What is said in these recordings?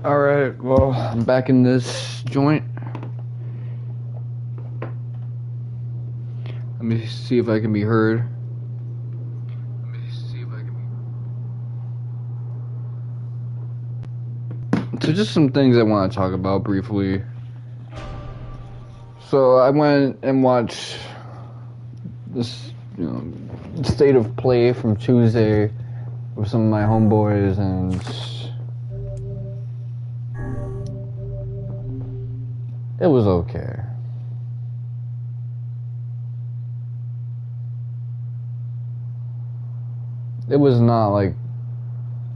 Alright, well, I'm back in this joint. Let me see if I can be heard. So just some things I want to talk about briefly. So I went and watched this, state of play from Tuesday with some of my homeboys, and it was okay. It was not like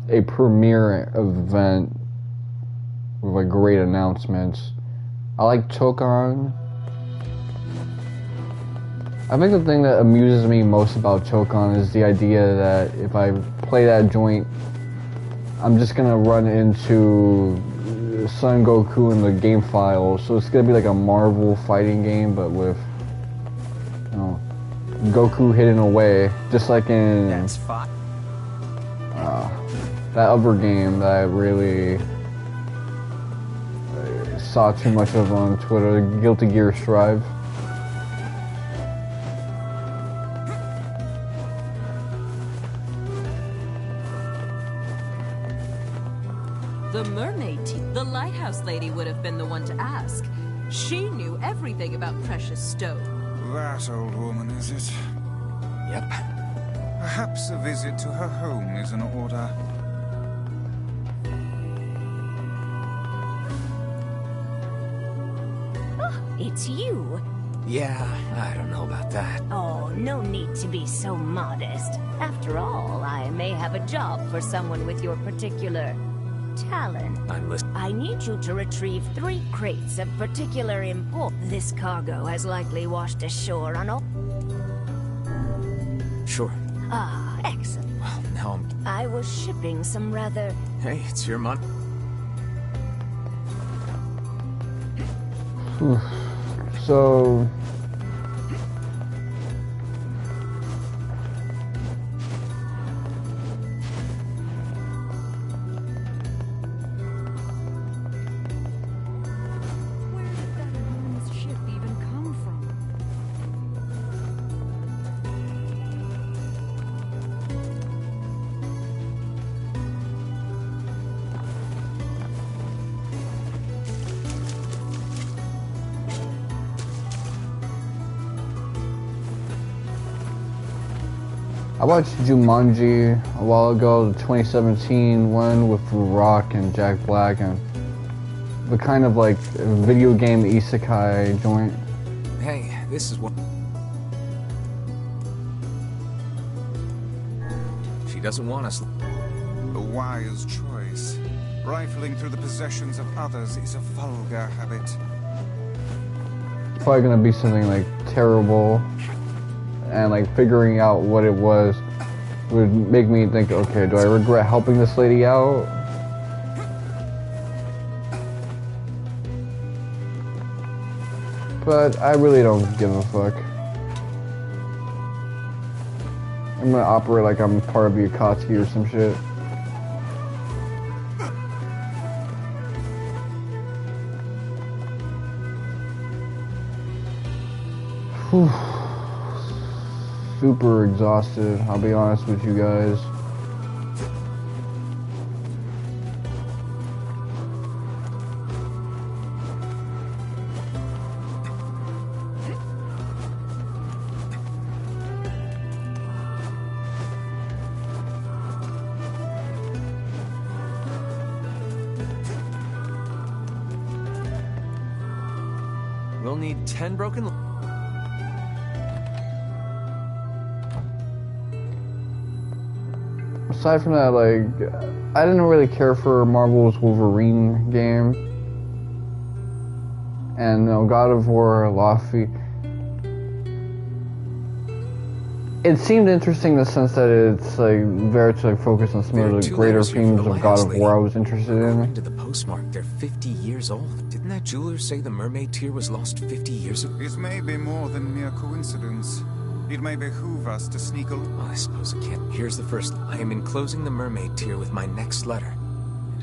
a premiere event with like great announcements. I like Chokon. I think the thing that amuses me most about Chokon is the idea that if I play that joint, I'm just gonna run into Son Goku in the game file. So it's gonna be like a Marvel fighting game, but with, Goku hidden away, just like in That's fine. That other game that I really saw too much of on Twitter, Guilty Gear Strive. The mermaid the lighthouse lady would have been the one to ask. She knew everything about precious stone. That old woman, is it? Yep. Perhaps a visit to her home is in order. It's you. Yeah, I don't know about that. Oh, no need to be so modest. After all, I may have a job for someone with your particular talent. I'm listening. I need you to retrieve 3 crates of particular import. This cargo has likely washed ashore on all... Sure. Ah, excellent. Well, now I was shipping some rather... Hey, it's your money. So Where did that enormous ship even come from? I watched Jumanji a while ago, the 2017 one with The Rock and Jack Black, and the kind of like video game isekai joint. Hey, this is what... She doesn't want us. A wise choice. Rifling through the possessions of others is a vulgar habit. Probably gonna be something like terrible, and like figuring out what it was would make me think, okay, do I regret helping this lady out? But I really don't give a fuck. I'm gonna operate like I'm part of the Akatsuki or some shit. Whew. Super exhausted, I'll be honest with you guys. We'll need 10 broken... Aside from that, like, I didn't really care for Marvel's Wolverine game. And, God of War, Laufey. It seemed interesting in the sense that it's, like, very to, like, focus on some of the greater themes of God of War I was interested in. To the postmark, they're 50 years old. Didn't that jeweler say the mermaid tear was lost 50 years ago? It may be more than mere coincidence. It may behoove us to sneak a... Well, I suppose it can't. Here's the first. I am enclosing the mermaid tear with my next letter.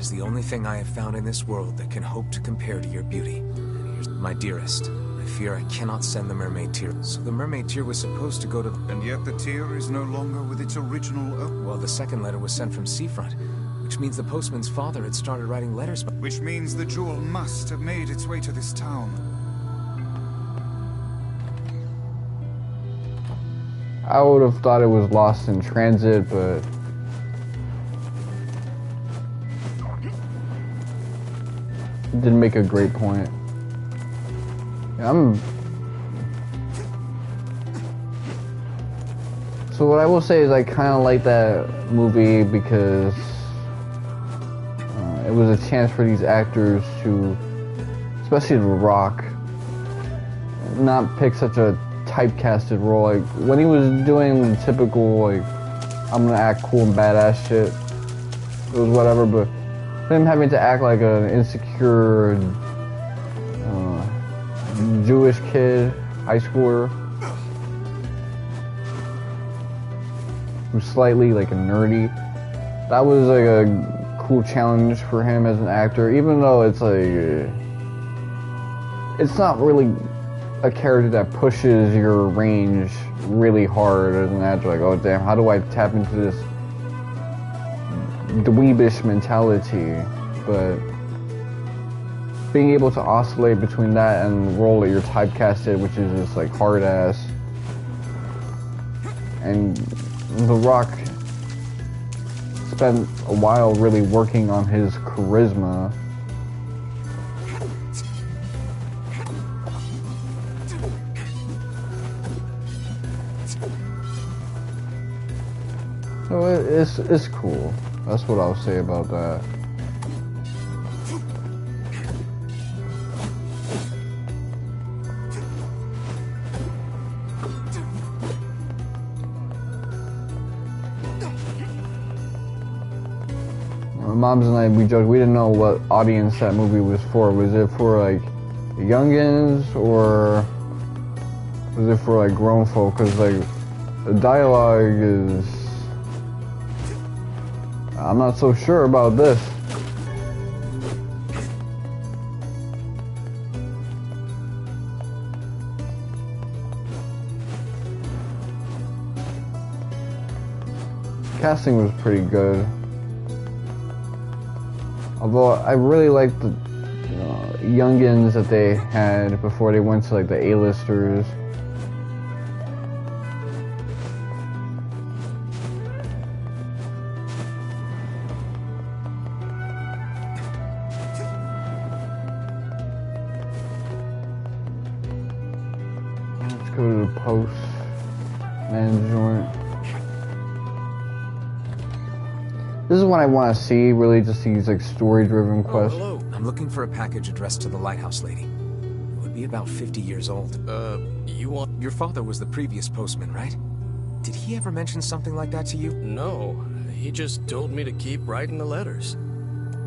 is the only thing I have found in this world that can hope to compare to your beauty. And here's my dearest. I fear I cannot send the mermaid tear. So the mermaid tear was supposed to go to... And yet the tear is no longer with its original owner. Well, the second letter was sent from Seafront, which means the postman's father had started writing letters. Which means the jewel must have made its way to this town. I would have thought it was lost in transit, but it did make a great point. So what I will say is I kind of like that movie because it was a chance for these actors to, especially The Rock, not pick such a typecasted role. Like when he was doing the typical like I'm gonna act cool and badass shit, it was whatever, but him having to act like an insecure Jewish kid, high schooler, who's slightly like a nerdy, that was like a cool challenge for him as an actor, even though it's like it's not really a character that pushes your range really hard as an actor. Like, oh damn, how do I tap into this dweebish mentality? But being able to oscillate between that and the role that you're typecasted, which is just like hard ass, and The Rock spent a while really working on his charisma. So it's cool. That's what I'll say about that. My moms and I, we joked, we didn't know what audience that movie was for. Was it for like the youngins or was it for like grown folk? Because like the dialogue is, I'm not so sure about this. Casting was pretty good. Although I really liked the youngins that they had before they went to like the A-listers. Let's go to the post-man joint. This is what I want to see, really, just these like story-driven quests. Oh, hello. I'm looking for a package addressed to the lighthouse lady. It would be about 50 years old. You want... Your father was the previous postman, right? Did he ever mention something like that to you? No, he just told me to keep writing the letters.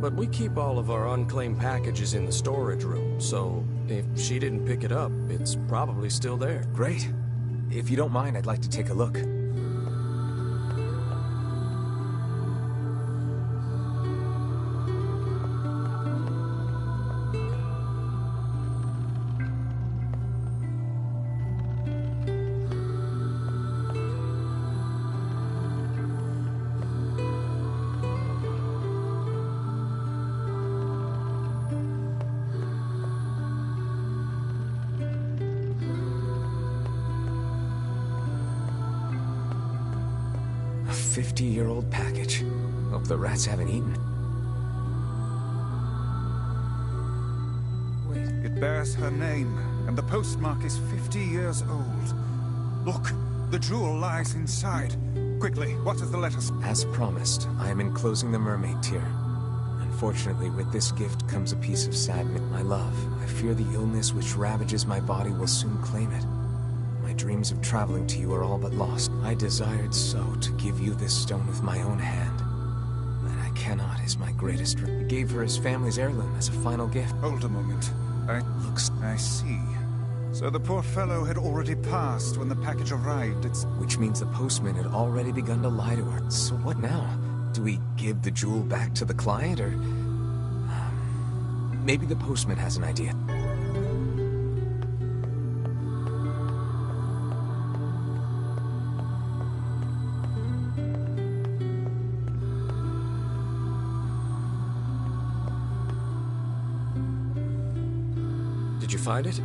But we keep all of our unclaimed packages in the storage room, so if she didn't pick it up, it's probably still there. Great. If you don't mind, I'd like to take a look. A 50-year-old package. Hope the rats haven't eaten. Wait, it bears her name, and the postmark is 50 years old. Look, the jewel lies inside. Quickly, what does the letter say? As promised, I am enclosing the mermaid tear. Unfortunately, with this gift comes a piece of sadness. My love, I fear the illness which ravages my body will soon claim it. My dreams of traveling to you are all but lost. I desired so to give you this stone with my own hand. That I cannot is my greatest regret. I gave her his family's heirloom as a final gift. Hold a moment. I see. So the poor fellow had already passed when the package arrived. Which means the postman had already begun to lie to her. So what now? Do we give the jewel back to the client, or Maybe the postman has an idea. Did you find it?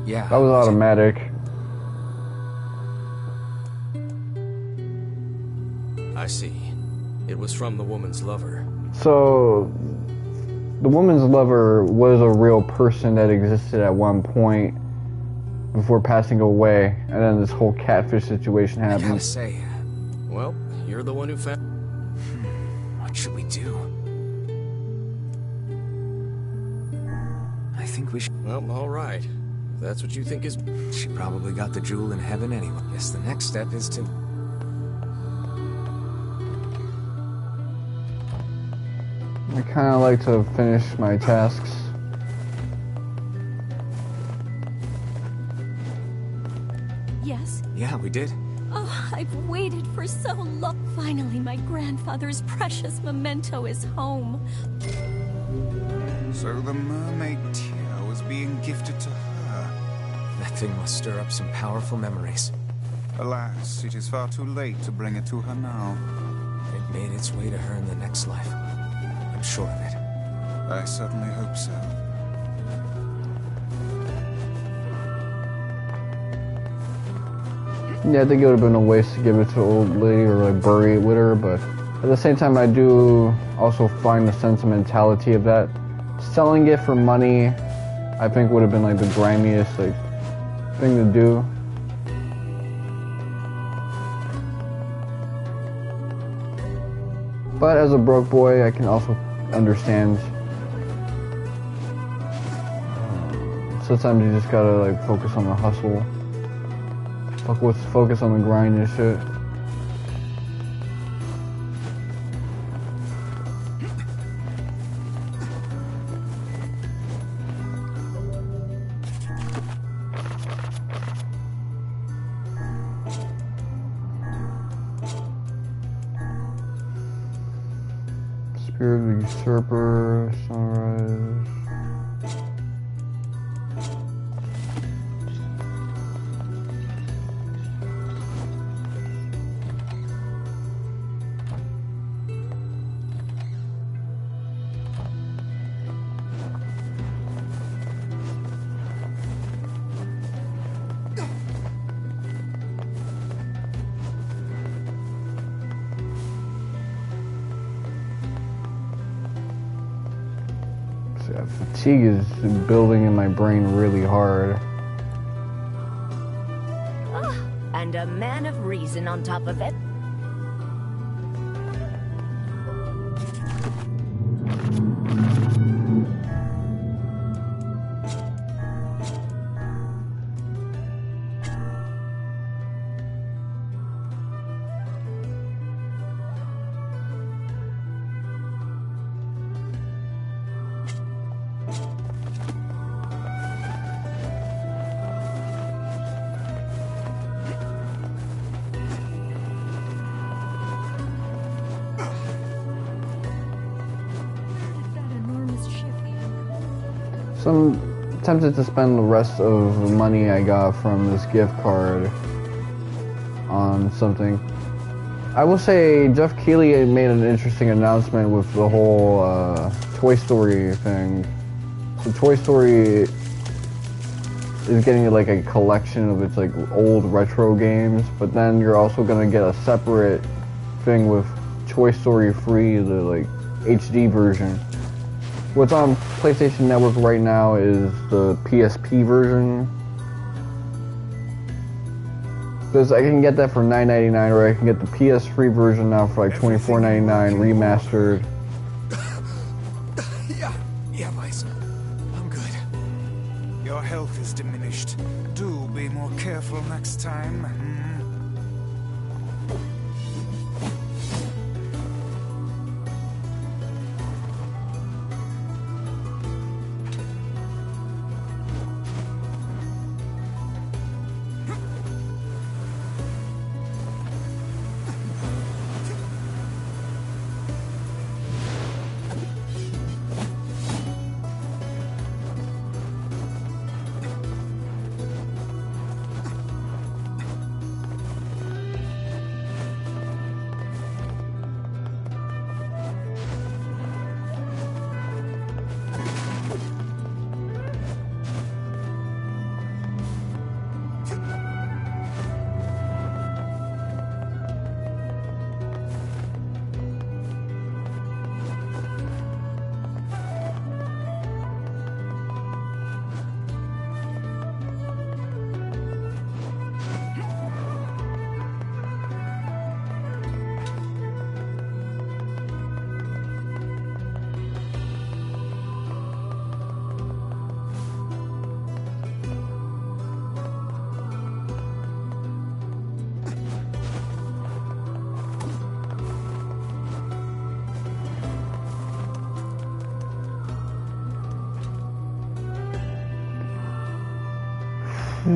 Yeah. That was automatic. I see. It was from the woman's lover. So, the woman's lover was a real person that existed at one point before passing away, and then this whole catfish situation I gotta happened. say, Well, you're the one who found... what should we do? I think we should... Well, all right. If that's what you think is... She probably got the jewel in heaven anyway. Guess the next step is to... I kind of like to finish my tasks. Yes? Yeah, we did. Oh, I've waited for so long. Finally, my grandfather's precious memento is home. So the mermaid tear was being gifted to her. That thing must stir up some powerful memories. Alas, it is far too late to bring it to her now. It made its way to her in the next life. I'm sure of it. I certainly hope so. Yeah, I think it would have been a waste to give it to the old lady or like bury it with her, but at the same time I do also find the sentimentality of that. Selling it for money, I think would have been like the grimiest like thing to do. But as a broke boy, I can also understand. Sometimes you just gotta like focus on the hustle. Focus on the grind and shit. Spirit of the Usurper, Sunrise. Fatigue is building in my brain really hard. And a man of reason on top of it. So I'm tempted to spend the rest of the money I got from this gift card on something. I will say Jeff Keighley made an interesting announcement with the whole Toy Story thing. So Toy Story is getting like a collection of its like old retro games, but then you're also gonna get a separate thing with Toy Story Free, the like HD version. What's on PlayStation Network right now is the PSP version. Because I can get that for $9.99, or I can get the PS3 version now for like $24.99 remastered. Yeah, Vice. I'm good. Your health is diminished. Do be more careful next time. I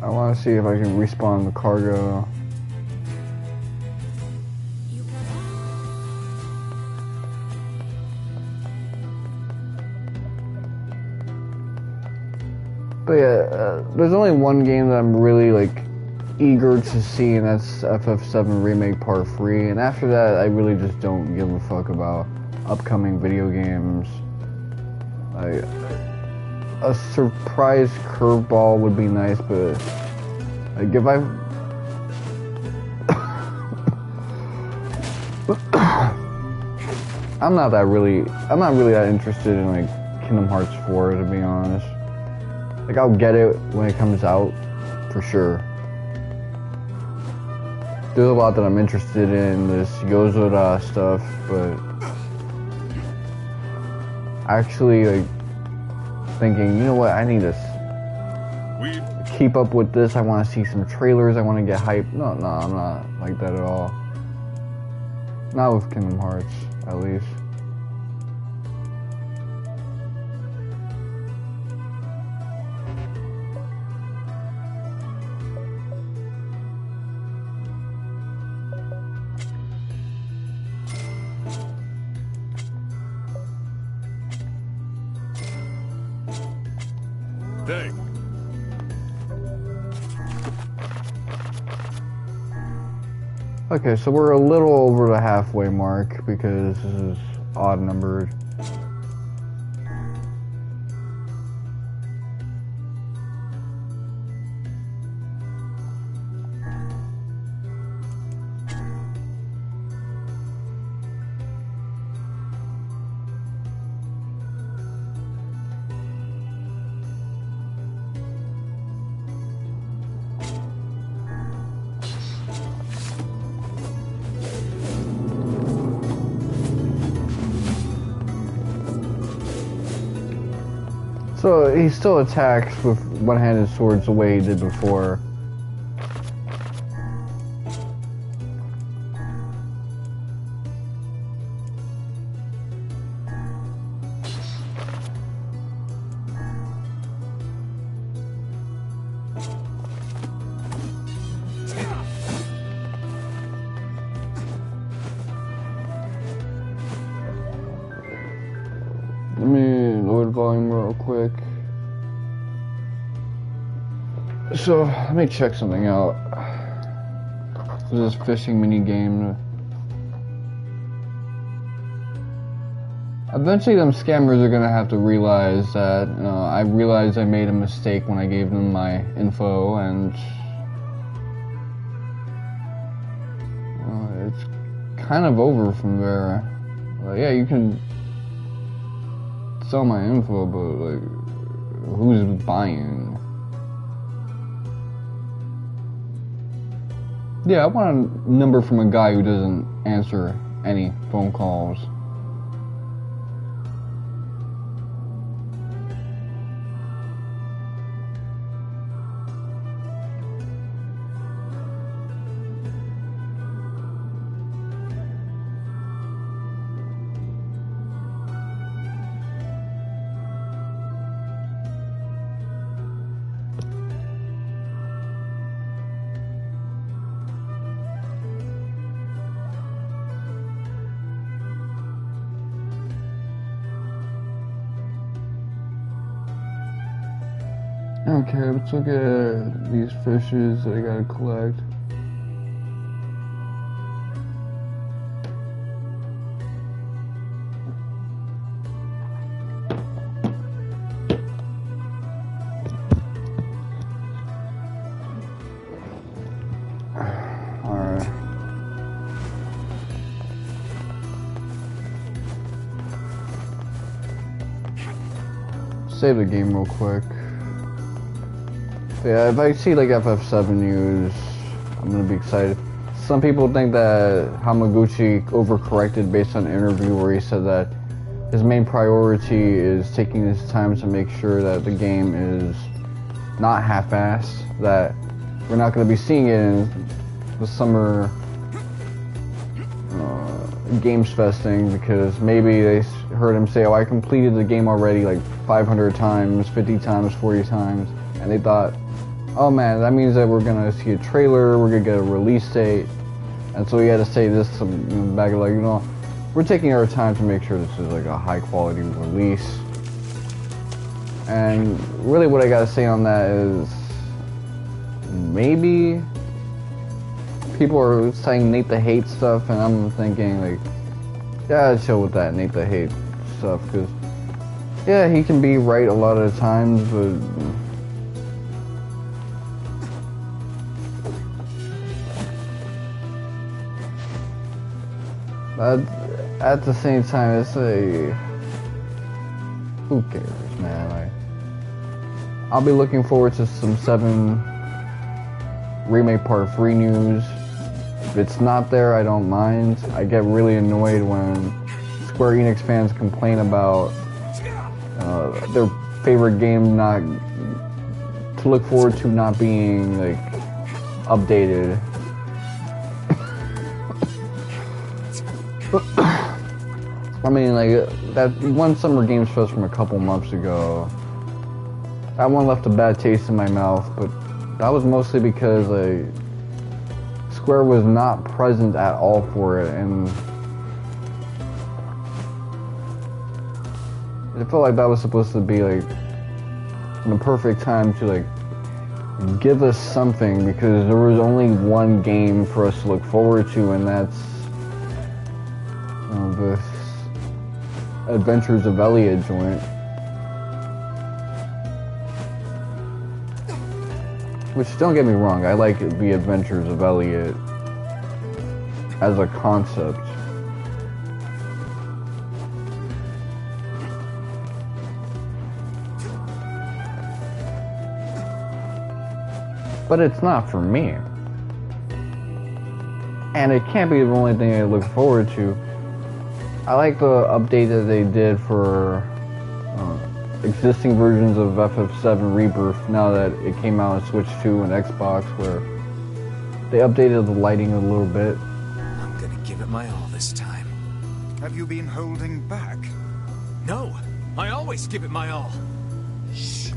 want to see if I can respawn the cargo. But yeah, there's only one game that I'm really like eager to see, and that's FF7 Remake Part 3. And after that, I really just don't give a fuck about upcoming video games. A surprise curveball would be nice, but like if I'm not really that interested in like Kingdom Hearts 4, to be honest. Like, I'll get it when it comes out, for sure. There's a lot that I'm interested in, this Yozora stuff, but actually, like, thinking, you know what, I need to keep up with this, I want to see some trailers, I want to get hyped. No, I'm not like that at all. Not with Kingdom Hearts, at least. Thanks. Okay, so we're a little over the halfway mark because this is odd numbered. So he still attacks with one-handed swords the way he did before. Let me lower the volume real quick. So, let me check something out. This fishing mini game. Eventually them scammers are gonna have to realize that, you know, I realized I made a mistake when I gave them my info, and it's kind of over from there. Like, yeah, you can sell my info, but like, who's buying? Yeah, I want a number from a guy who doesn't answer any phone calls. Okay, let's look at these fishes that I gotta collect. Alright. Save the game real quick. Yeah, if I see like FF7 news, I'm gonna be excited. Some people think that Hamaguchi overcorrected based on an interview where he said that his main priority is taking his time to make sure that the game is not half-assed, that we're not going to be seeing it in the summer Games Fest thing, because maybe they heard him say, oh, I completed the game already like 500 times, 50 times, 40 times, and they thought, oh man, that means that we're going to see a trailer, we're going to get a release date, and so we had to say this back, like, you know, we're taking our time to make sure this is like a high quality release. And really what I gotta say on that is, maybe people are saying Nate the Hate stuff, and I'm thinking like, yeah, chill with that Nate the Hate stuff, because yeah, he can be right a lot of the times, but at the same time, it's a, who cares, man? Like, I'll be looking forward to some 7 Remake Part 3 news. If it's not there, I don't mind. I get really annoyed when Square Enix fans complain about their favorite game not to look forward to not being like updated. I mean, like, that one Summer Games Fest from a couple months ago, that one left a bad taste in my mouth, but that was mostly because, like, Square was not present at all for it, and it felt like that was supposed to be, like, the perfect time to, like, give us something, because there was only one game for us to look forward to, and that's this Adventures of Elliot joint. Which, don't get me wrong, I like the Adventures of Elliot as a concept. But it's not for me. And it can't be the only thing I look forward to. I like the update that they did for existing versions of FF7 Rebirth now that it came out on Switch 2 and Xbox, where they updated the lighting a little bit. I'm gonna give it my all this time. Have you been holding back? No! I always give it my all! Shh!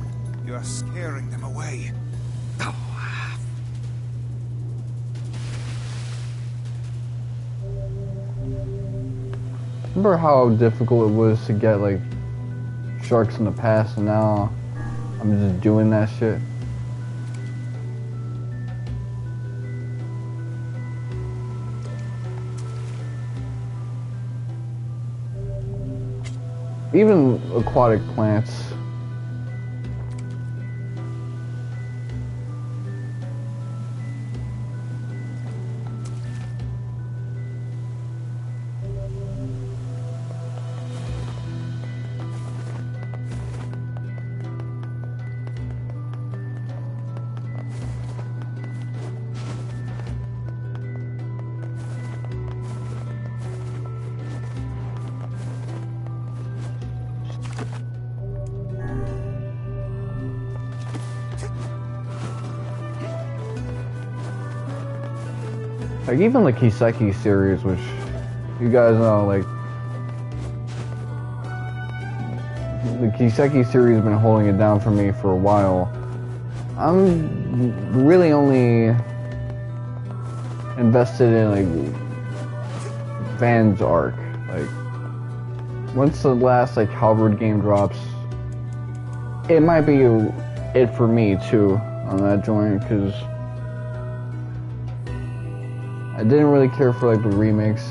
You are scaring them away. Remember how difficult it was to get, like, sharks in the past, and now I'm just doing that shit? Even aquatic plants. Like, even the Kiseki series, which you guys know, like, the Kiseki series has been holding it down for me for a while. I'm really only invested in, like, Van's arc. Like, once the last, like, Halberd game drops, it might be it for me, too, on that joint, because I didn't really care for, like, the remakes.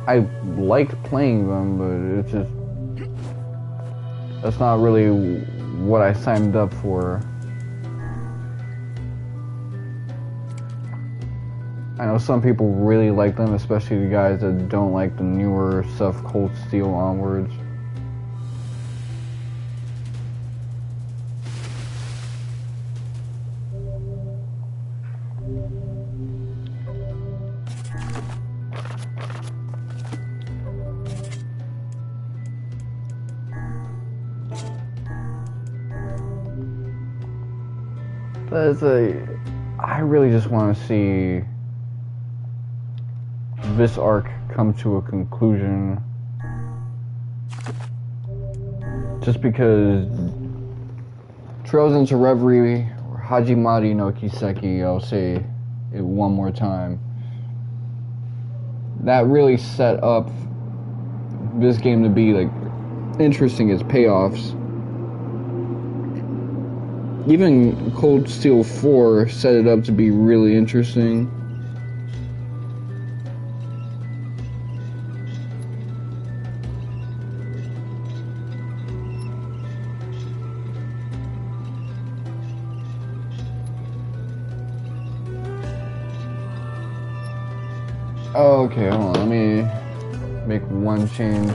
I liked playing them, but it's just, that's not really what I signed up for. I know some people really like them, especially the guys that don't like the newer stuff, Cold Steel onwards. I really just want to see this arc come to a conclusion. Just because Trails into Reverie, or Hajimari no Kiseki, I'll say it one more time, that really set up this game to be like interesting as payoffs. Even Cold Steel 4 set it up to be really interesting. Oh, okay, hold on, let me make one change.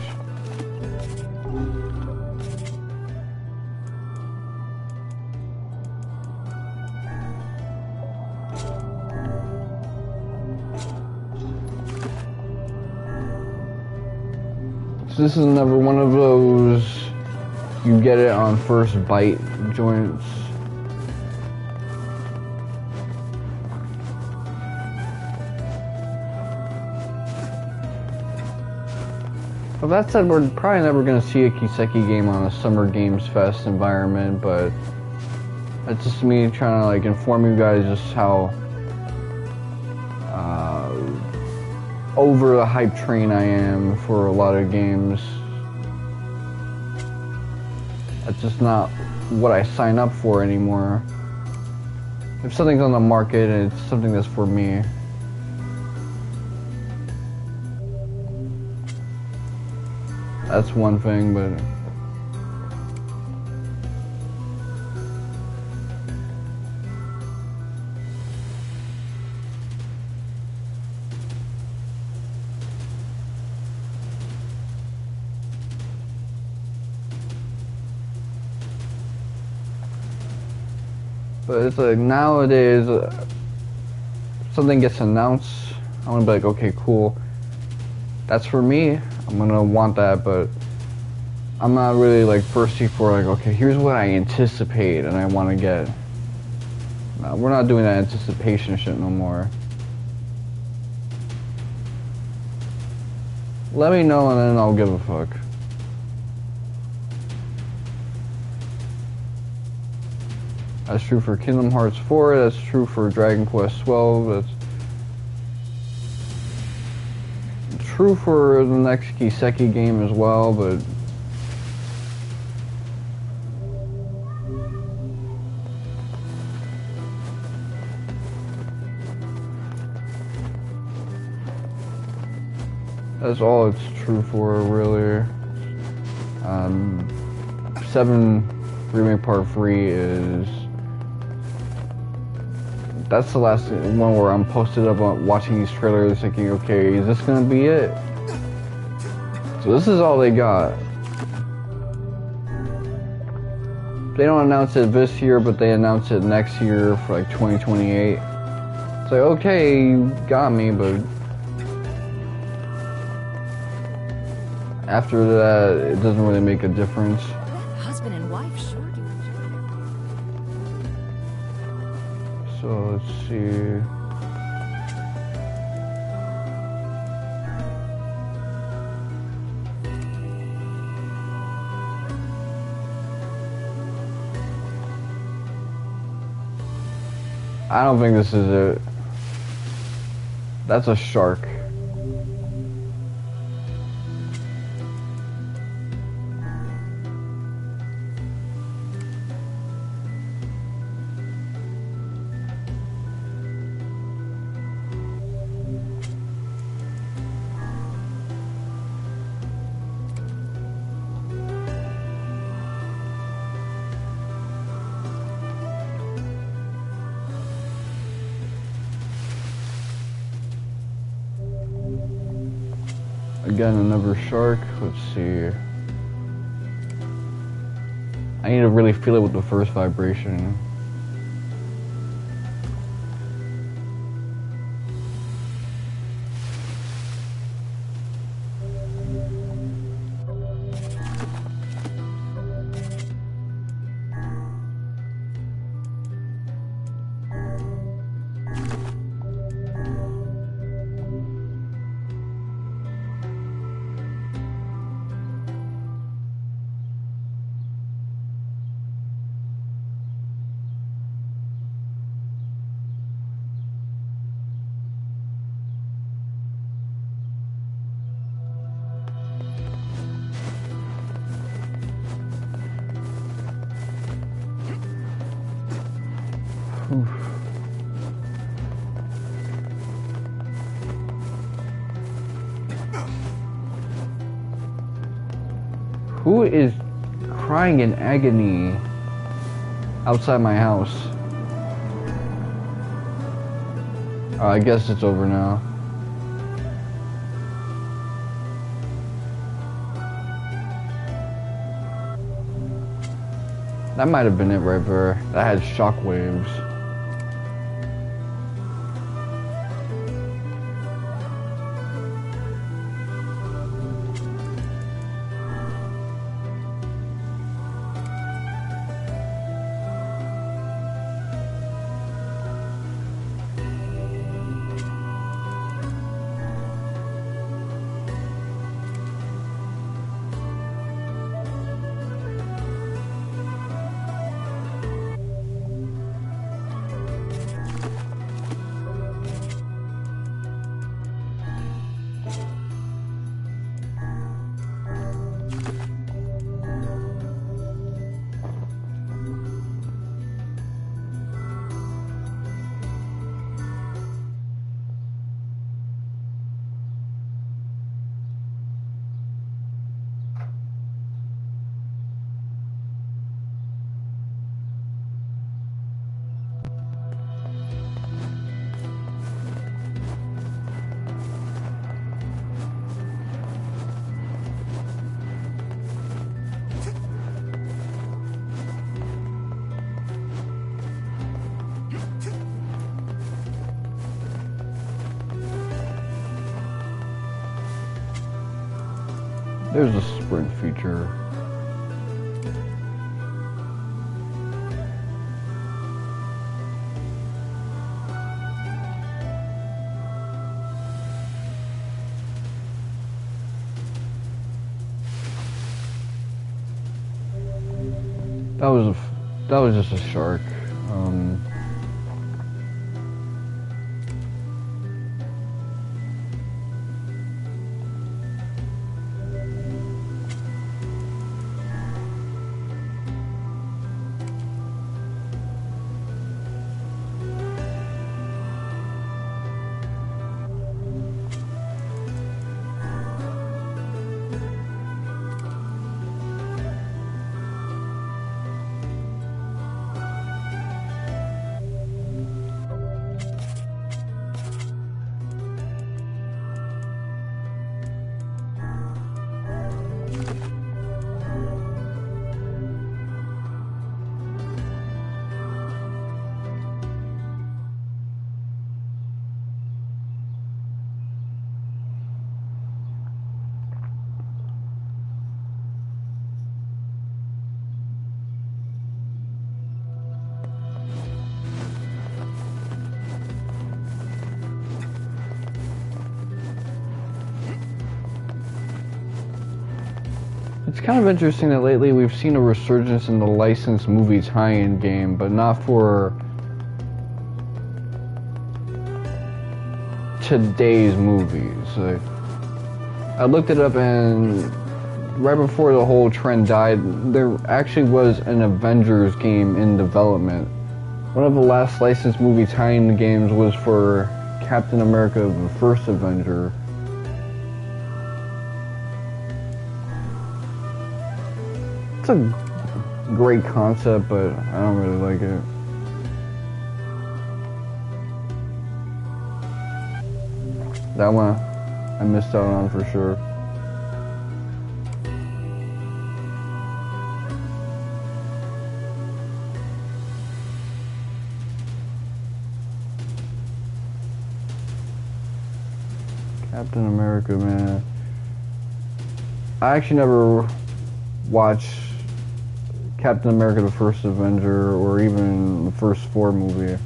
So this is another one of those you get it on first bite joints. Well, that said, we're probably never going to see a Kiseki game on a Summer Games Fest environment, but that's just me trying to like inform you guys just how over the hype train I am for a lot of games. That's just not what I sign up for anymore. If something's on the market and it's something that's for me, that's one thing, but it's like nowadays, something gets announced, I want to be like, okay, cool, that's for me, I'm gonna want that, but I'm not really like thirsty for like, okay, here's what I anticipate and I want to get. No, we're not doing that anticipation shit no more. Let me know and then I'll give a fuck. That's true for Kingdom Hearts 4, that's true for Dragon Quest 12, that's true for the next Kiseki game as well, but that's all it's true for, really. 7 Remake Part 3 is... That's the last one where I'm posted up on watching these trailers thinking, okay, is this gonna be it? So this is all they got. They don't announce it this year, but they announce it next year for like 2028. It's like, okay, you got me, but after that, it doesn't really make a difference. Husband and wife sure do. So let's see. I don't think this is it. That's a shark. Again, another shark. Let's see. I need to really feel it with the first vibration. Who is crying in agony outside my house? I guess it's over now. That might have been it right there. That had shockwaves. There's a sprint feature. That was just a shark. It's kind of interesting that lately we've seen a resurgence in the licensed movie tie-in game, but not for today's movies. Like, I looked it up, and right before the whole trend died, there actually was an Avengers game in development. One of the last licensed movie tie-in games was for Captain America: The First Avenger. It's a great concept, but I don't really like it. That one I missed out on for sure. Captain America, man. I actually never watched Captain America: The First Avenger or even the first Thor movie.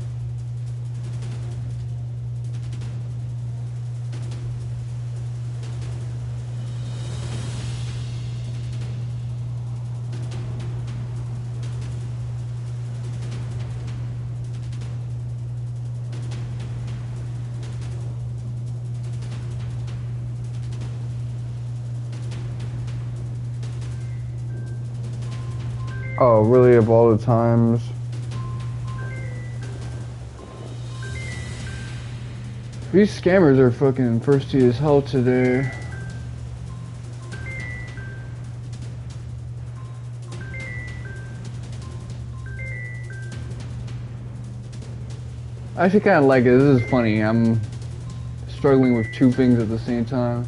Oh, really, of all the times? These scammers are fucking thirsty as hell today. I actually kind of like it. This is funny. I'm struggling with two things at the same time.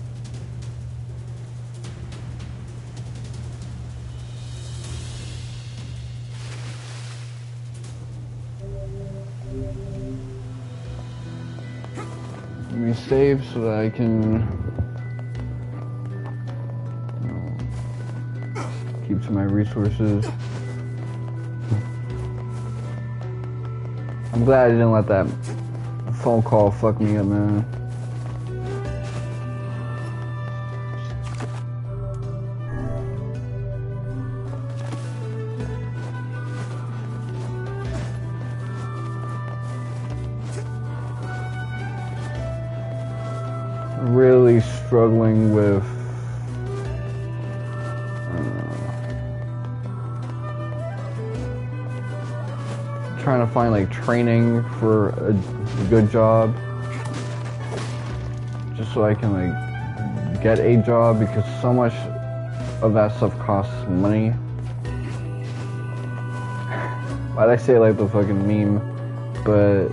Let me save so that I can keep to my resources. I'm glad I didn't let that phone call fuck me up, man. Really struggling with trying to find like training for a good job just so I can like get a job, because so much of that stuff costs money. Why'd I say like the fucking meme? But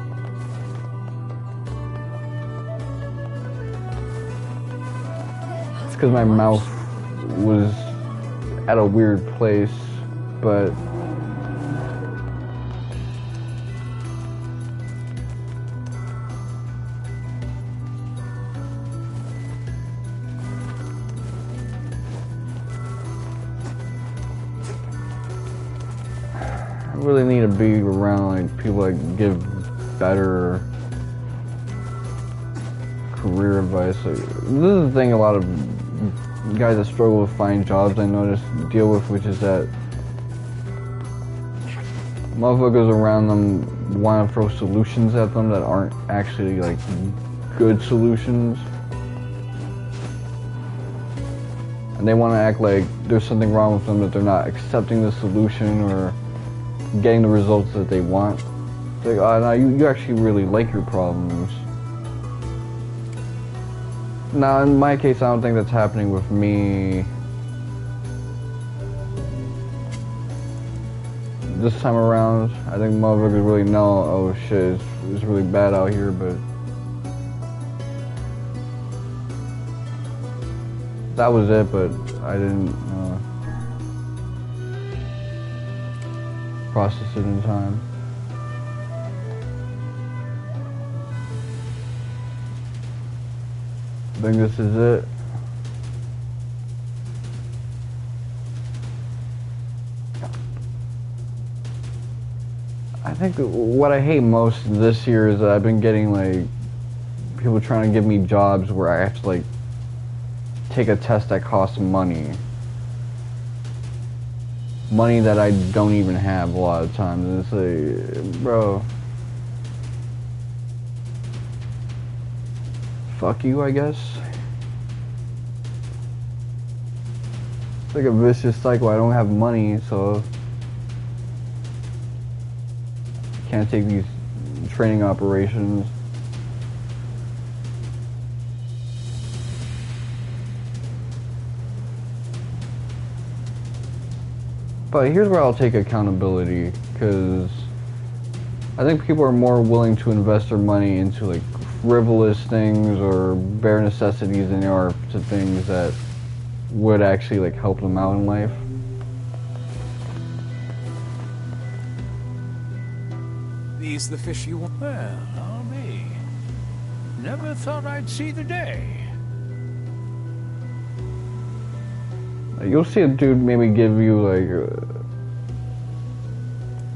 it's because my mouth was at a weird place, but I really need to be around like people that give better career advice. Like, this is the thing a lot of guys that struggle with finding jobs I notice deal with, which is that motherfuckers around them want to throw solutions at them that aren't actually like good solutions, and they want to act like there's something wrong with them, that they're not accepting the solution or getting the results that they want. It's like, oh no, you actually really like your problems. Now, in my case, I don't think that's happening with me this time around. I think motherfuckers really know, oh shit, it's really bad out here, but that was it, but I didn't process it in time. I think this is it. I think what I hate most this year is that I've been getting like people trying to give me jobs where I have to like take a test that costs money. Money that I don't even have a lot of times. And it's like, bro, fuck you, I guess. It's like a vicious cycle. I don't have money, so I can't take these training operations. But here's where I'll take accountability, because I think people are more willing to invest their money into like frivolous things or bare necessities than they are to things that would actually like help them out in life. These the fish you want? Well, I'll be. Never thought I'd see the day. You'll see a dude maybe give you like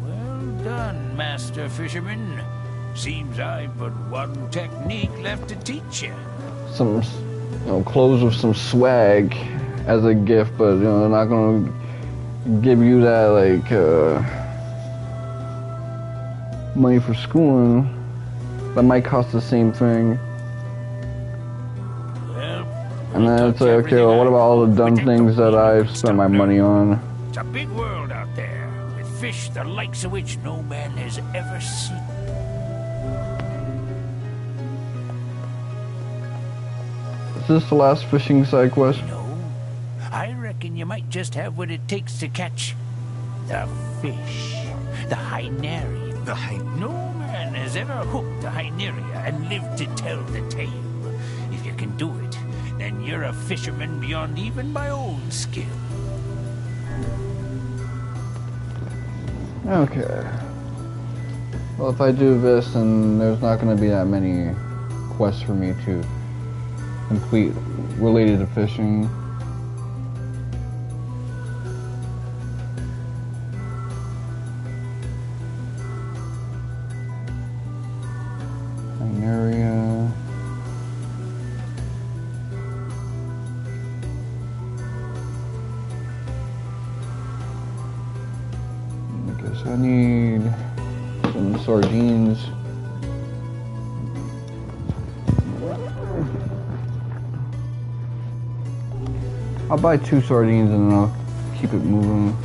Well done, Master Fisherman. Seems I've but one technique left to teach you. some, clothes with some swag as a gift, but they're not gonna give you that like money for schooling. That might cost the same thing. And then it's like, okay, well, what about all the dumb things that I've spent my money on? It's a big world out there, with fish the likes of which no man has ever seen. Is this the last fishing side quest? No, I reckon you might just have what it takes to catch the fish. The Hynarian. The No man man has ever hooked a Hyneria and lived to tell the tale. If you can do it, then you're a fisherman beyond even my own skill. Okay. Well, if I do this, then there's not going to be that many quests for me to complete related to fishing. Area. I guess I need some sardines. I'll buy 2 sardines and then I'll keep it moving.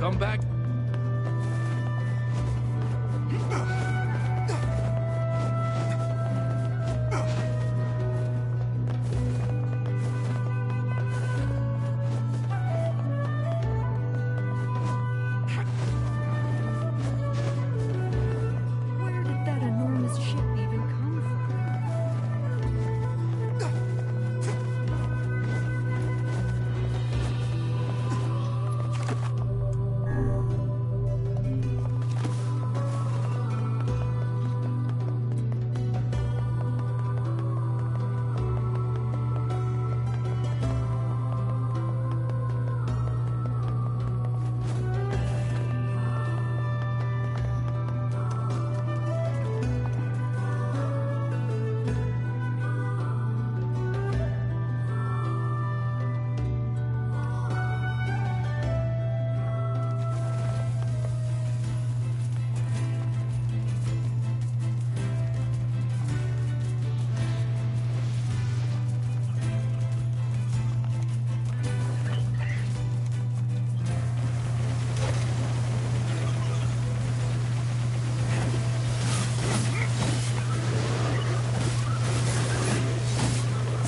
Come back. Where did that enormous ship even come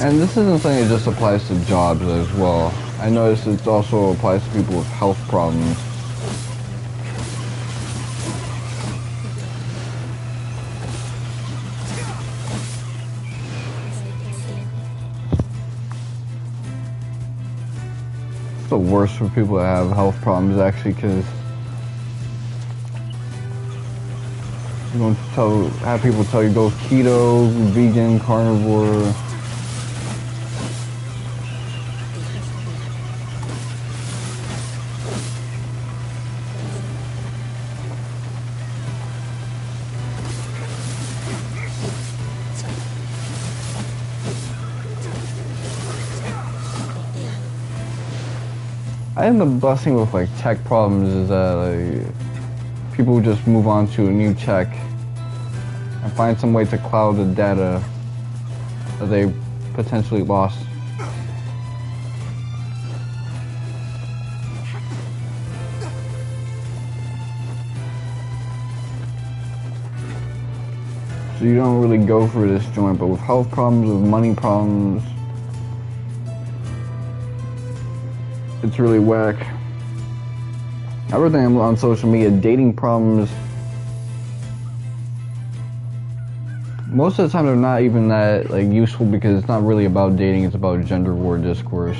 And this isn't something that just applies to jobs as well. I noticed it also applies to people with health problems. It's the worst for people that have health problems, actually, because you don't have people tell you go keto, vegan, carnivore. I think the blessing with like tech problems is that like, people just move on to a new tech and find some way to cloud the data that they potentially lost. So you don't really go for this joint, but with health problems, with money problems, it's really whack. Everything on social media, dating problems, most of the time they're not even that like useful because it's not really about dating, it's about gender war discourse.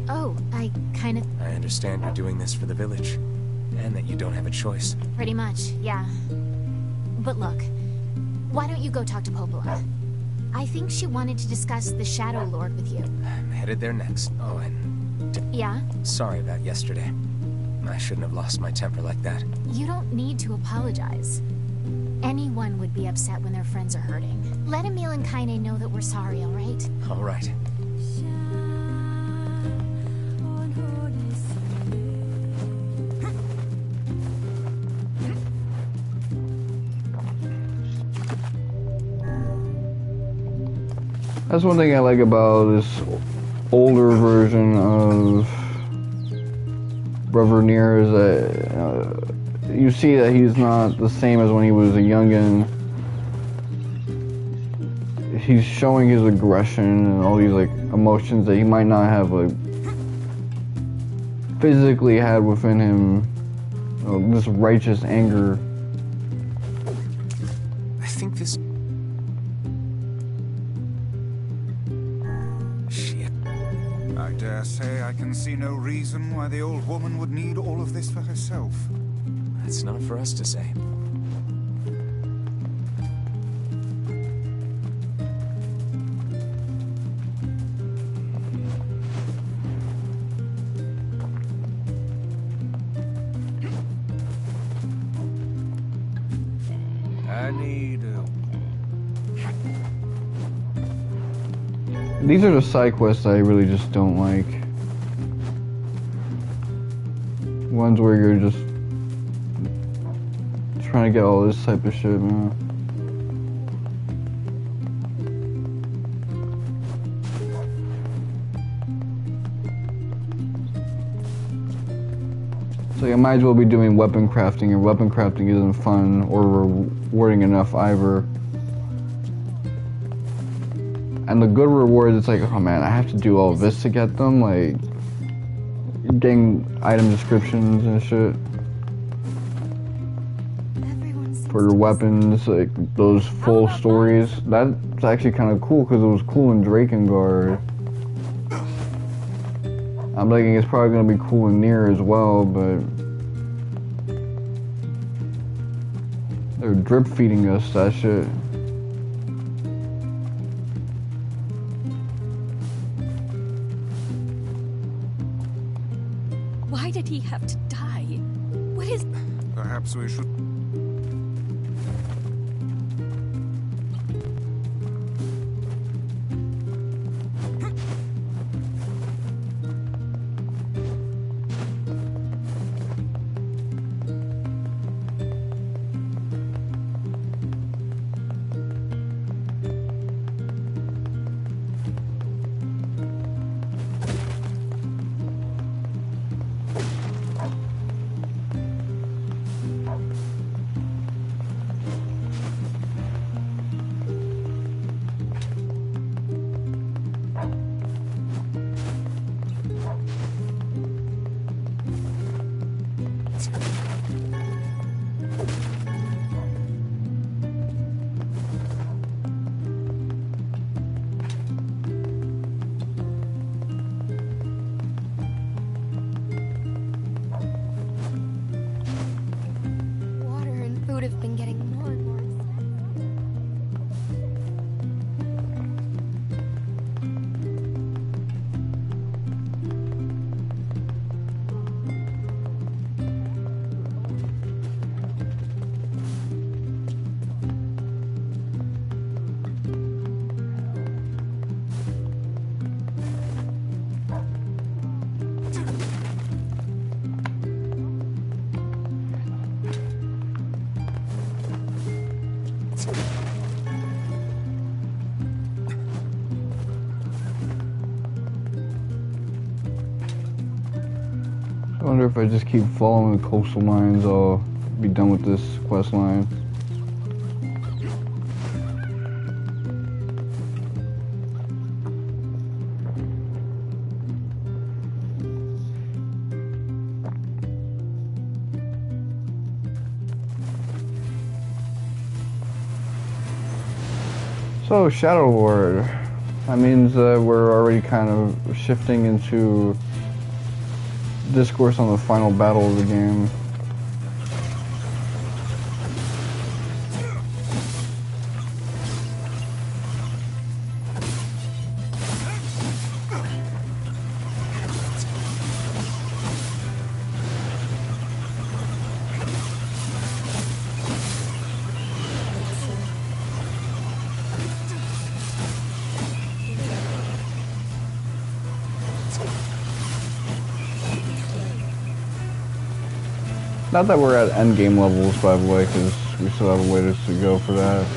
Oh, I kind of... I understand you're doing this for the village, and that you don't have a choice. Pretty much, yeah. But look, why don't you go talk to Popola? I think she wanted to discuss the Shadowlord with you. I'm headed there next. Oh, and... Yeah? Sorry about yesterday. I shouldn't have lost my temper like that. You don't need to apologize. Anyone would be upset when their friends are hurting. Let Emil and Kaine know that we're sorry, alright? Alright. That's one thing I like about this older version of Brother Nier is that you see that he's not the same as when he was a youngin'. He's showing his aggression and all these like emotions that he might not have like physically had within him. This righteous anger. I think this... I dare say I can see no reason why the old woman would need all of this for herself. That's not for us to say. I need... These are the side quests I really just don't like. Ones where you're just trying to get all this type of shit, man. So I might as well be doing weapon crafting, and weapon crafting isn't fun or rewarding enough either. And the good rewards, it's like, oh man, I have to do all this to get them, like getting item descriptions and shit for your weapons, like those full stories. That's actually kind of cool because it was cool in Drakengard. I'm thinking it's probably gonna be cool in Nier as well, but they're drip feeding us that shit. Why did he have to die? What is... Perhaps we should... Have been getting more and more I wonder if I just keep following the coastal lines, I'll be done with this quest line. So, Shadowlord. That means we're already kind of shifting into discourse on the final battle of the game. Not that we're at endgame levels, by the way, because we still have a way to go for that.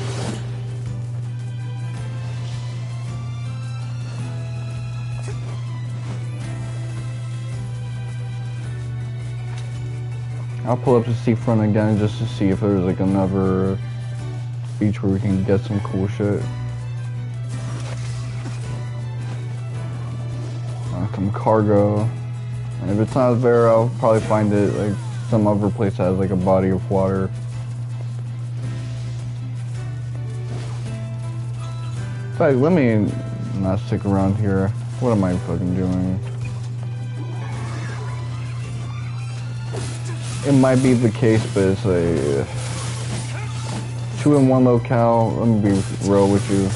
I'll pull up the seafront again just to see if there's like another beach where we can get some cool shit. Some cargo. And if it's not there, I'll probably find it like some other place that has like a body of water. In fact, let me not stick around here. What am I fucking doing? It might be the case, but it's a 2-in-1 locale. Let me be real with you.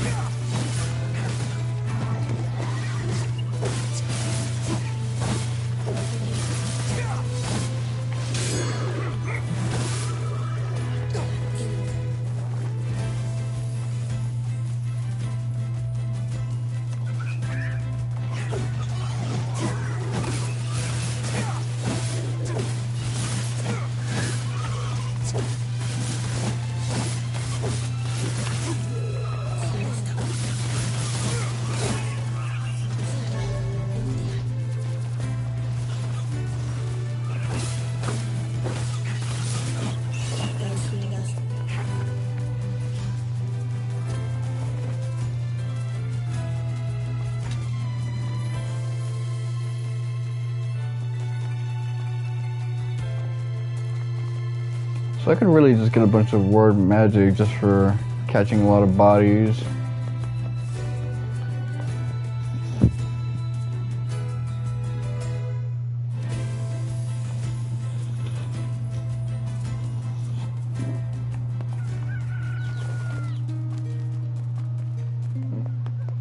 So I could really just get a bunch of word magic just for catching a lot of bodies.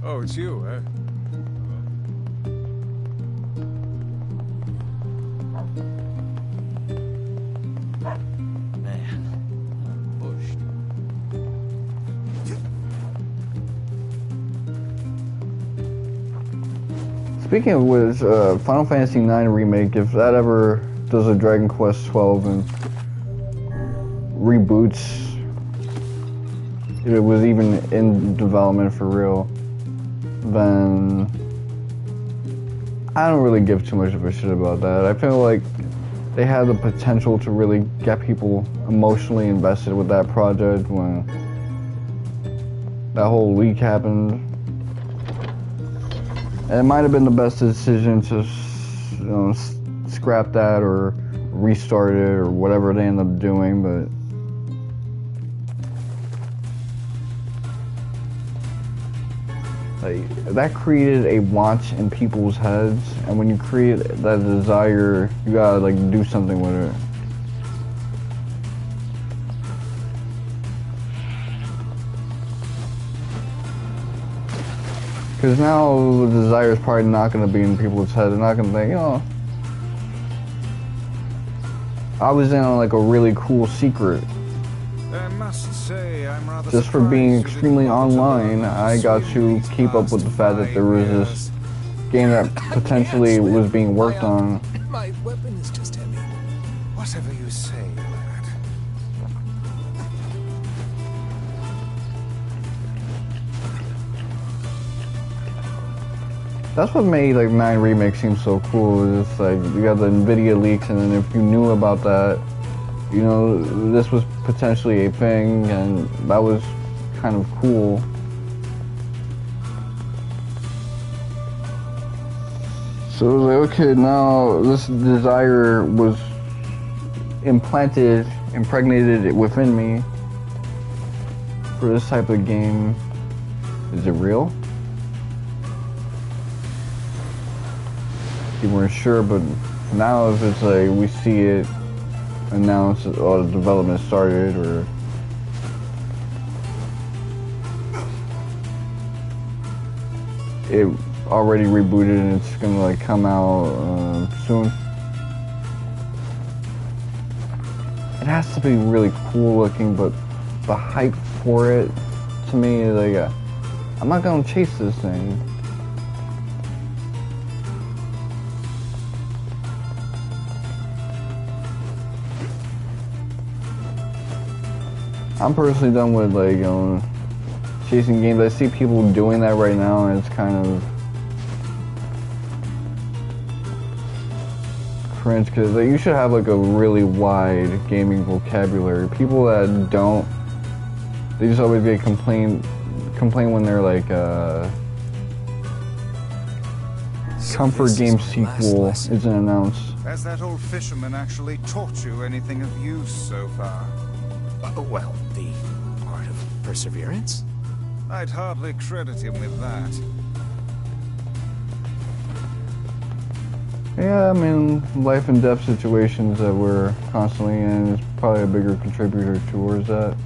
Oh, it's you, eh? Speaking of which, Final Fantasy IX Remake, if that ever does a Dragon Quest XII and reboots, if it was even in development for real, then I don't really give too much of a shit about that. I feel like they had the potential to really get people emotionally invested with that project when that whole leak happened. And it might have been the best decision to, you know, scrap that or restart it or whatever they end up doing, but like, that created a want in people's heads, and when you create that desire, you gotta like do something with it. Because now the desire is probably not going to be in people's head. They're not going to think, you know, I was in on like a really cool secret. I must say, I'm rather just for being extremely online, I got to keep up with the fact that there was this game that potentially was being worked on. My weapon is just heavy. Whatever you say, lad. That's what made like 9 Remake seem so cool. It's like you got the Nvidia leaks, and then if you knew about that, you know, this was potentially a thing, and that was kind of cool. So it was like, okay, now this desire was impregnated within me for this type of game. Is it real? you weren't sure, but now if it's like we see it announced or the development started, or it already rebooted and it's gonna like come out soon. It has to be really cool looking, but the hype for it to me is like I'm not gonna chase this thing. I'm personally done with like chasing games. I see people doing that right now, and it's kind of cringe because like, you should have like a really wide gaming vocabulary. People that don't, they just always get complain when they're like comfort game sequel isn't announced. Has that old fisherman actually taught you anything of use so far? Well, the art of perseverance? I'd hardly credit him with that. Yeah, I mean, life and death situations that we're constantly in is probably a bigger contributor towards that.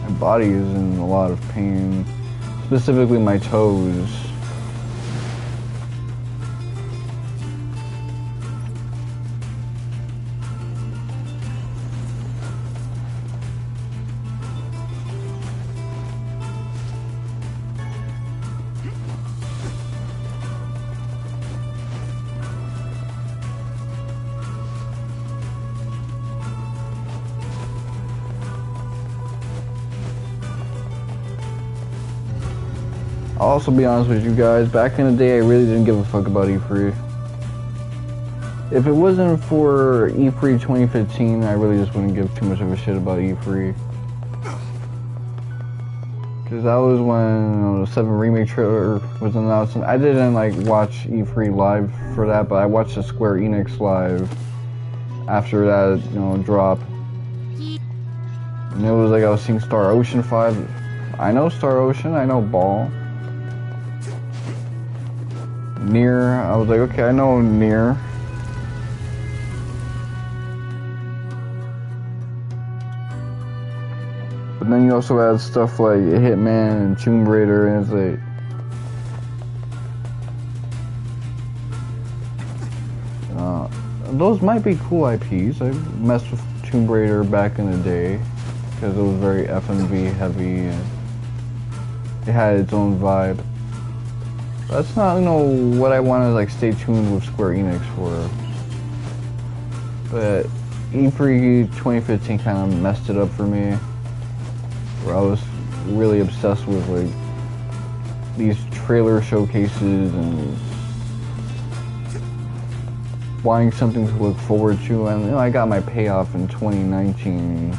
My body is in a lot of pain, specifically my toes. I'll also be honest with you guys, back in the day I really didn't give a fuck about E3. If it wasn't for E3 2015, I really just wouldn't give too much of a shit about E3. Cause that was when the 7 Remake trailer was announced, and I didn't like watch E3 live for that, but I watched the Square Enix live after that, drop. And it was like I was seeing Star Ocean 5. I know Star Ocean, I know Ball. Nier, I was like, okay, I know Nier. But then you also had stuff like Hitman and Tomb Raider, and it's like those might be cool IPs. I messed with Tomb Raider back in the day because it was very FMV heavy and it had its own vibe. That's not, what I want to like stay tuned with Square Enix for. But E3 2015 kind of messed it up for me, where I was really obsessed with like these trailer showcases and wanting something to look forward to. And I got my payoff in 2019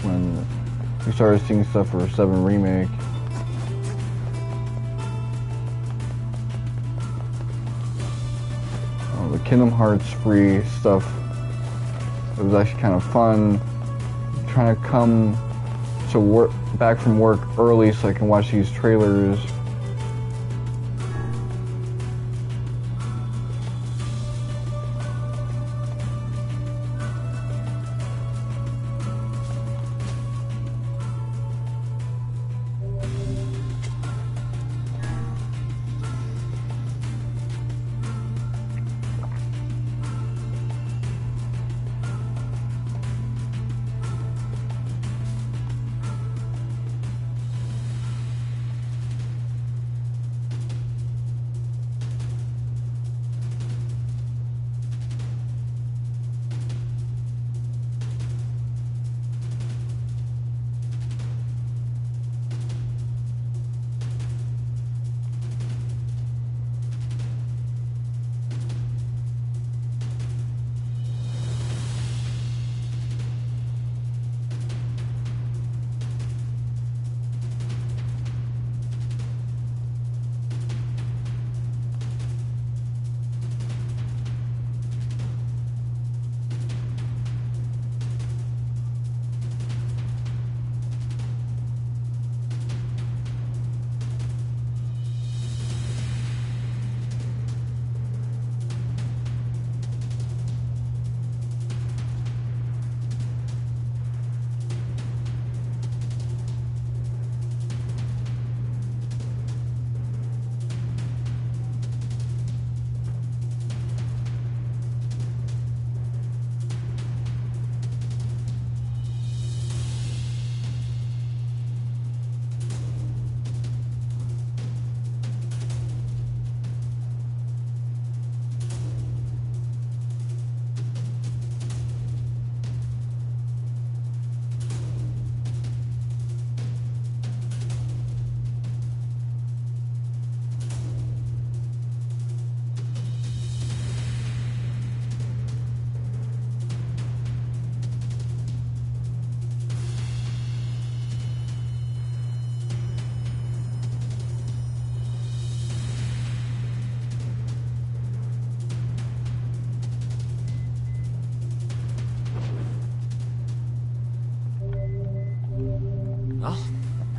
when we started seeing stuff for 7 Remake. The Kingdom Hearts free stuff, it was actually kind of fun. Trying to come to back from work early so I can watch these trailers.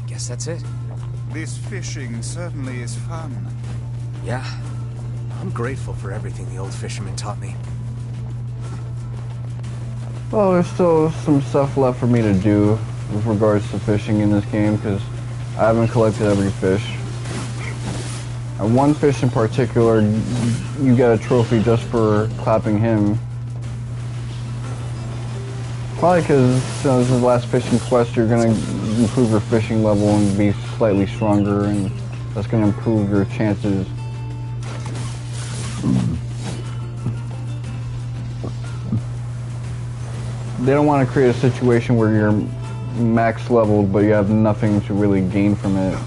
Guess that's it. This fishing certainly is fun. Yeah. I'm grateful for everything the old fisherman taught me. Well, there's still some stuff left for me to do with regards to fishing in this game, because I haven't collected every fish. And one fish in particular, you get a trophy just for clapping him. Probably because this is the last fishing quest, you're going to improve your fishing level and be slightly stronger, and that's going to improve your chances. They don't want to create a situation where you're max leveled but you have nothing to really gain from it.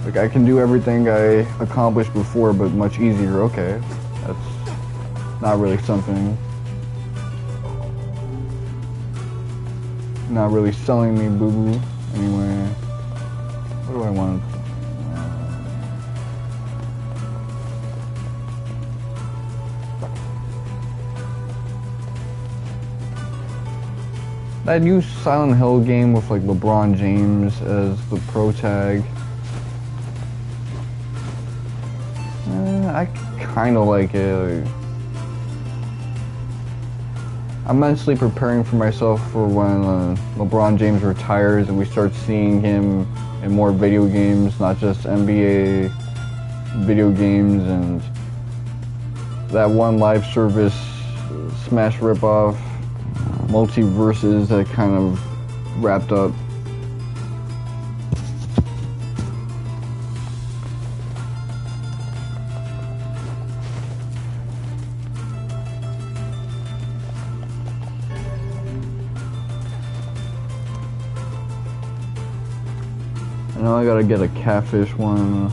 Like, I can do everything I accomplished before but much easier. Okay, that's not really something. Not really selling me, boo-boo. Anyway, what do I want? That new Silent Hill game with like LeBron James as the pro tag. I kind of like it. I'm mentally preparing for myself for when LeBron James retires and we start seeing him in more video games, not just NBA video games, and that one live service Smash ripoff multiverses that kind of wrapped up. I know I gotta get a catfish one.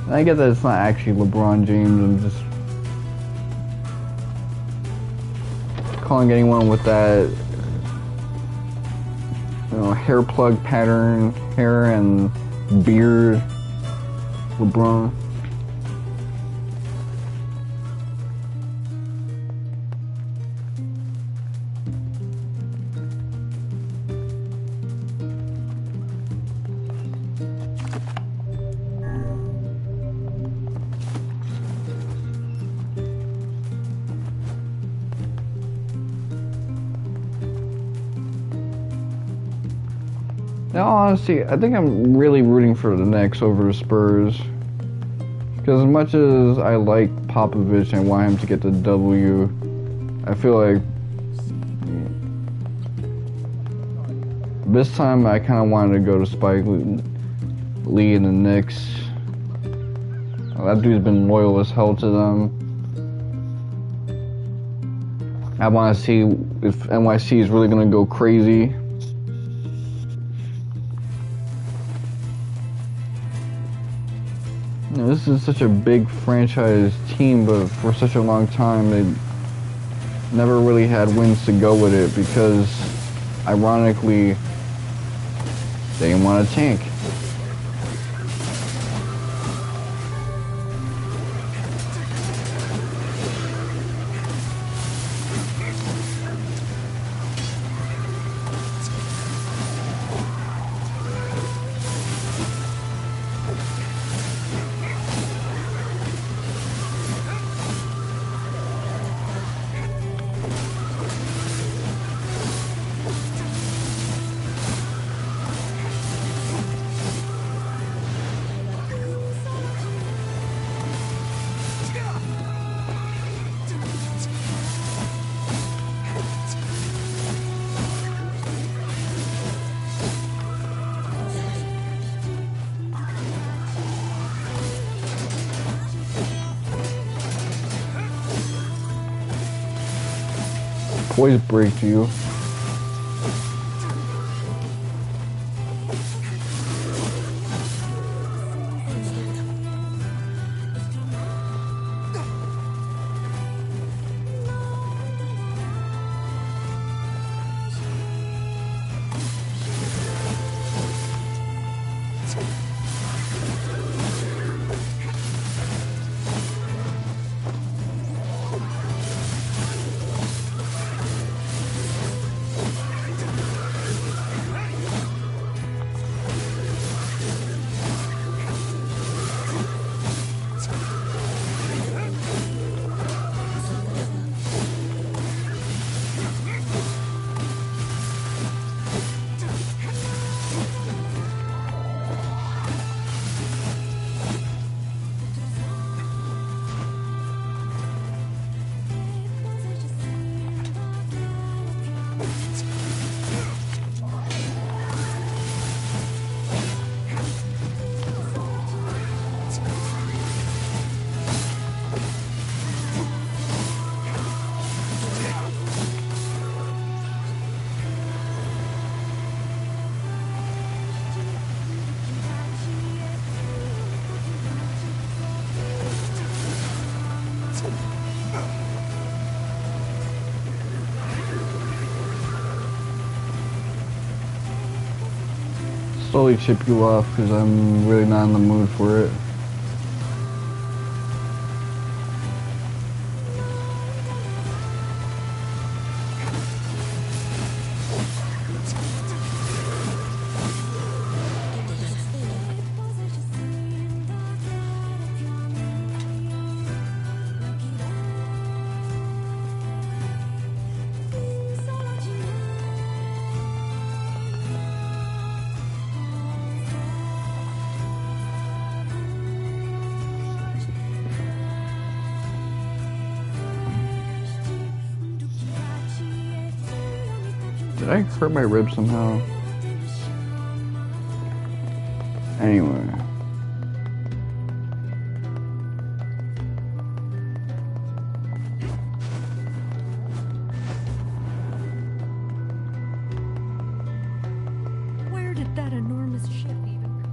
I get that it's not actually LeBron James. I'm just calling anyone with that, you know, hair plug pattern, hair and beard, LeBron. Now, honestly, I think I'm really rooting for the Knicks over the Spurs. Because as much as I like Popovich and want him to get the W, I feel like this time I kind of wanted to go to Spike Lee and the Knicks. That dude's been loyal as hell to them. I want to see if NYC is really going to go crazy. You know, this is such a big franchise team, but for such a long time they never really had wins to go with it because, ironically, they didn't want to tank. Poise break to you. slowly chip you off because I'm really not in the mood for it. Did I hurt my rib somehow? Anyway. Where did that enormous ship even come?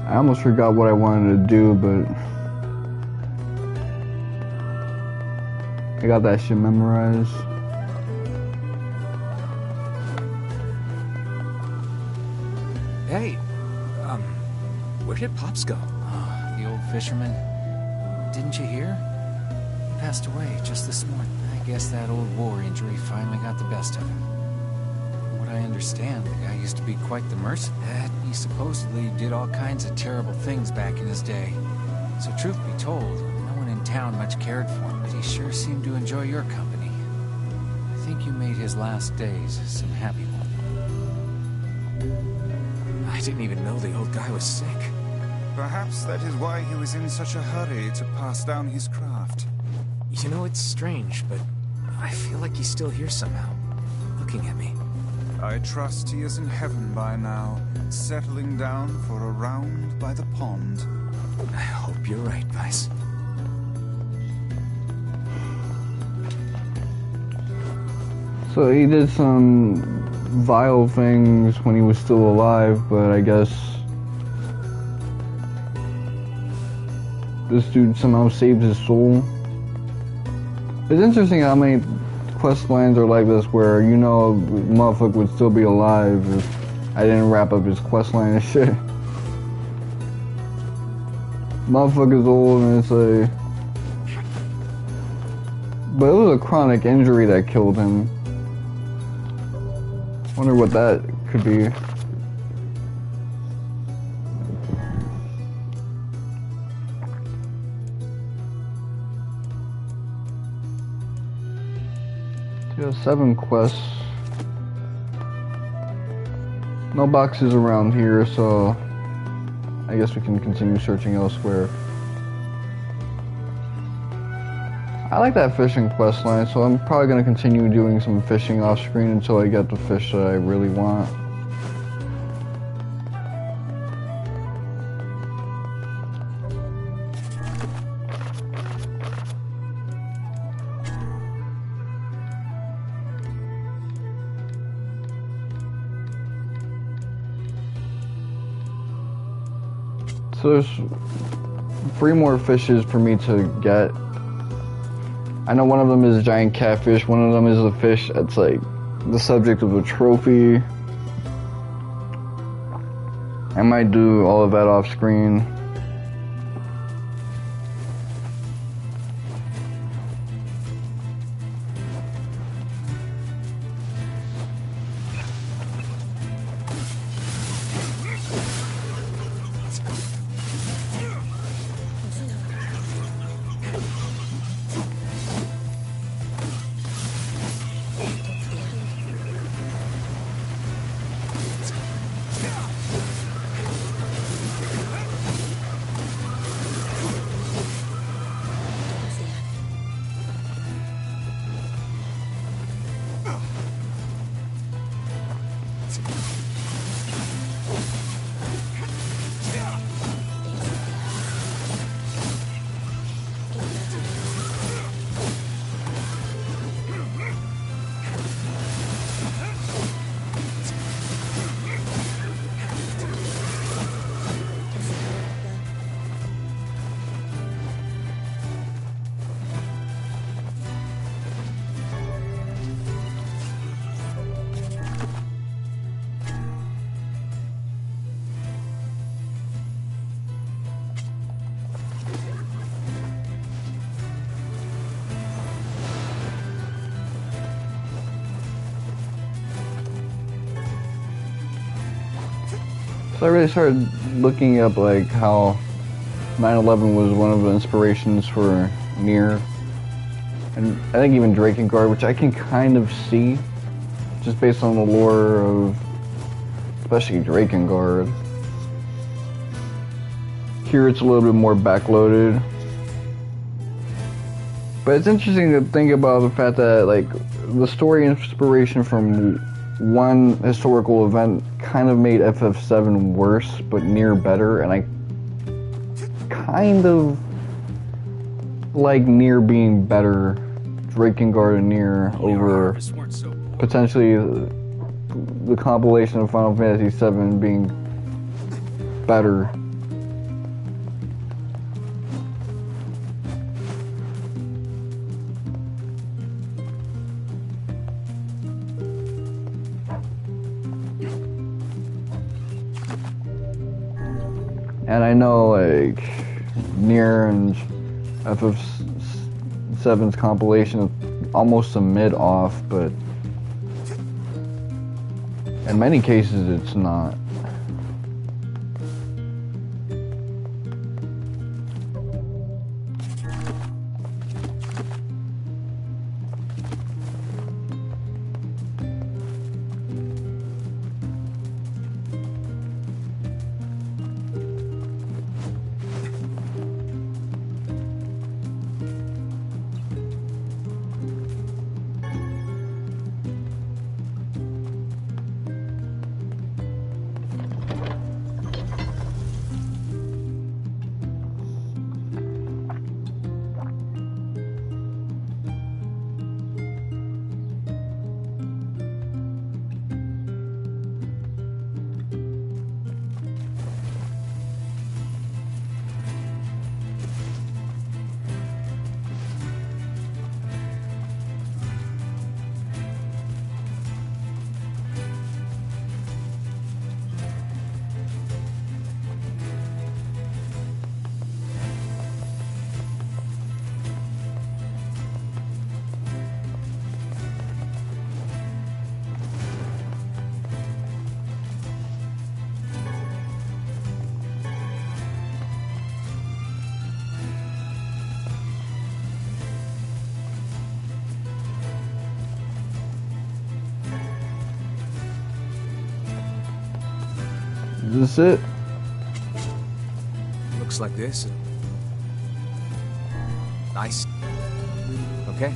I almost forgot what I wanted to do, but I got that shit memorized. Hey, where did Pops go? Oh, the old fisherman. Didn't you hear? He passed away just this morning. I guess that old war injury finally got the best of him. From what I understand, the guy used to be quite the mercenary. He supposedly did all kinds of terrible things back in his day. So truth be told, no one in town much cared for him, but he sure seemed to enjoy your company. I think you made his last days some happy ones. I didn't even know the old guy was sick. Perhaps that is why he was in such a hurry to pass down his craft. You know, it's strange, but I feel like he's still here somehow, looking at me. I trust he is in heaven by now, settling down for a round by the pond. I hope you're right, Vice. So he did some vile things when he was still alive, but I guess this dude somehow saved his soul. It's interesting how many quest lines are like this where, you know, motherfucker would still be alive if I didn't wrap up his quest line and shit. Motherfucker's old and it's like... But it was a chronic injury that killed him. Wonder what that could be. Yeah, 7 quests. No boxes around here, so I guess we can continue searching elsewhere. I like that fishing quest line, so I'm probably going to continue doing some fishing off screen until I get the fish that I really want. So there's 3 more fishes for me to get. I know one of them is a giant catfish, one of them is a fish that's like the subject of a trophy. I might do all of that off screen. So I really started looking up like how 9/11 was one of the inspirations for Nier, and I think even Drakengard, which I can kind of see, just based on the lore of, especially Drakengard. Here it's a little bit more backloaded, but it's interesting to think about the fact that like the story inspiration from one historical event kind of made FF7 worse, but Nier better, and I kind of like Nier being better, Drakengard and Nier, over potentially the compilation of Final Fantasy VII being better. And I know like Nier and FF7's compilation is almost a mid-off, but in many cases it's not. Is this it? Looks like this. Nice. Okay.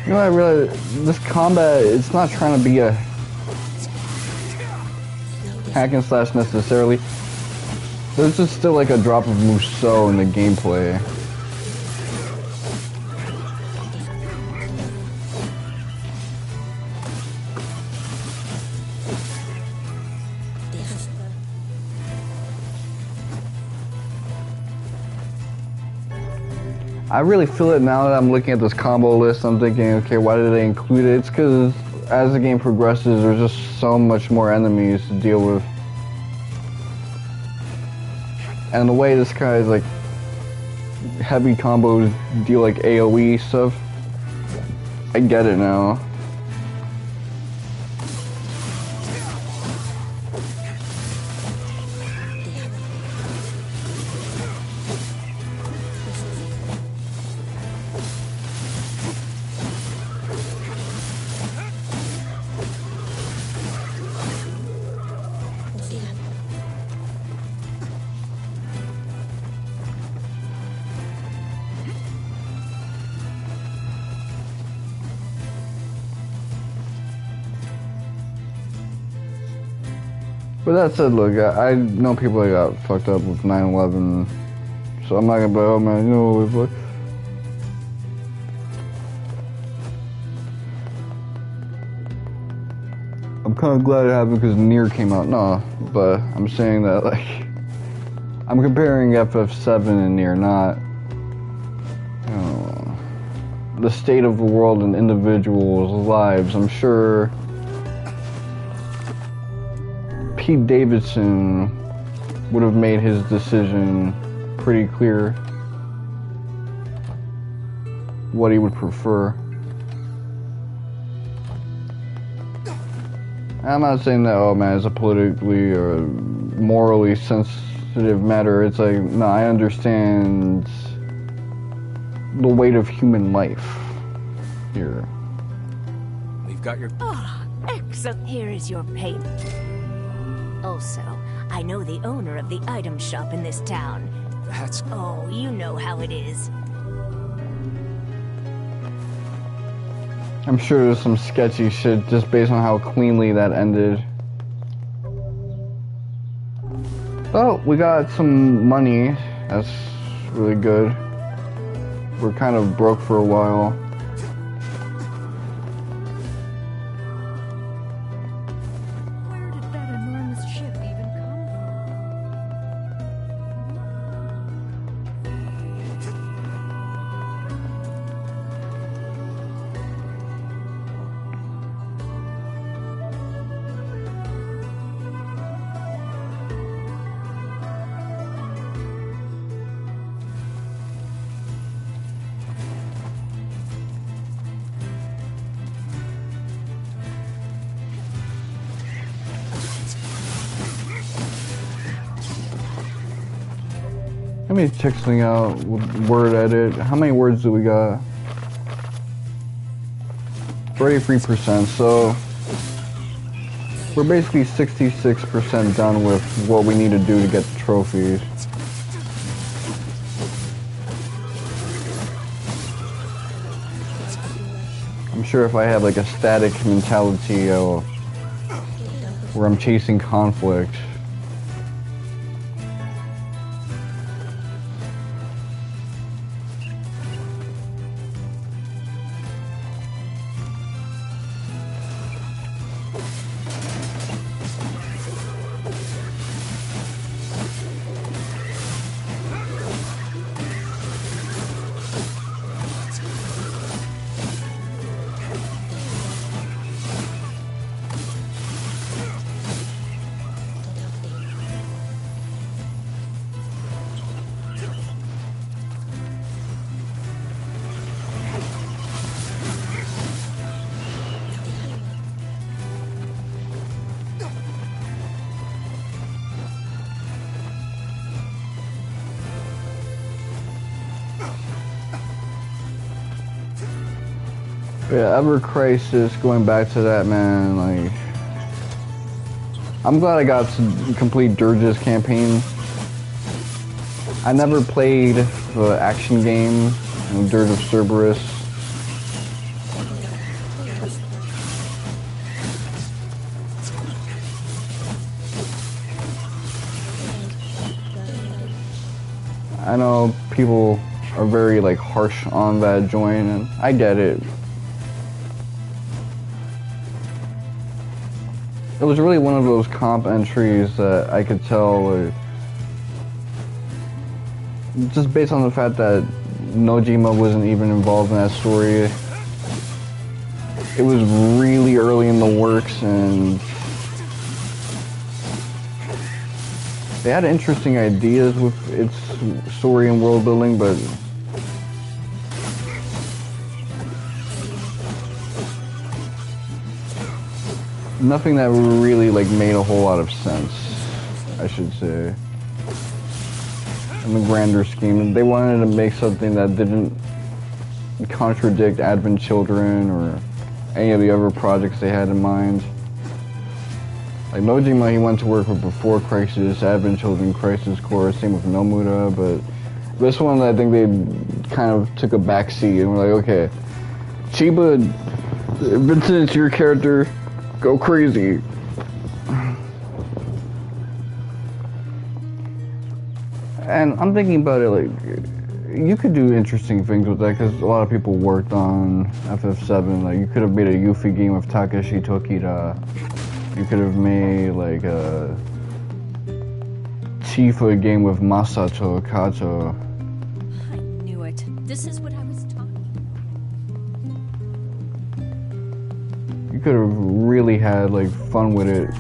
You know, I realize this combat, it's not trying to be a hack and slash necessarily. There's just still like a drop of Musou in the gameplay. I really feel it now that I'm looking at this combo list. I'm thinking, okay, why did they include it? It's because as the game progresses, there's just so much more enemies to deal with. And the way this guy is like heavy combos deal like AoE stuff, I get it now. But that said, look, I know people that got fucked up with 9/11, so I'm not gonna be like, oh man, you know, what? I'm kind of glad it happened because Nier came out. No, but I'm saying that, like, I'm comparing FF7 and Nier, not, you know, the state of the world and individuals' lives. I'm sure Pete Davidson would have made his decision pretty clear what he would prefer. I'm not saying that, oh man, it's a politically or morally sensitive matter. It's like, no, I understand the weight of human life here. We've got your... Oh, excellent. Here is your payment. Also, I know the owner of the item shop in this town. That's... Oh, you know how it is. I'm sure there's some sketchy shit just based on how cleanly that ended. Oh, we got some money. That's really good. We're kind of broke for a while. Let me check something out with word edit. How many words do we got? 33%, so we're basically 66% done with what we need to do to get the trophies. I'm sure if I have like a static mentality where I'm chasing conflict, yeah, Ever Crisis, going back to that, man, like, I'm glad I got to complete Dirge's campaign. I never played the action game, Dirge of Cerberus. I know people are very like harsh on that joint, and I get it. It was really one of those comp entries that I could tell, like, just based on the fact that Nojima wasn't even involved in that story. It was really early in the works, and they had interesting ideas with its story and world building, but nothing that really like made a whole lot of sense, I should say, in the grander scheme. They wanted to make something that didn't contradict Advent Children or any of the other projects they had in mind. Like Nojima, he went to work with before Crisis, Advent Children, Crisis Core, same with Nomura, but this one I think they kind of took a backseat and were like, okay, Chiba, Vincent, it's your character, go crazy. And I'm thinking about it like, you could do interesting things with that because a lot of people worked on FF7. Like, you could have made a Yuffie game with Takeshi Tokita. You could have made like a Tifa game with Masato Kato. I knew it. This is what I was talking about. You could have really had like fun with it.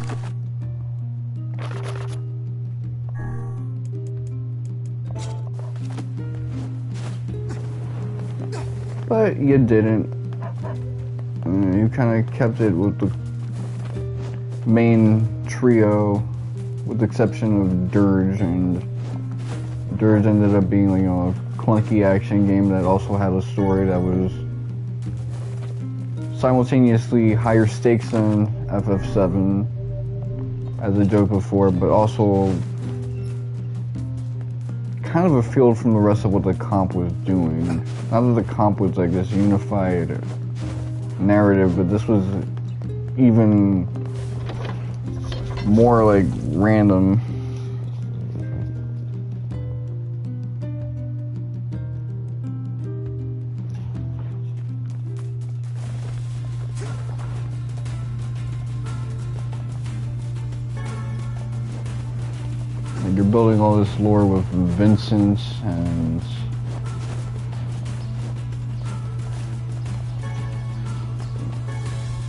But you didn't. You kind of kept it with the main trio, with the exception of Dirge, and Dirge ended up being, like, you know, a clunky action game that also had a story that was simultaneously higher stakes than FF7, as I joked before, but also kind of a field from the rest of what the comp was doing. Not that the comp was like this unified narrative, but this was even more like random. Like, you're building all this lore with Vincent and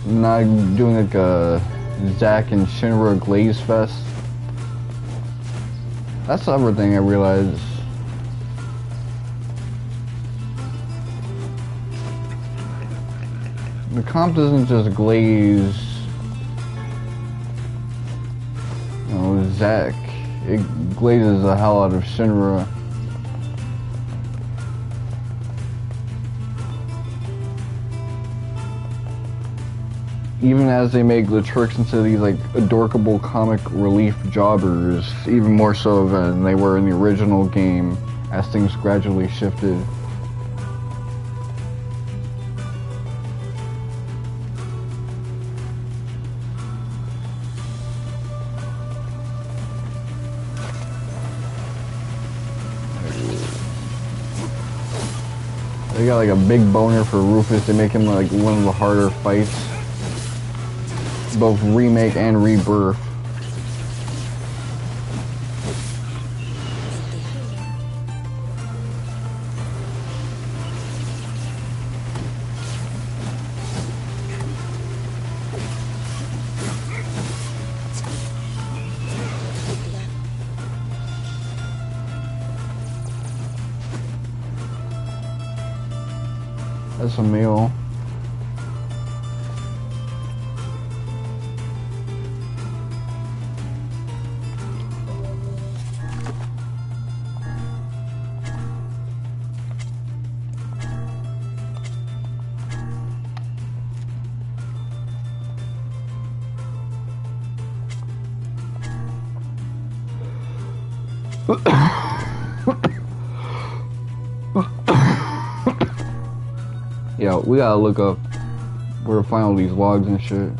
not doing like a Zack and Shinra Glaze Fest. That's the other thing I realized. The comp doesn't just glaze, you know, Zack. It glazes the hell out of Shinra. Even as they make the Turks into these like adorable comic relief jobbers, even more so than they were in the original game, as things gradually shifted. They got like a big boner for Rufus. They make him like one of the harder fights. Both remake and rebirth. That's a meal. Yeah, we gotta look up where to find all these logs and shit.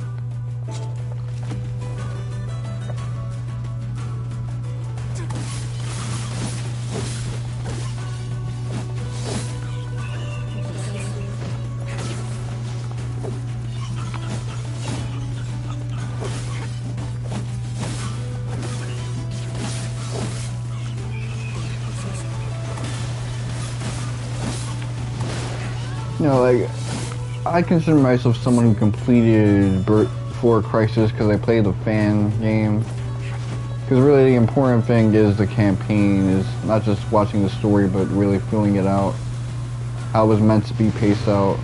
know, like, I consider myself someone who completed Before Crisis because I played the fan game. Because really the important thing is the campaign, is not just watching the story, but really feeling it out. How it was meant to be paced out.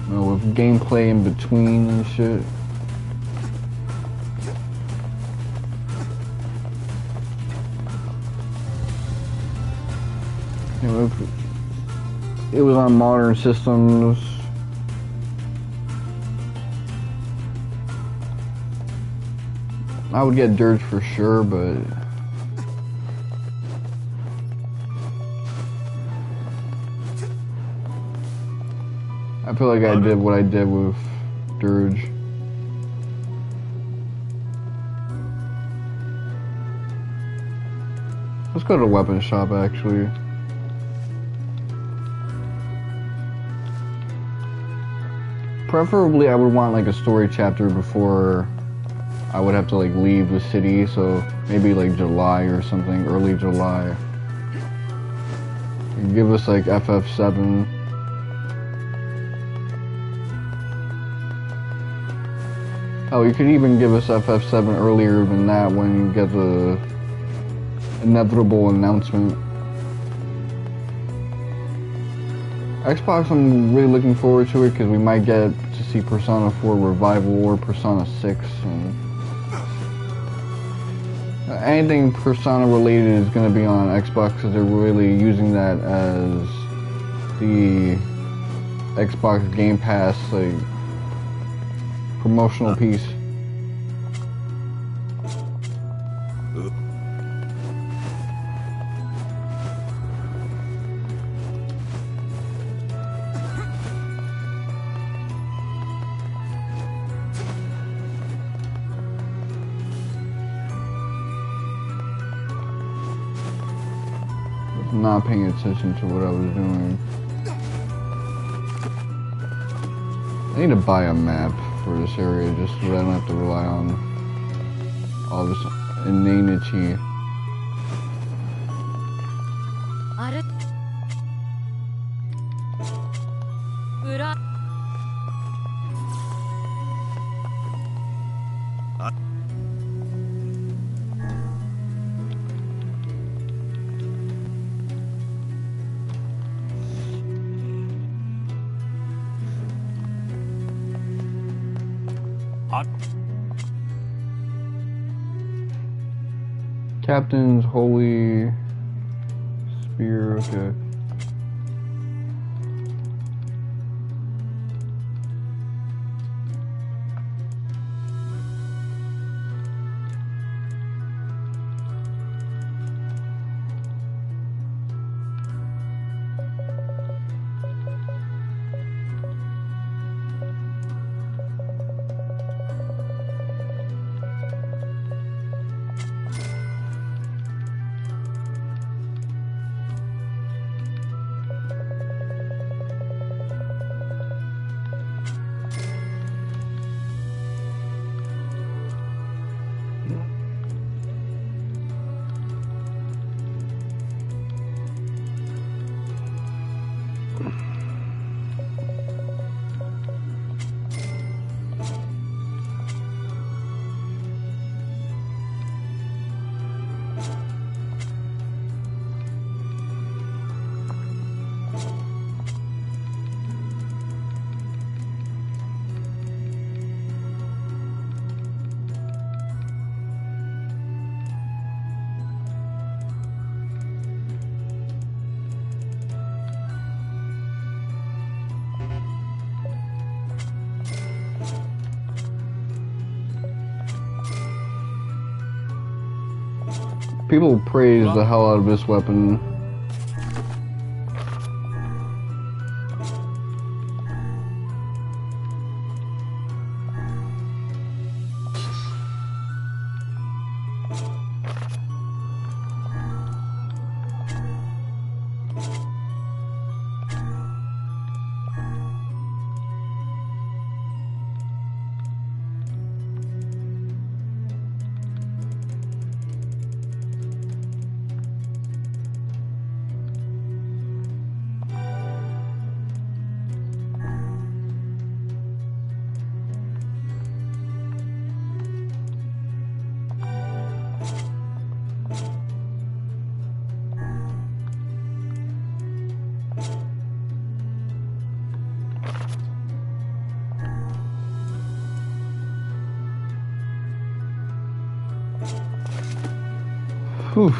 You know, with gameplay in between and shit. You know, if it was on modern systems, I would get dirge for sure, but I feel like I did what I did with dirge. Let's go to the weapon shop, actually. Preferably, I would want like a story chapter before I would have to like leave the city, so maybe like July or something, early July. And give us like FF7. Oh, you could even give us FF7 earlier than that when you get the inevitable announcement. Xbox, I'm really looking forward to it because we might get to see Persona 4 Revival or Persona 6. And anything Persona related is going to be on Xbox because they're really using that as the Xbox Game Pass like promotional piece. Not paying attention to what I was doing. I need to buy a map for this area just so that I don't have to rely on all this inanity. Captain's Holy Spear, okay. People praise the hell out of this weapon. Whew.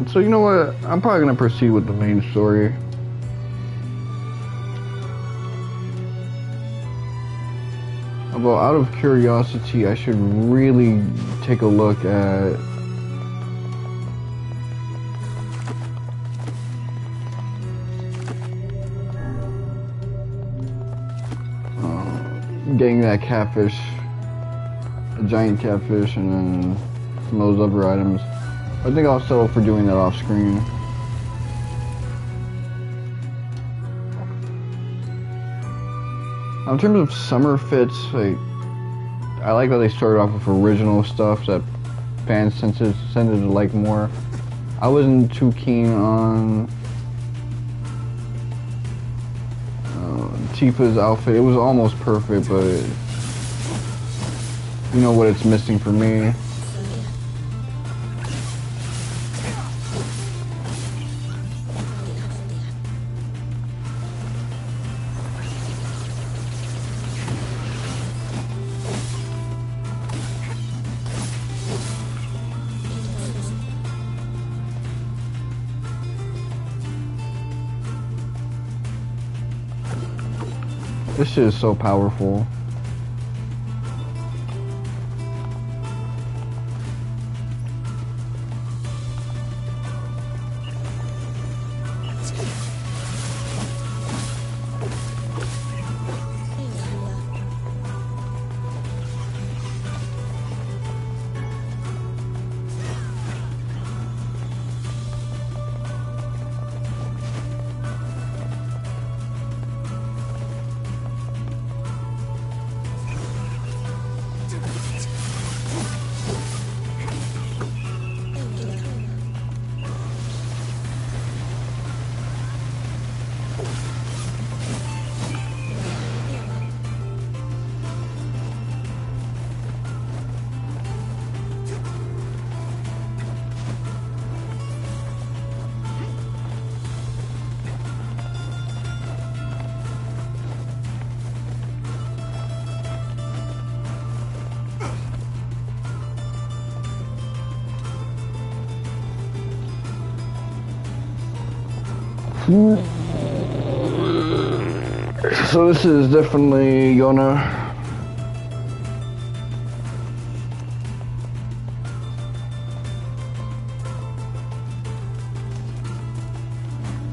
So you know what? I'm probably gonna proceed with the main story. Although out of curiosity, I should really take a look at getting that catfish, a giant catfish, and then some of those other items. I think I'll settle for doing that off screen. In terms of summer fits, I like that they started off with original stuff that fans tended to like more. I wasn't too keen on Tifa's outfit. It was almost perfect, but you know what it's missing for me. This shit is so powerful. So this is definitely gonna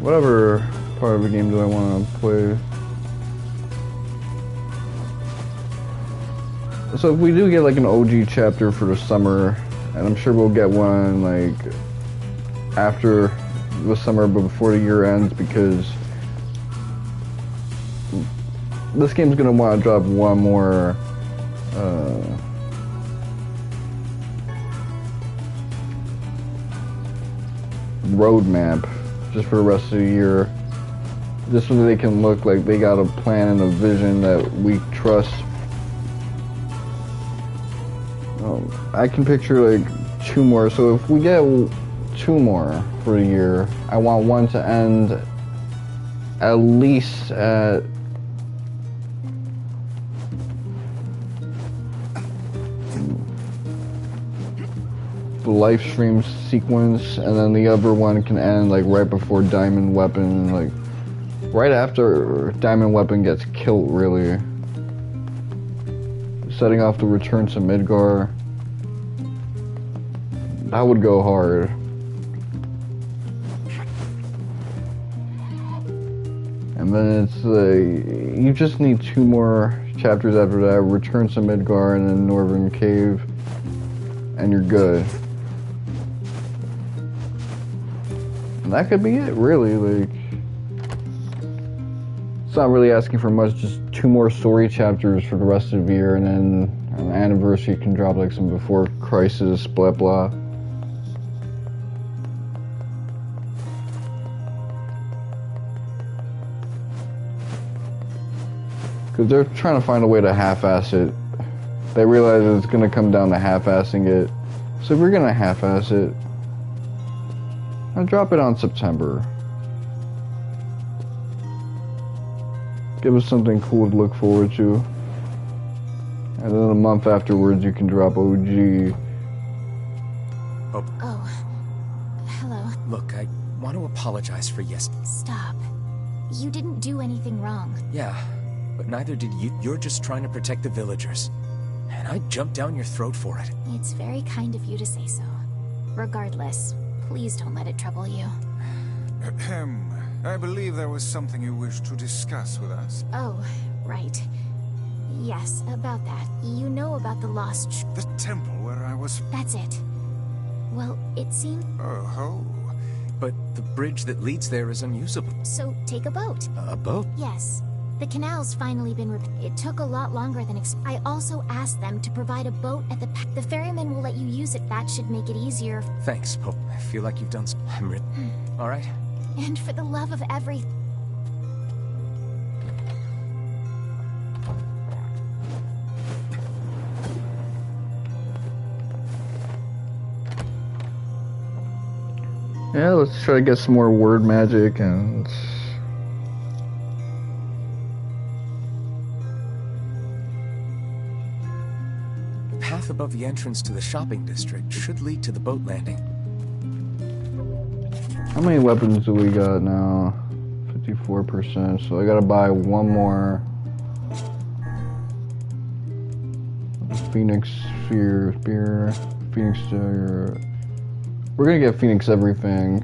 whatever part of the game do I want to play. So if we do get like an OG chapter for the summer, and I'm sure we'll get one like after the summer but before the year ends, because this game's gonna want to drop one more roadmap just for the rest of the year, just so that they can look like they got a plan and a vision that we trust. I can picture like 2 more, so if we get 2 more for the year, I want one to end at least at the live stream sequence, and then the other one can end like right before Diamond Weapon, like right after Diamond Weapon gets killed, really. Setting off the return to Midgar. That would go hard. And then it's you just need 2 more chapters after that. Return to Midgar and then Northern Cave, and you're good. And that could be it, really. Like, it's not really asking for much. Just 2 more story chapters for the rest of the year, and then an anniversary, you can drop like some before crisis, blah blah. Because they're trying to find a way to half-ass it. They realize it's going to come down to half-assing it. So if we're going to half-ass it, I'll drop it on September. Give us something cool to look forward to. And then a month afterwards, you can drop OG. Oh. Hello. Look, I want to apologize for Stop. You didn't do anything wrong. Yeah, but neither did you. You're just trying to protect the villagers. And I jumped down your throat for it. It's very kind of you to say so. Regardless, please don't let it trouble you. Ahem. I believe there was something you wished to discuss with us. Oh, right. Yes, about that. You know about the lost... The temple where I was... That's it. Well, it seemed... Oh-ho. But the bridge that leads there is unusable. So, take a boat. A boat? Yes. The canal's finally been repaired. It took a lot longer than I also asked them to provide a boat at the... The ferryman will let you use it. That should make it easier. Thanks, Pope. I feel like you've done... All right. And for the love of everything... Yeah, let's try to get some more word magic and... The path above the entrance to the shopping district should lead to the boat landing. How many weapons do we got now? 54%, so I gotta buy one more. Phoenix Spear, Phoenix Spear. We're gonna get Phoenix everything.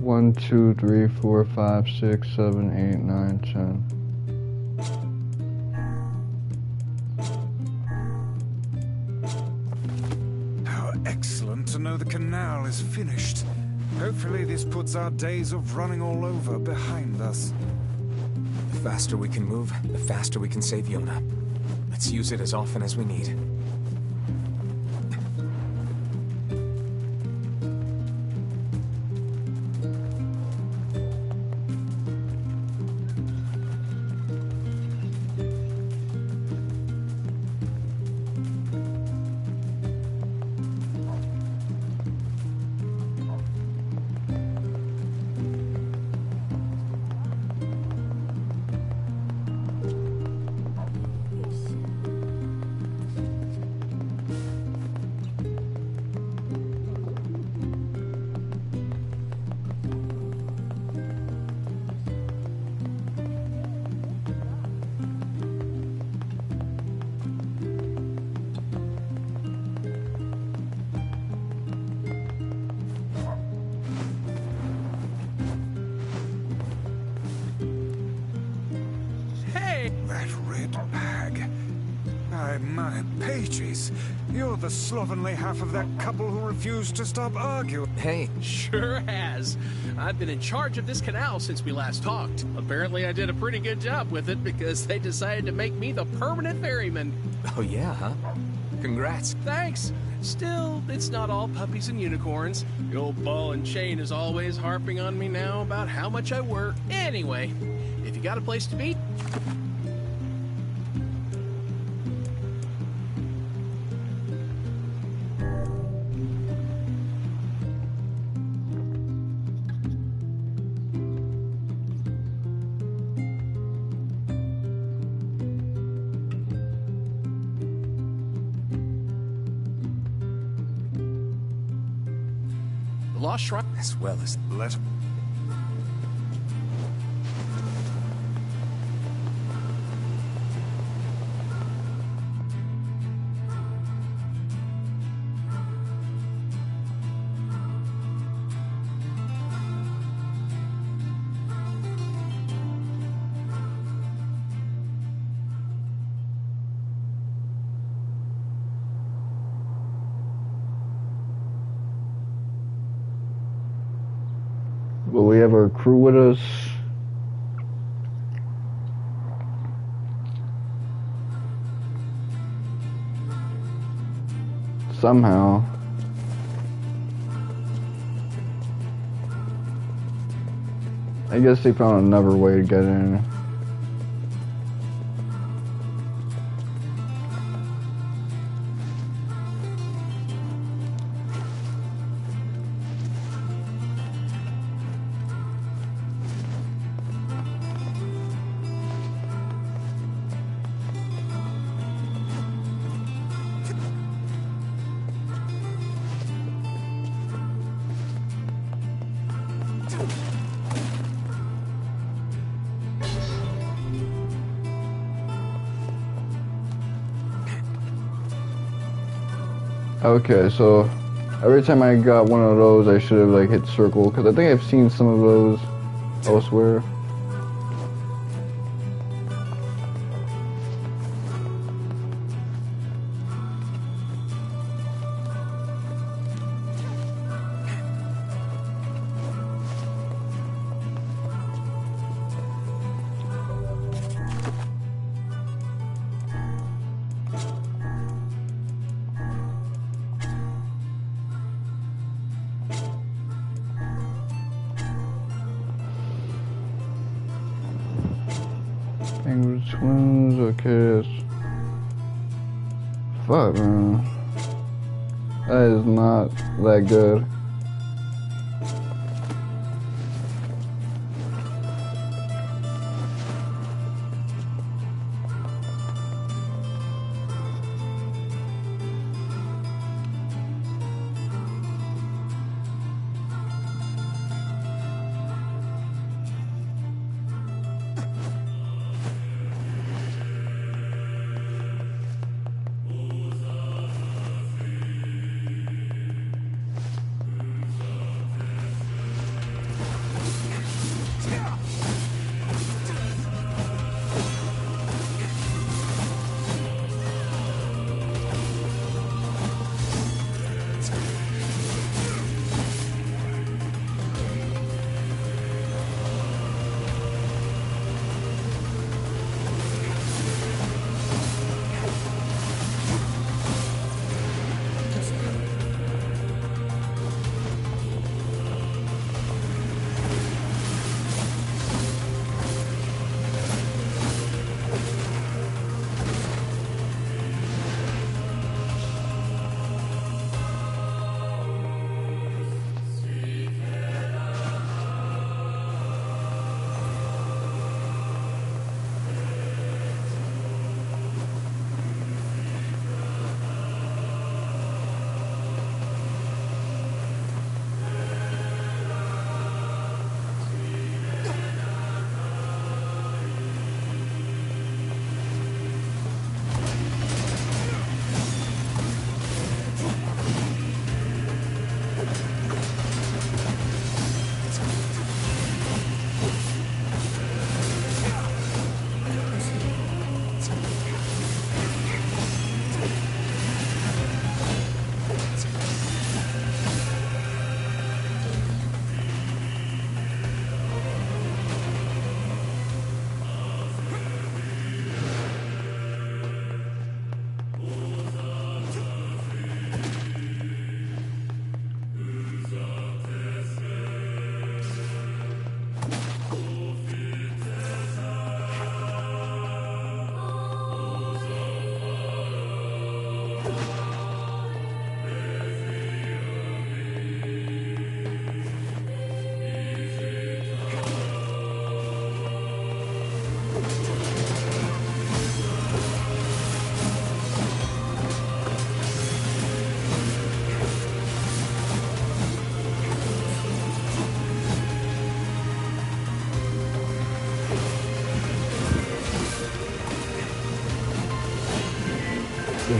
One, 2, 3, 4, 5, 6, 7, 8, 9, 10. How excellent to know the canal is finished. Hopefully this puts our days of running all over behind us. The faster we can move, the faster we can save Yona. Let's use it as often as we need. That red bag. My pages. You're the slovenly half of that couple who refused to stop arguing. Hey. Sure has. I've been in charge of this canal since we last talked. Apparently I did a pretty good job with it because they decided to make me the permanent ferryman. Oh yeah, huh? Congrats. Thanks. Still, it's not all puppies and unicorns. The old ball and chain is always harping on me now about how much I work. Anyway, if you got a place to be... Lost Shrine, as well as let. Will we have our crew with us? Somehow. I guess they found another way to get in. Okay, so every time I got one of those, I should have like hit circle, because I think I've seen some of those elsewhere. Twins, okay, fuck, man. That is not that good.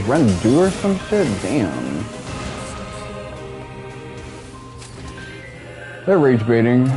Run do or some shit? Damn. They're rage baiting.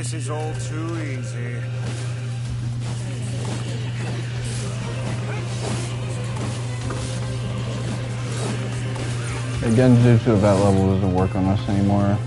This is all too easy. Again, Genjutsu at that level doesn't work on us anymore.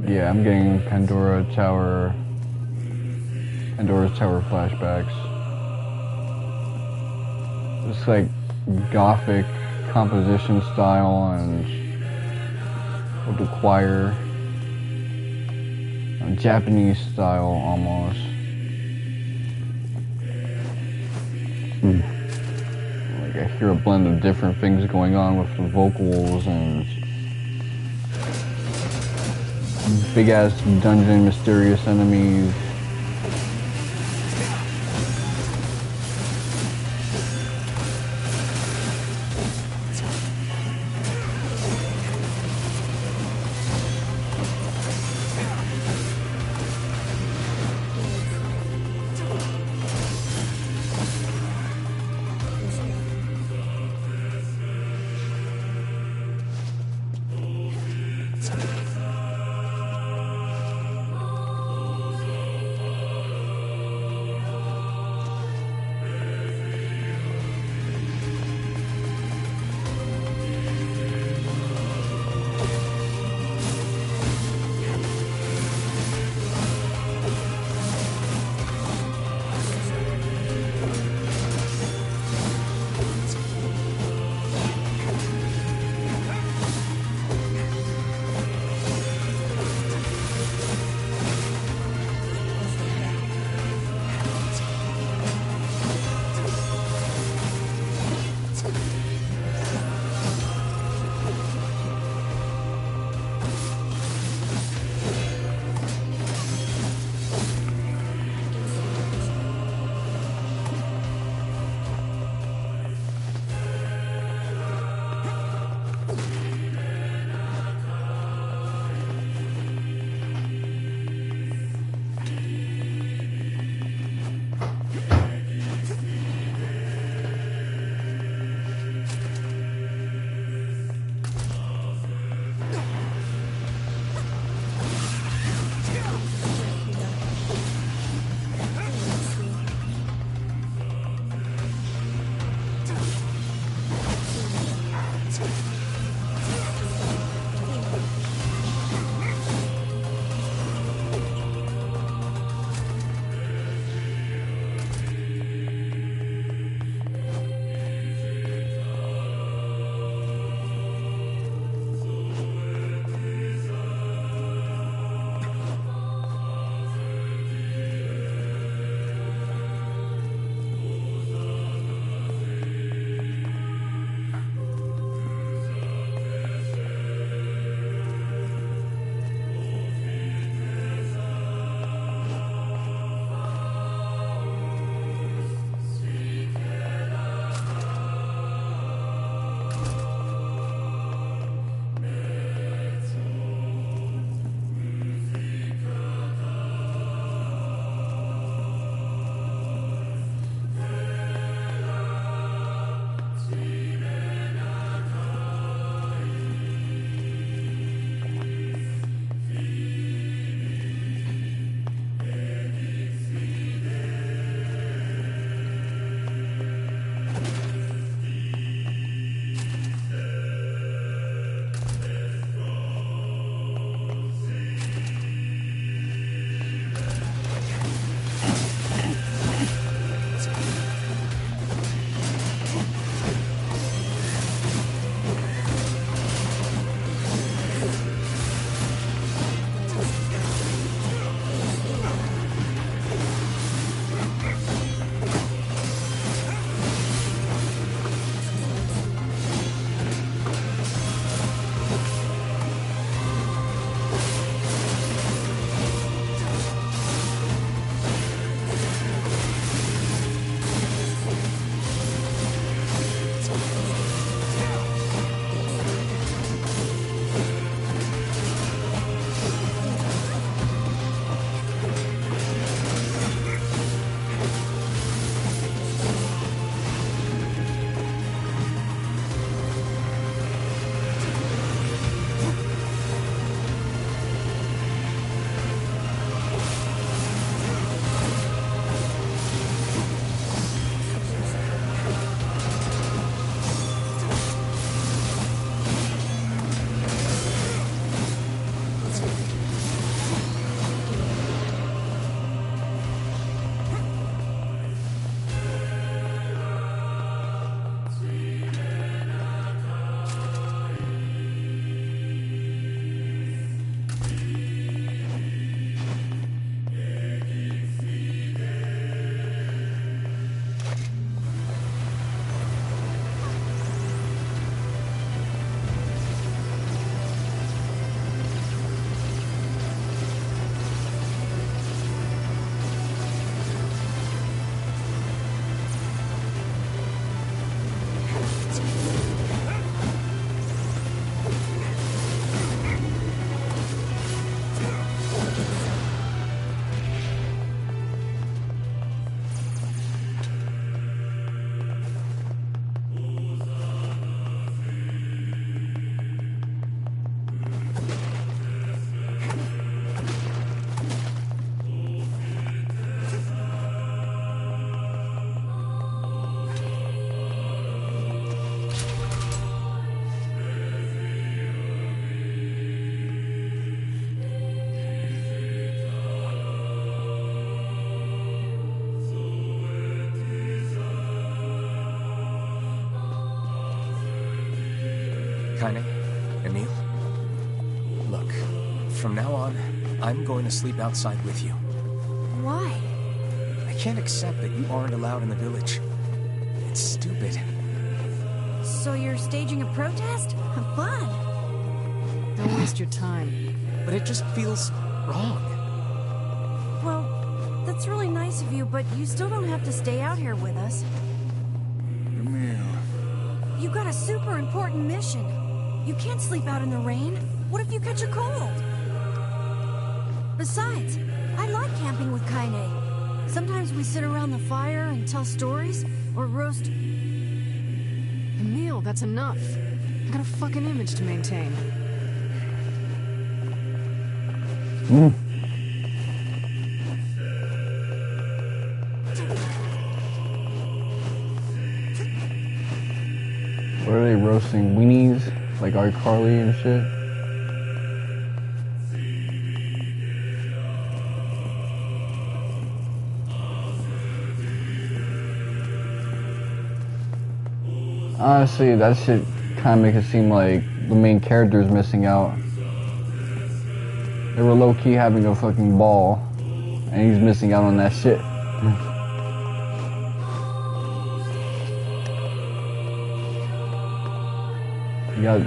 Yeah, I'm getting Pandora's Tower flashbacks. It's like gothic composition style and with the choir, Japanese style almost. Like I hear a blend of different things going on with the vocals and big ass dungeon, mysterious enemies. Kaine, Emil, look, from now on, I'm going to sleep outside with you. Why? I can't accept that you aren't allowed in the village. It's stupid. So you're staging a protest? Have fun. Don't waste your time. But it just feels wrong. Well, that's really nice of you, but you still don't have to stay out here with us. Emil. You got a super important mission. You can't sleep out in the rain. What if you catch a cold? Besides, I like camping with Kaine. Sometimes we sit around the fire and tell stories, or roast... Emil, that's enough. I got a fucking image to maintain. What are they roasting? Weenies? Like iCarly and shit? Honestly, that shit kind of make it seem like the main character is missing out. They were low-key having a fucking ball, and he's missing out on that shit. You got...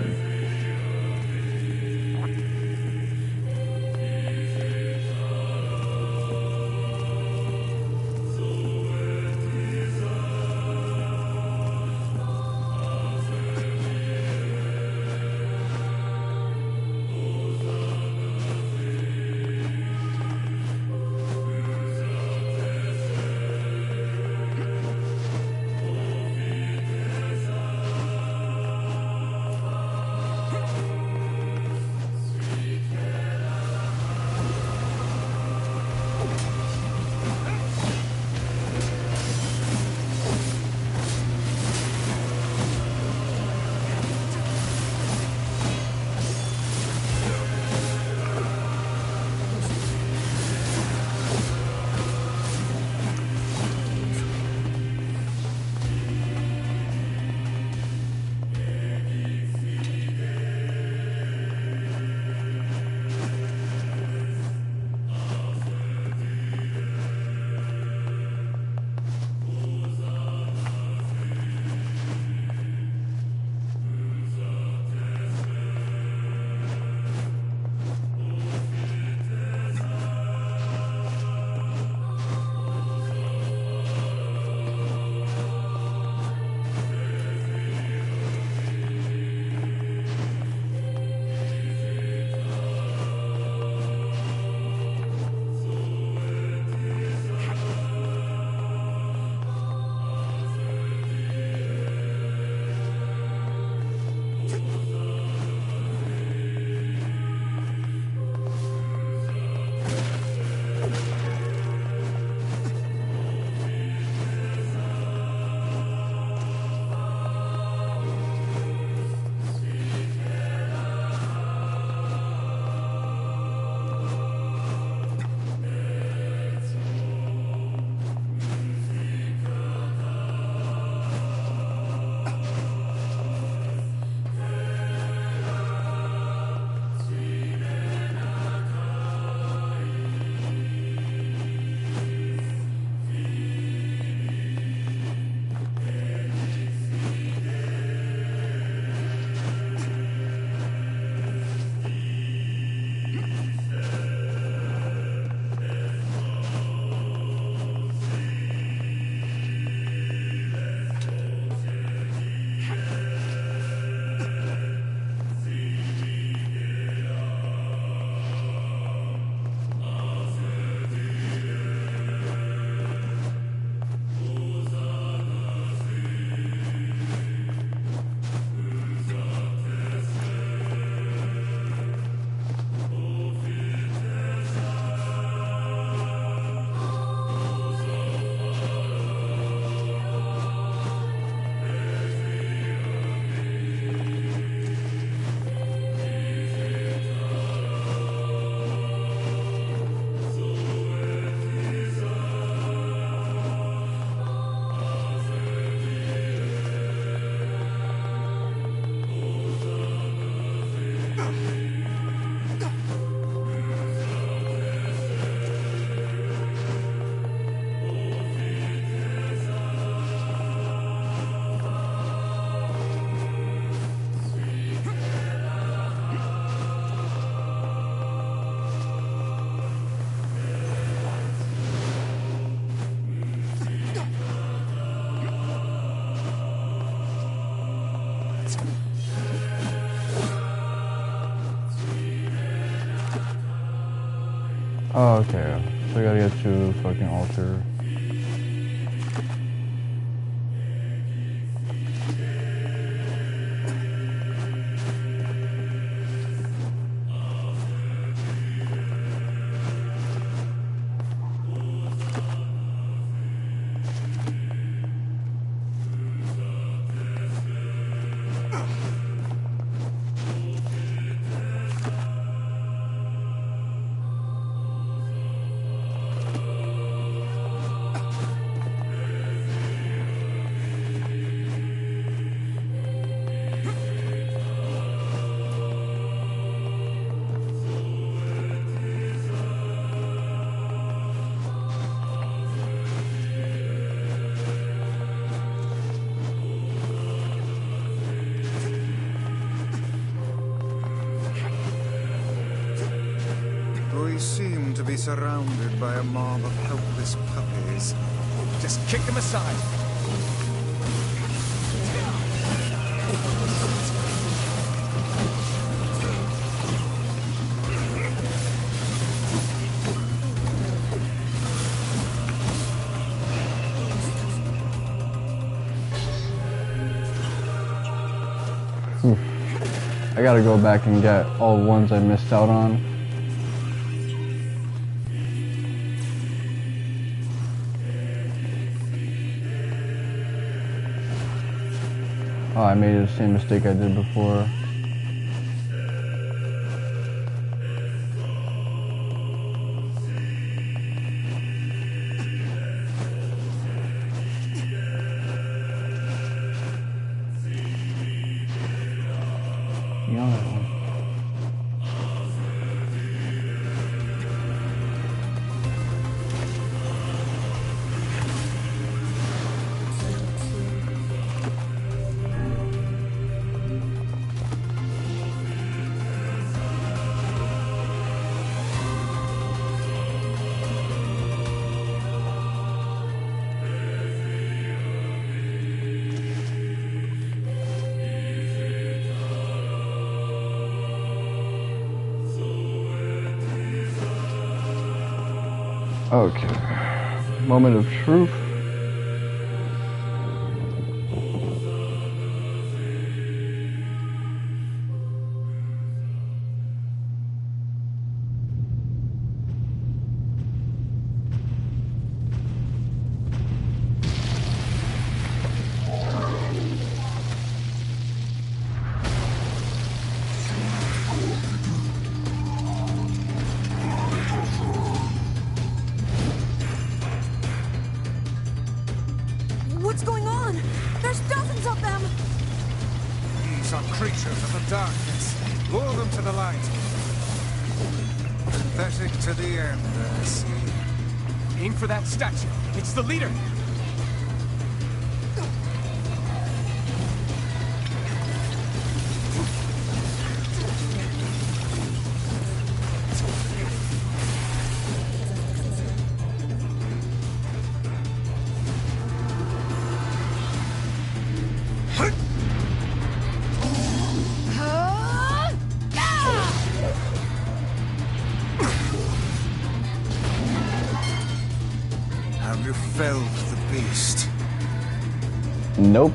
Oh, okay. So I gotta get to fucking altar. We seem to be surrounded by a mob of helpless puppies. Just kick them aside. I gotta go back and get all the ones I missed out on. Oh, I made the same mistake I did before. You know that one. Okay. Moment of truth. What's going on? There's dozens of them! These are creatures of the darkness. Lure them to the light. Pathetic to the end, I see. Aim for that statue. It's the leader. Have you felled the beast? Nope.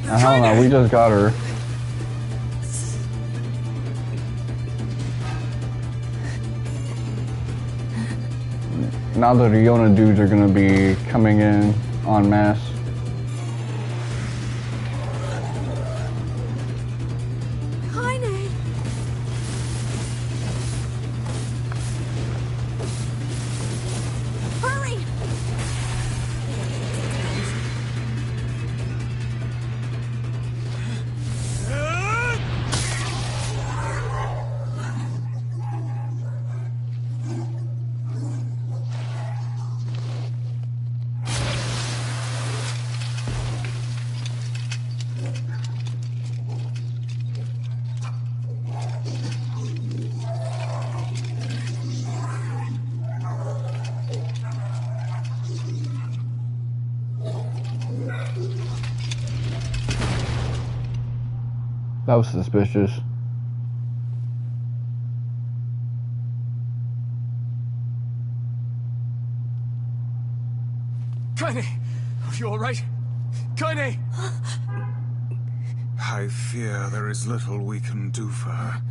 Hell no, we just got her. Now the Riona dudes are gonna be coming in en masse. Heine! Hurry! That was suspicious. Kaine! Are you alright? Kaine! I fear there is little we can do for her.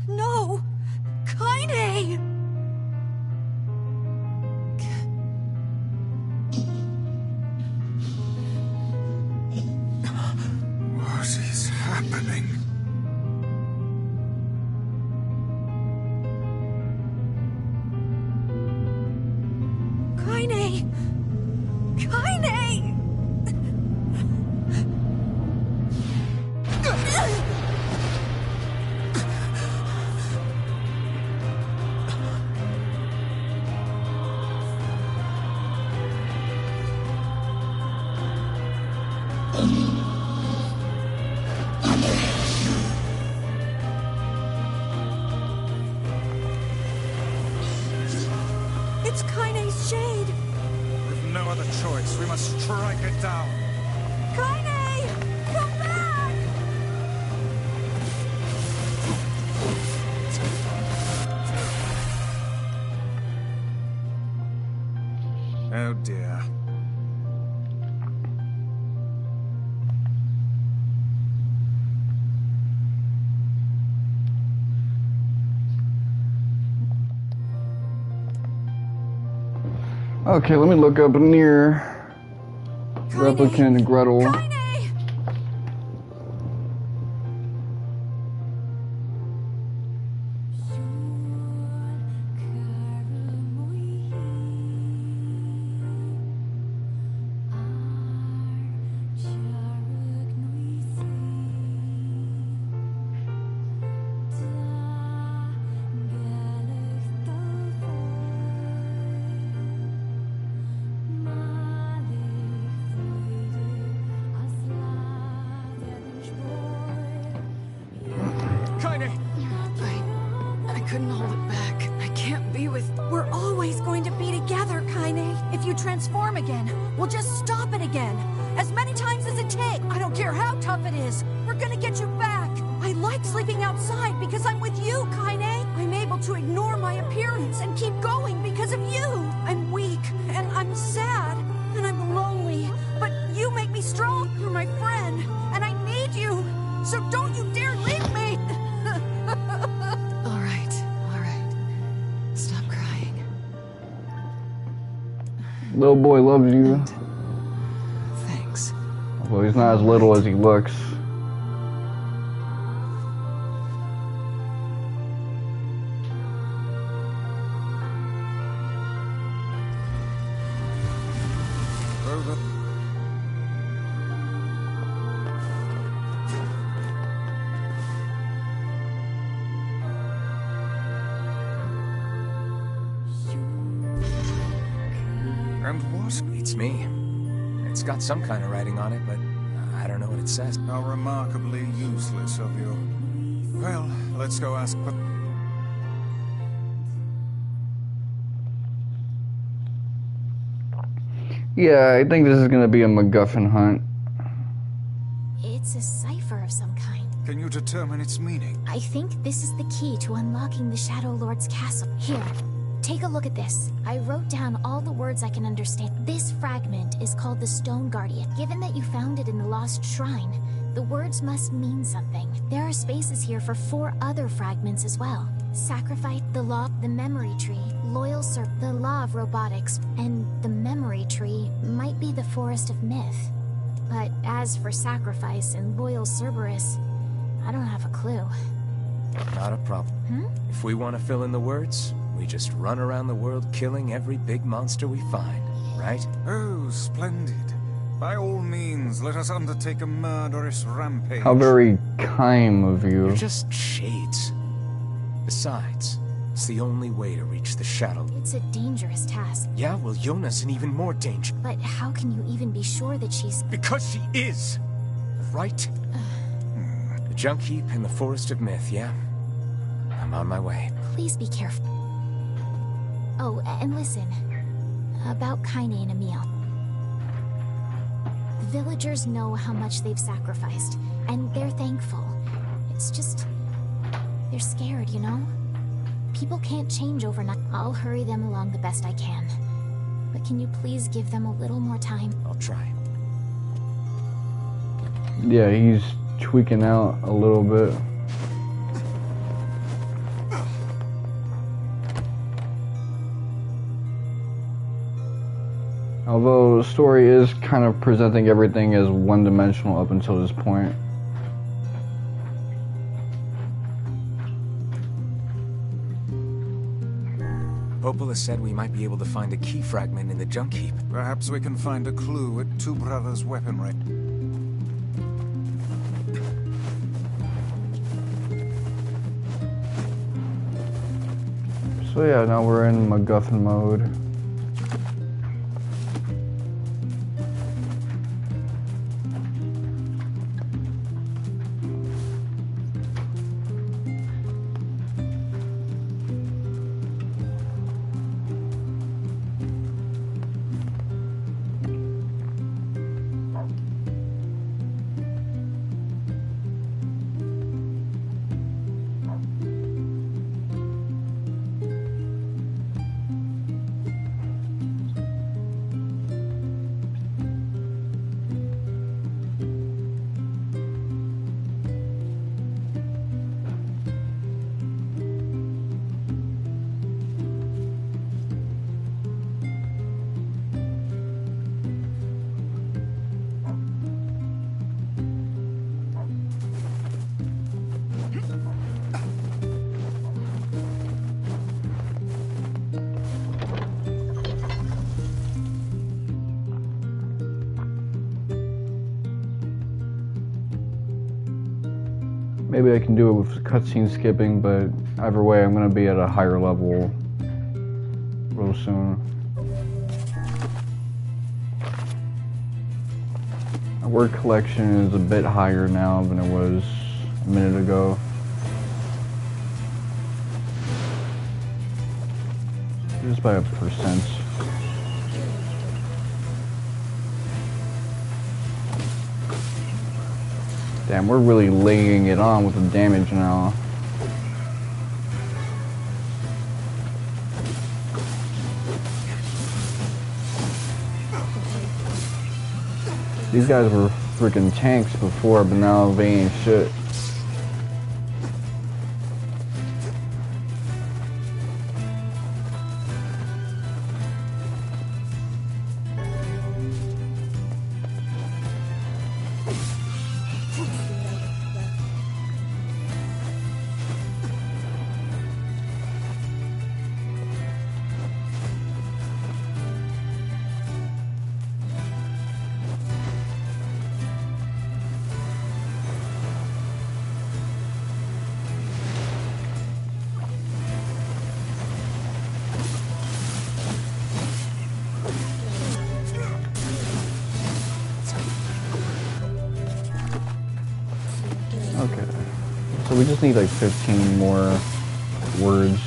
No! Kaine! What is happening? Kaine! Kaine! It's Kaine's shade! With no other choice, we must strike it down. Kaine! Come back! Oh dear. Okay, let me look up Nier Replicant Gretel. Kaine! I couldn't hold it back. I can't be with... We're always going to be together, Kaine. If you transform again, we'll just stop it again. As many times as it takes. I don't care how tough it is. We're gonna get you back. I like sleeping outside because I'm with you, Kaine. I'm able to ignore my appearance and keep going because of you. I'm weak, and I'm sad, and I'm lonely. But you make me strong. You're my friend, and I need you. So don't you dare leave me! All right. Stop crying. Little boy loves you. Thanks. Well, he's not as little as he looks. Over. And what? It's me. It's got some kind of writing on it, but I don't know what it says. How remarkably useless of you. Well, let's go ask... Yeah, I think this is gonna be a MacGuffin hunt. It's a cipher of some kind. Can you determine its meaning? I think this is the key to unlocking the Shadowlord's castle. Here, take a look at this. I wrote down all the words I can understand. This fragment is called the Stone Guardian. Given that you found it in the Lost Shrine, the words must mean something. There are spaces here for 4 other fragments as well. Sacrifice, the law, the memory tree, loyal the law of robotics, and the memory tree might be the forest of myth. But as for sacrifice and loyal Cerberus, I don't have a clue. Not a problem. If we want to fill in the words, we just run around the world killing every big monster we find, right? Oh, splendid. By all means, let us undertake a murderous rampage. How very kind of you. You're just shades. Besides, it's the only way to reach the shadow. It's a dangerous task. Yeah, well, Yona's in even more danger. But how can you even be sure that she's... Because she is! Right? The junk heap in the Forest of Myth, yeah? I'm on my way. Please be careful. Oh, and listen. About Kaine and Emil. Villagers know how much they've sacrificed, and they're thankful. It's just... they're scared, you know? People can't change overnight. I'll hurry them along the best I can. But can you please give them a little more time? I'll try. Yeah, he's tweaking out a little bit. Although the story is kind of presenting everything as one-dimensional up until this point. Popola said we might be able to find a key fragment in the junk heap. Perhaps we can find a clue at Two Brothers' weaponry. So yeah, now we're in MacGuffin mode. Maybe I can do it with cutscene skipping, but either way, I'm going to be at a higher level real soon. My word collection is a bit higher now than it was a minute ago. Just by a percent. Damn, we're really laying it on with the damage now. These guys were freaking tanks before, but now they ain't shit. Okay, so we just need like 15 more words.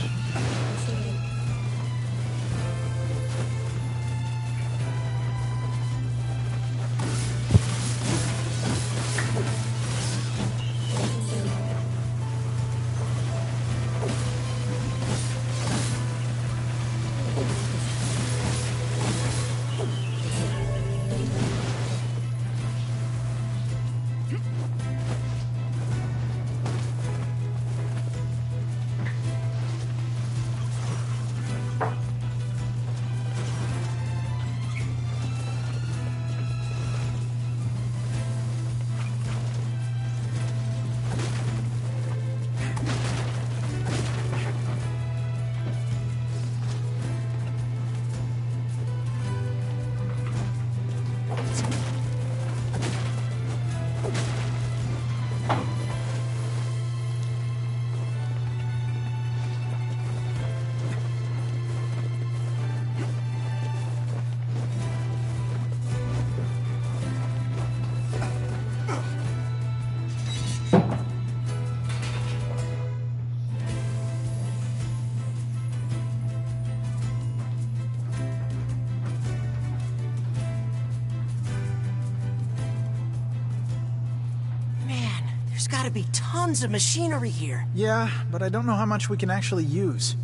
gotta be tons of machinery here. Yeah, but I don't know how much we can actually use.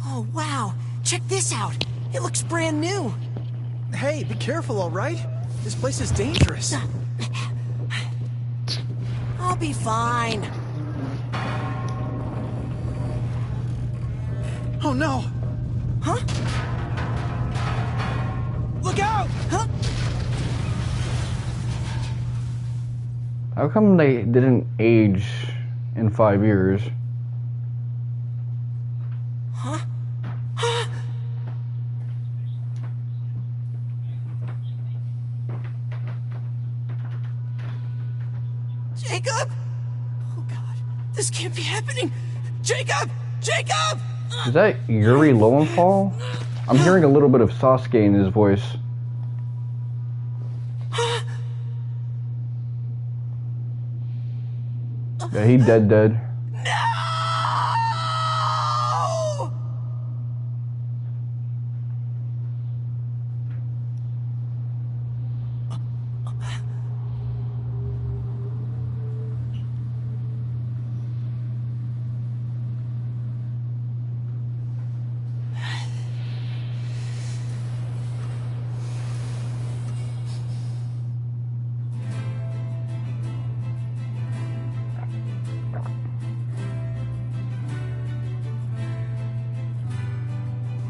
Oh, wow. Check this out. It looks brand new. Hey, be careful, all right? This place is dangerous. I'll be fine. Oh, no. Huh? Look out! Huh? How come they didn't age in 5 years? Huh? Jacob! Oh god, this can't be happening! Jacob! Jacob! Is that Yuri Lowenthal? I'm hearing a little bit of Sasuke in his voice. Yeah, he dead.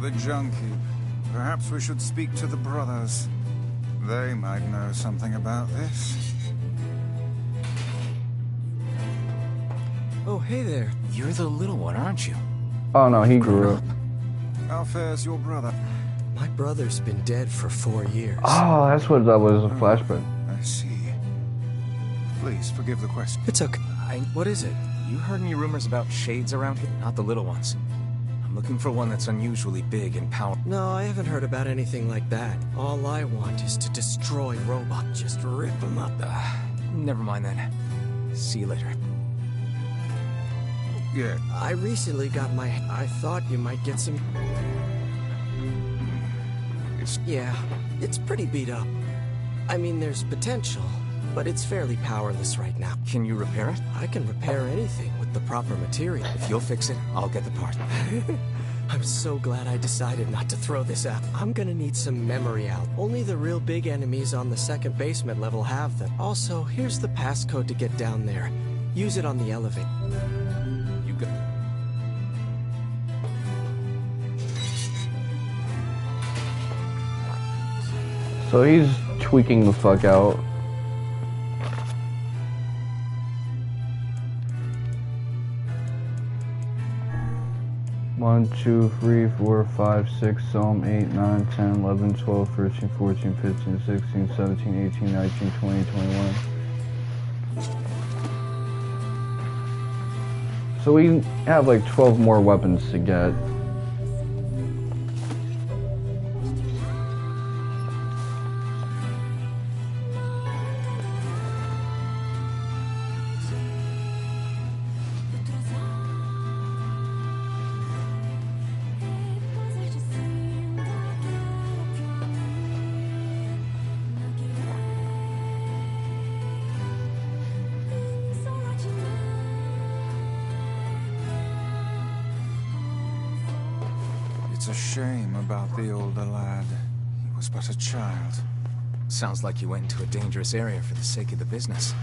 The junk heap. Perhaps we should speak to the brothers. They might know something about this. Oh, hey there. You're the little one, aren't you? Oh no, he grew up. How fares your brother? My brother's been dead for 4 years. Oh, that's what that was, a flashback. I see. Please forgive the question. It's okay. What is it? You heard any rumors about shades around here? Not the little ones. I'm looking for one that's unusually big and powerful. No, I haven't heard about anything like that. All I want is to destroy robots. Just rip them up. Never mind then. See you later. Yeah. I recently got my... I thought you might get some... Yeah, it's pretty beat up. I mean, there's potential, but it's fairly powerless right now. Can you repair it? I can repair anything with the proper material. If you'll fix it, I'll get the part. I'm so glad I decided not to throw this out. I'm gonna need some memory out. Only the real big enemies on the second basement level have them. Also, here's the passcode to get down there. Use it on the elevator. You go. So he's tweaking the fuck out. One, 2, 3, 4, 5, 6, 7, 8, 9, 10, 11, 12, 13, 14, 15, 16, 17, 18, 19, 20, 21. So we have like 12 more weapons to get. It's a shame about the older lad. He was but a child. Sounds like you went into a dangerous area for the sake of the business.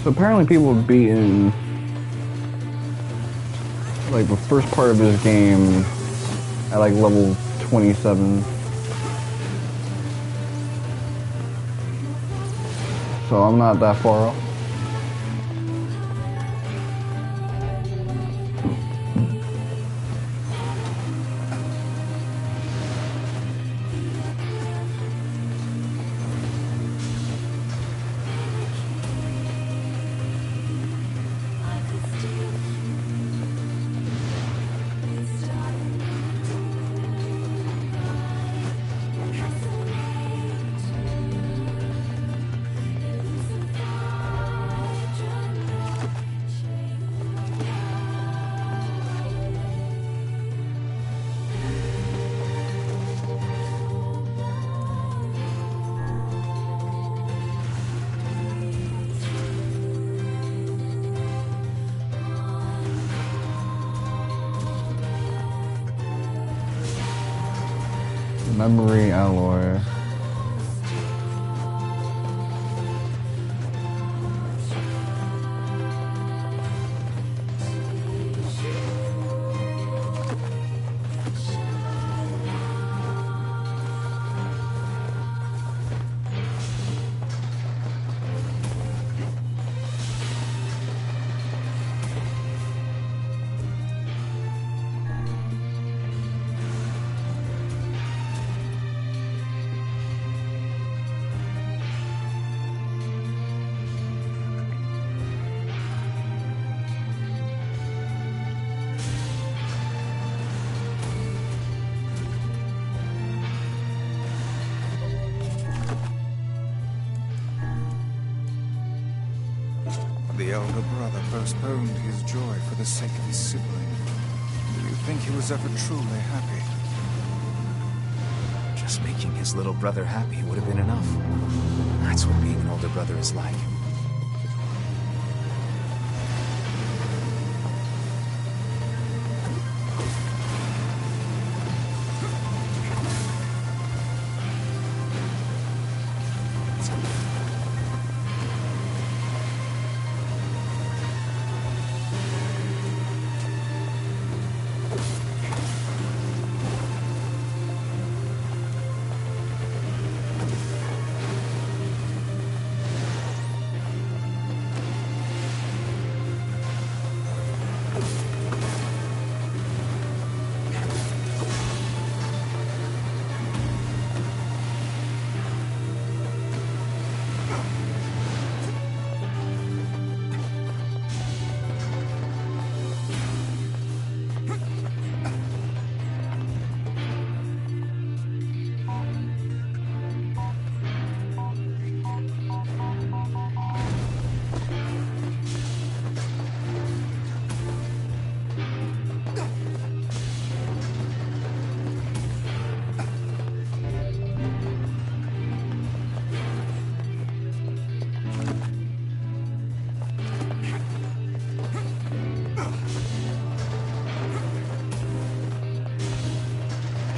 So apparently people have beaten like the first part of this game at like level 27. So I'm not that far off. Memory alloy. The elder brother postponed his joy for the sake of his sibling. Do you think he was ever truly happy? Just making his little brother happy would have been enough. That's what being an older brother is like.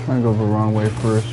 Trying to go the wrong way first.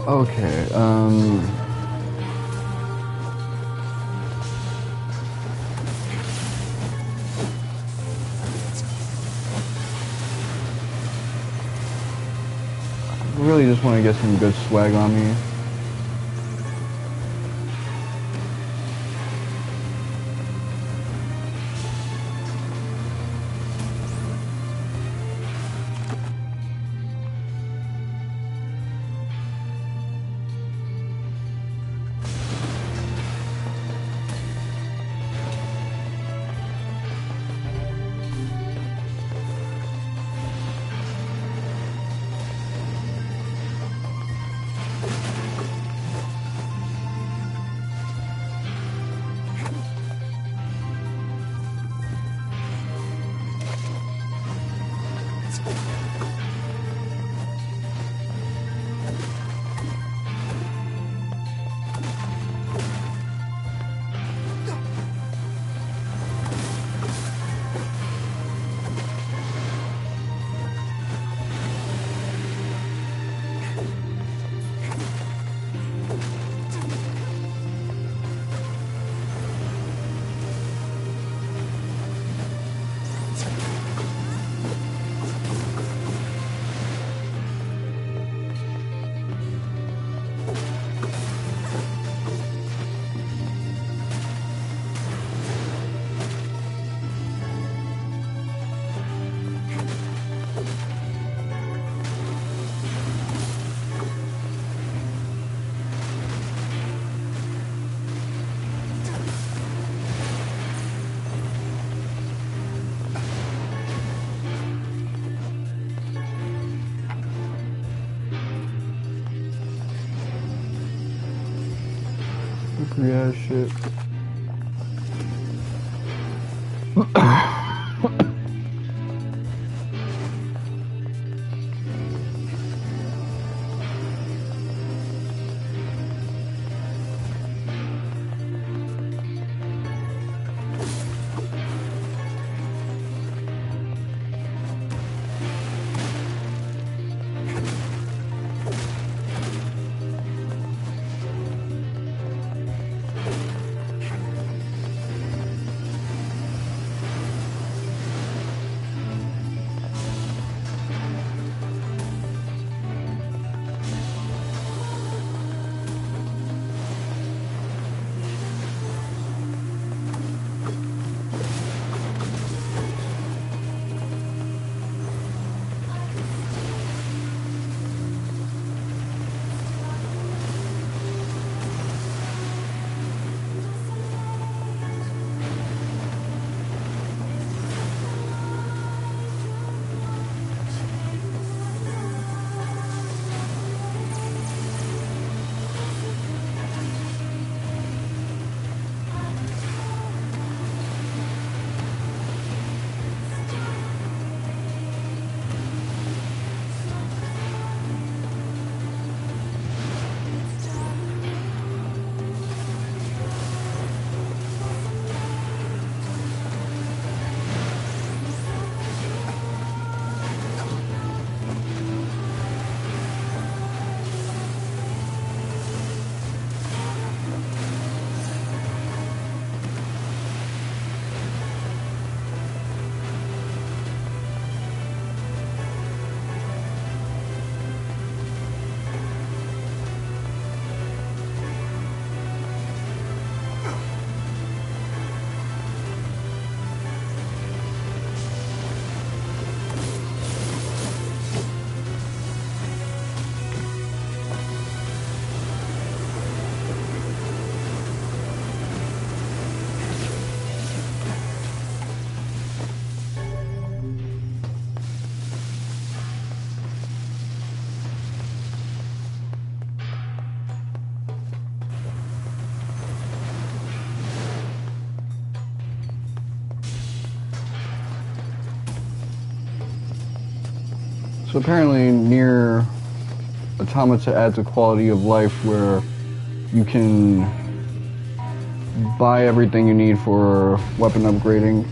Okay, I really just want to get some good swag on me. Yeah, shit. So apparently Nier Automata adds a quality of life where you can buy everything you need for weapon upgrading.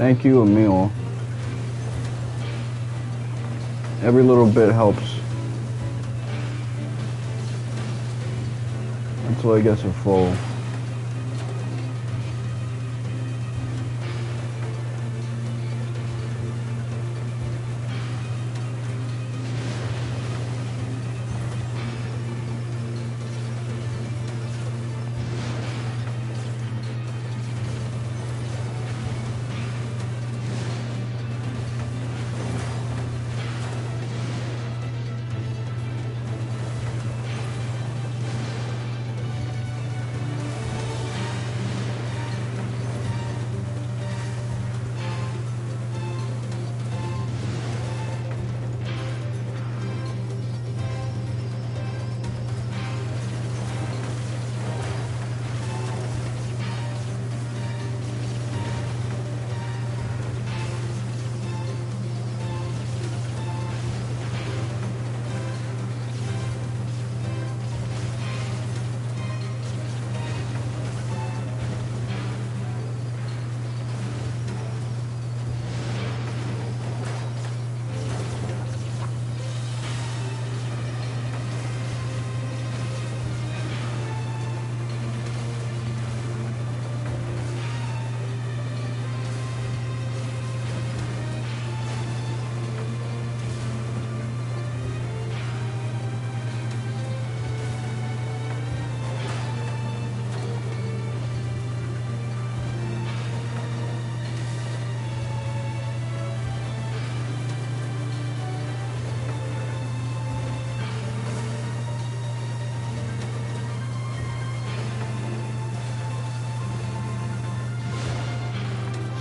Thank you, Emil. Every little bit helps. Until I get to full.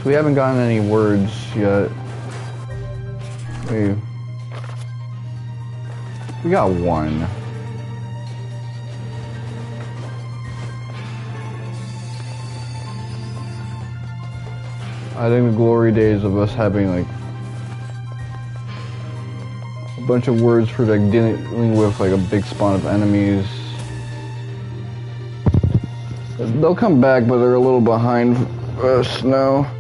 So we haven't gotten any words yet. We got one. I think the glory days of us having like a bunch of words for like dealing with like a big spawn of enemies. They'll come back, but they're a little behind us now.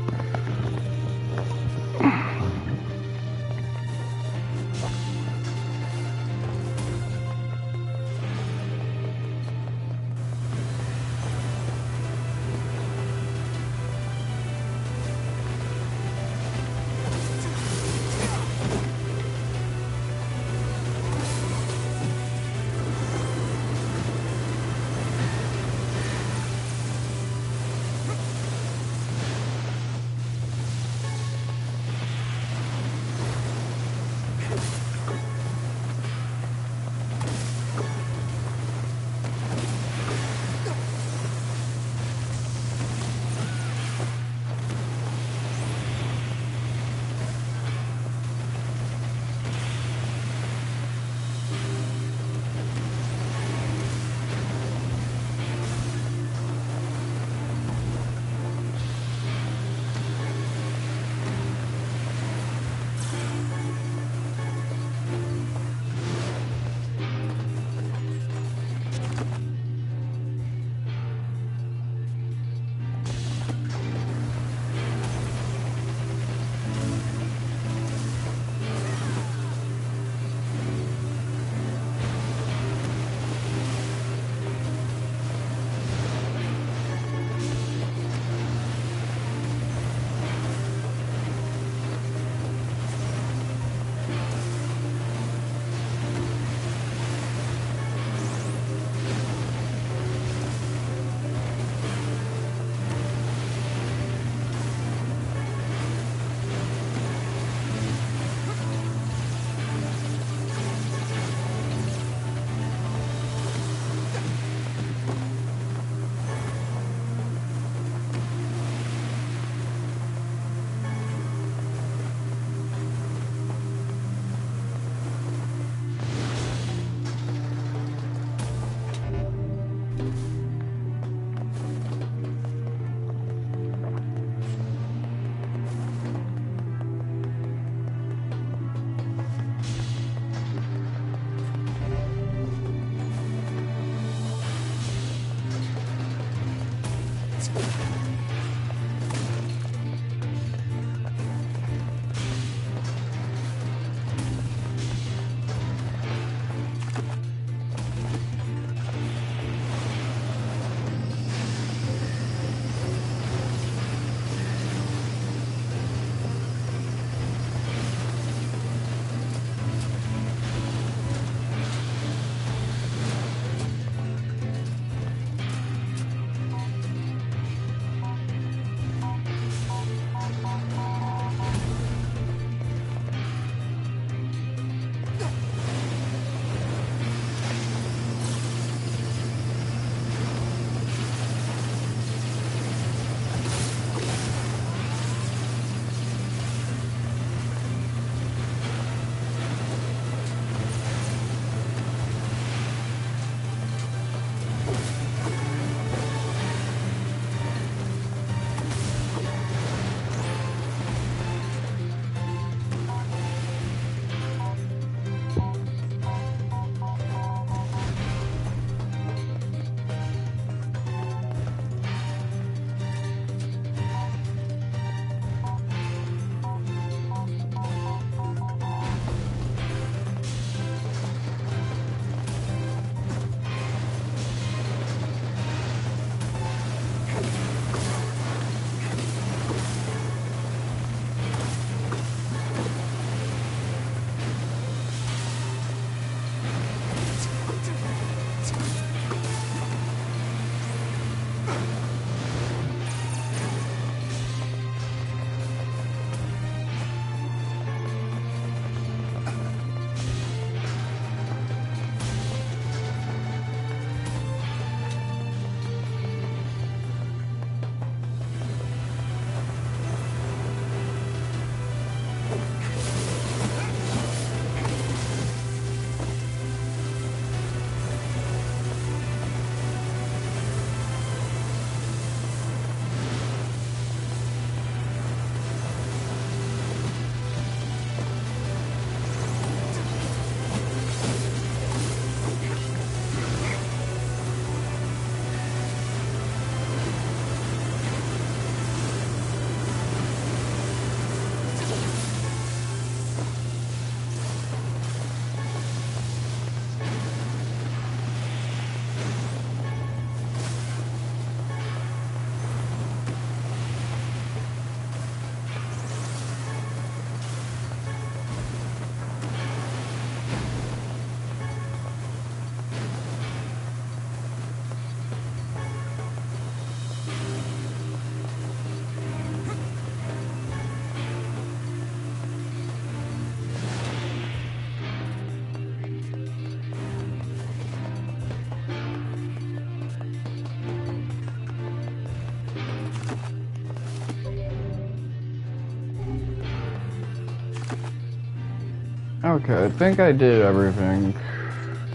Okay, I think I did everything.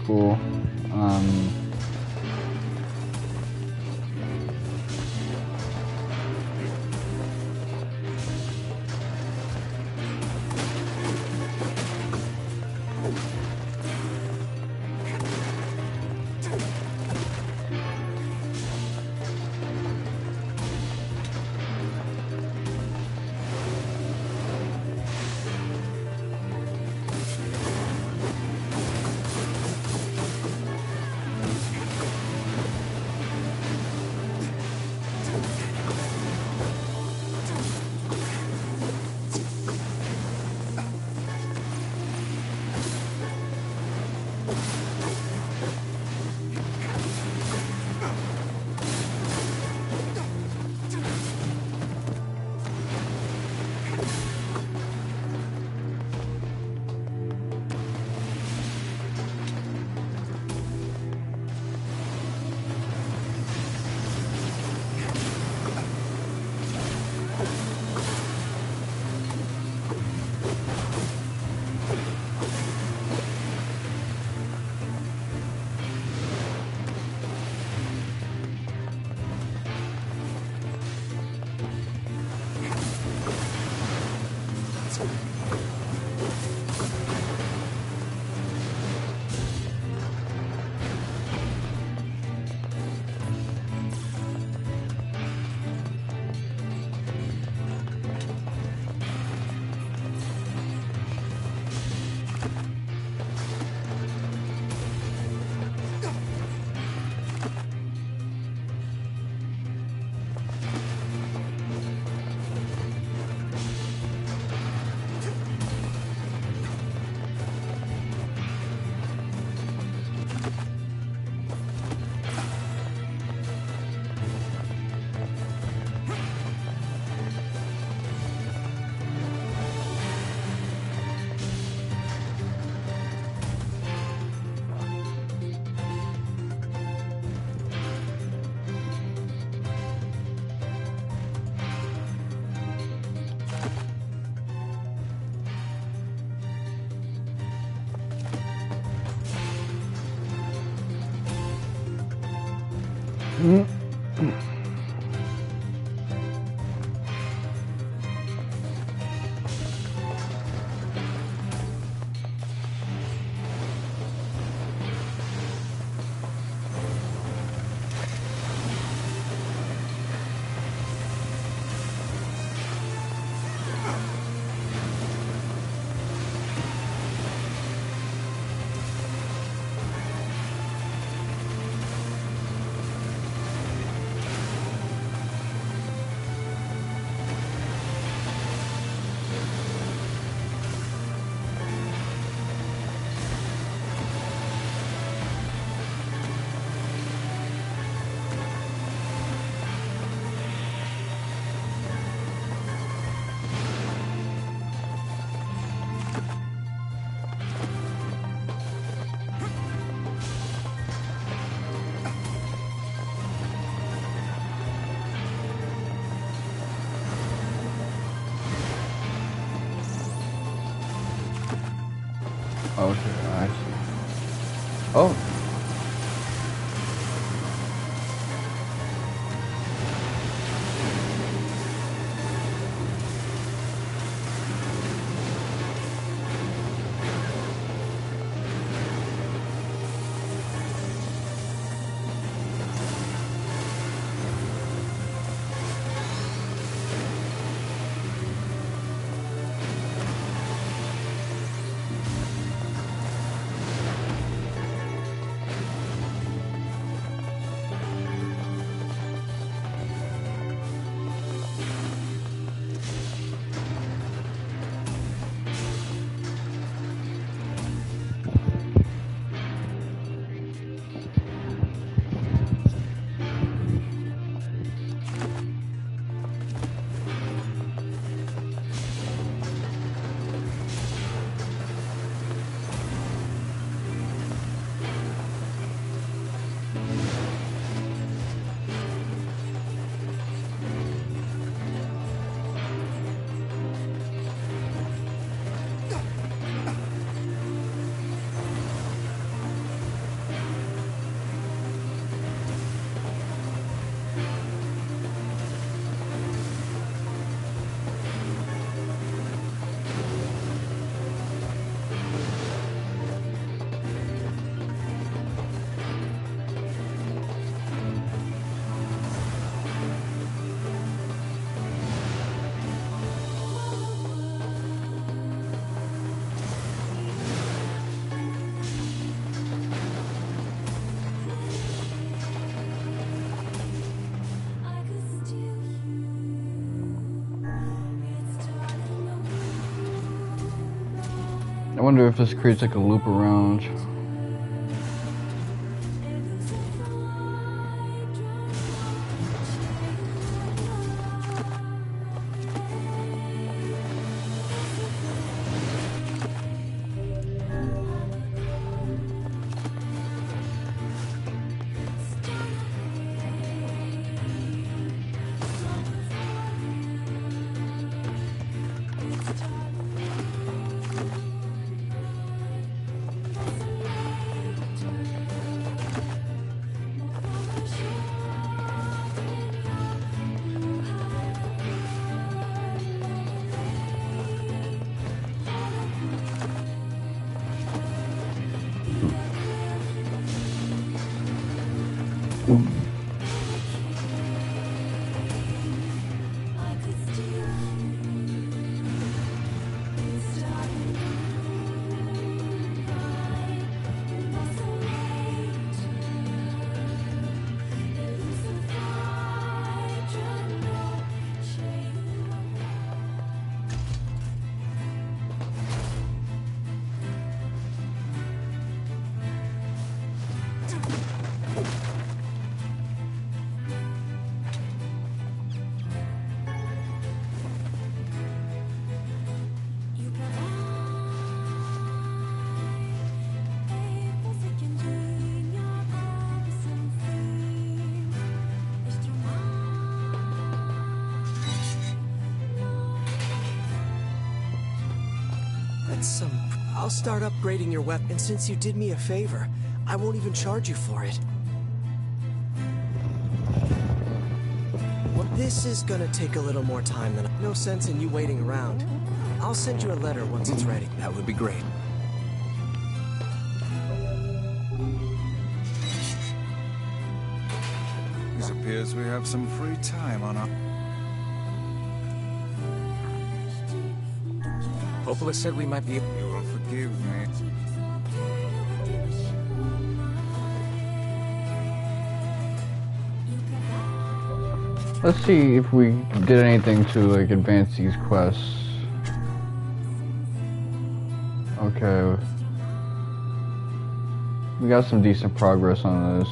Cool. Okay, I see. Oh. wonder if this creates like a loop around. I'll start upgrading your weapon. Since you did me a favor, I won't even charge you for it. This is gonna take a little more time than... No sense in you waiting around. I'll send you a letter once it's ready. That would be great. It appears we have some free time on our... Popola said we might be... You will forgive me. Let's see if we did anything to like advance these quests. Okay. We got some decent progress on this.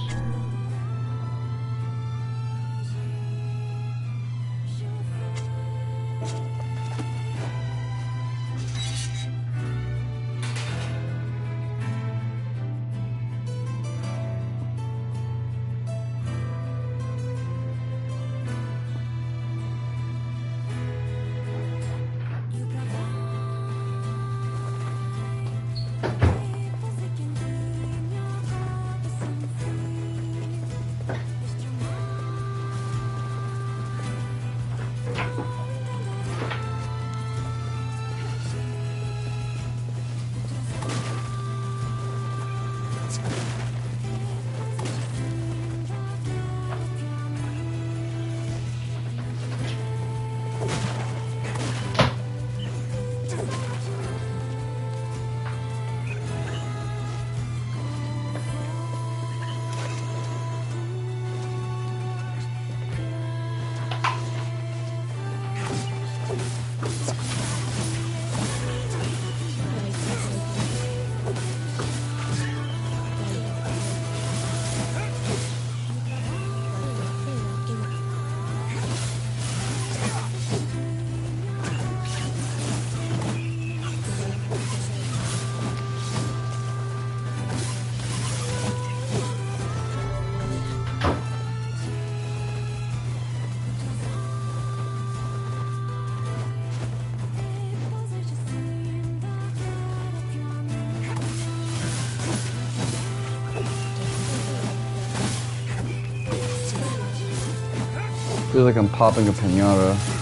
Feels like I'm popping a piñata.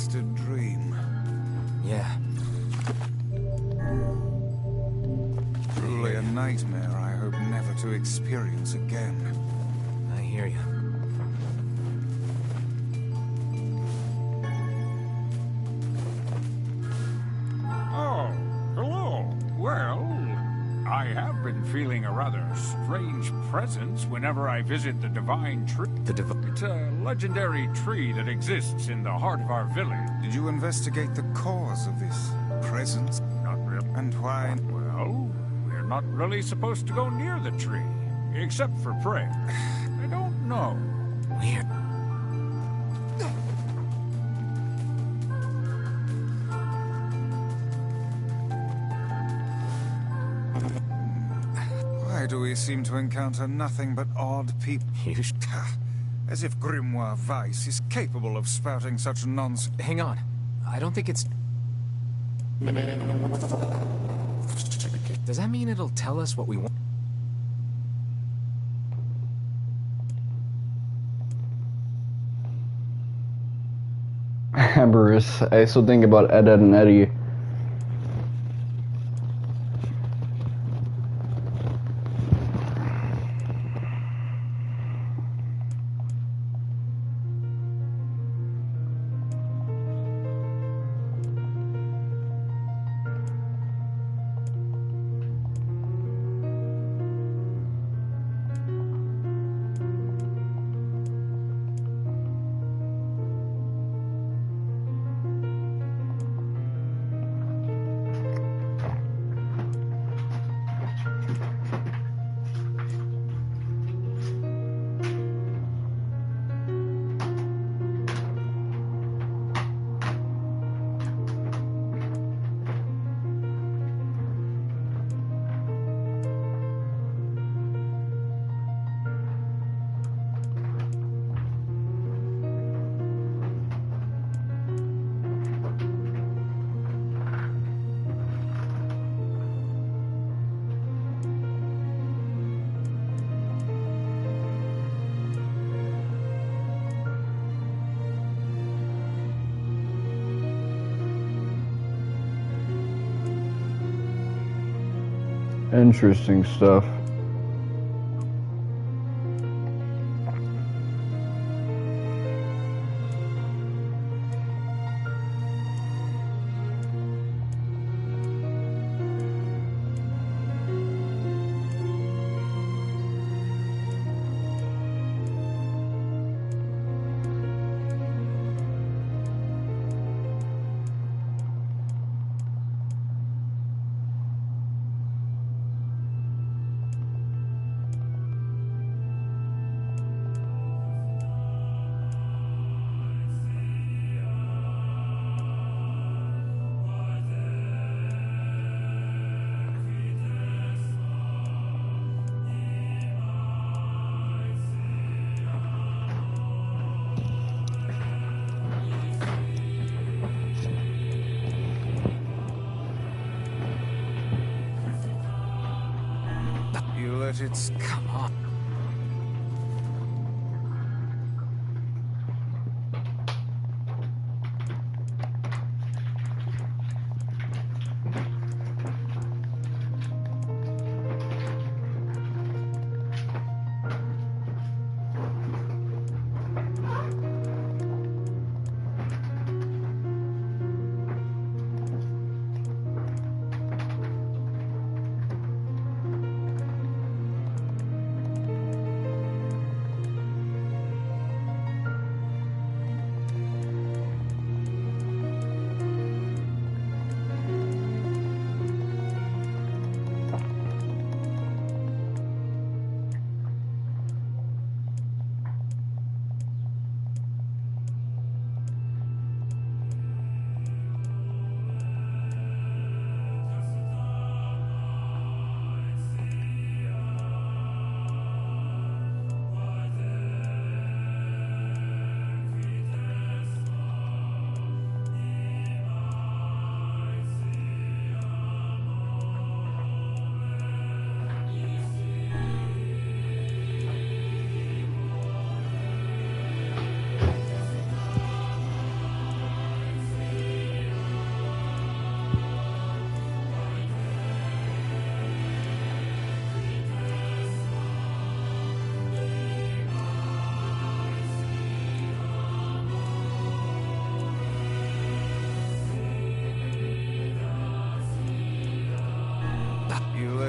blasted dream. Yeah. Truly a nightmare I hope never to experience again. I hear you. Oh, hello. Well, I have been feeling a rather strange presence whenever I visit the Divine Tree. It's a legendary tree that exists in the heart of our village. Did you investigate the cause of this presence? Not really. And why? Well, we're not really supposed to go near the tree, except for prayer. I don't know. Weird. Why do we seem to encounter nothing but odd people? As if Grimoire Weiss is capable of spouting such nonsense. Hang on. I don't think it's... Does that mean it'll tell us what we want? Amberous. I still think about Ed, Ed, and Eddie. Interesting stuff. It's... Come on.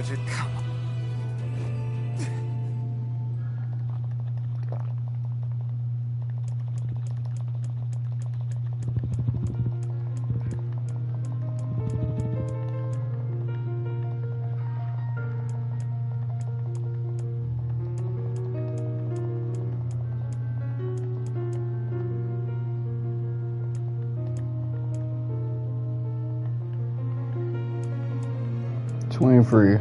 let it come. 23.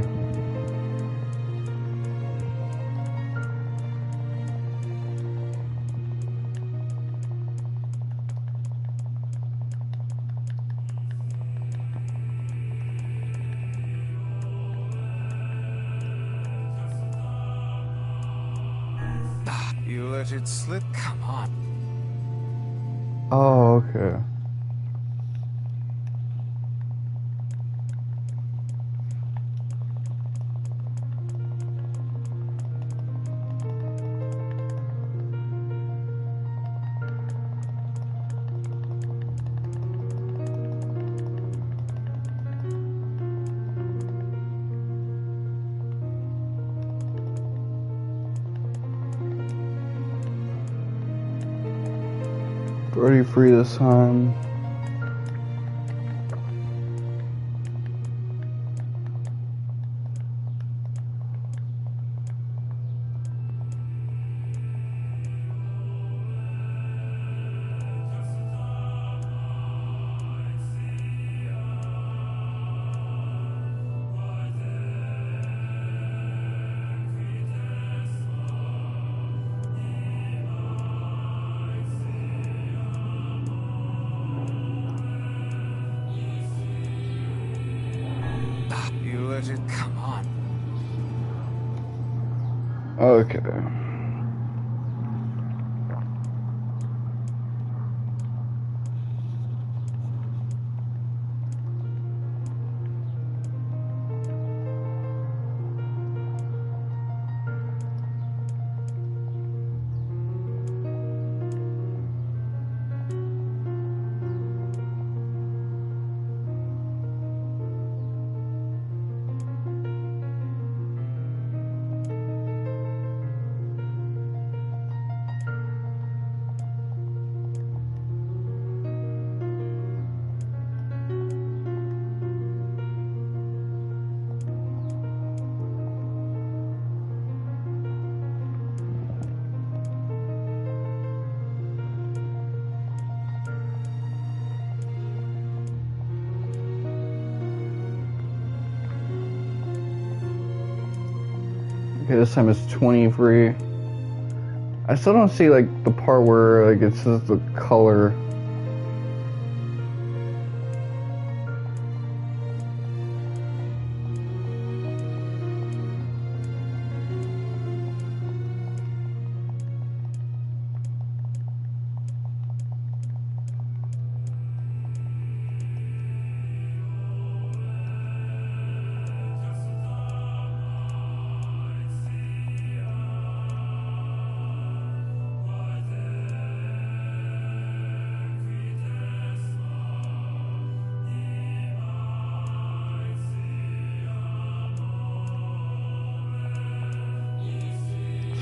You let it slip? Come on. Oh, okay. Already free this time. Come on. Okay. Okay, this time it's 23. I still don't see like the part where like it says the color.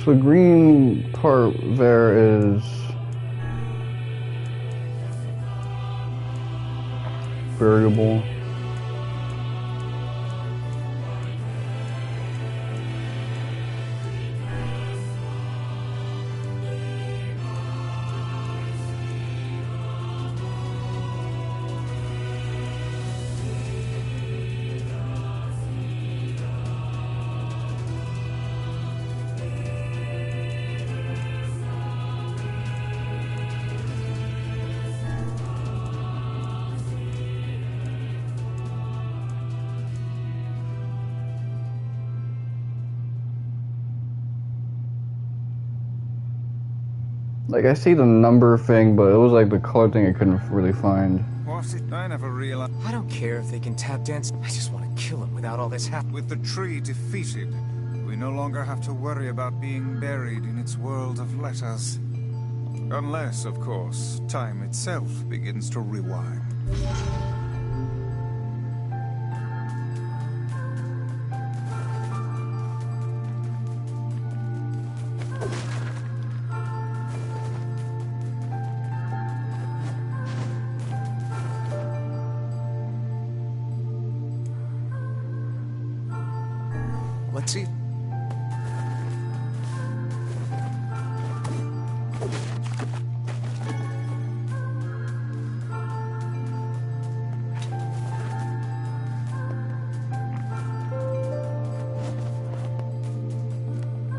So the green part there is variable. Like, I see the number thing, but it was like the color thing I couldn't really find. What's it? I never realized. I don't care if they can tap dance. I just want to kill him without all this happening. With the tree defeated, we no longer have to worry about being buried in its world of letters. Unless, of course, time itself begins to rewind. Let's see.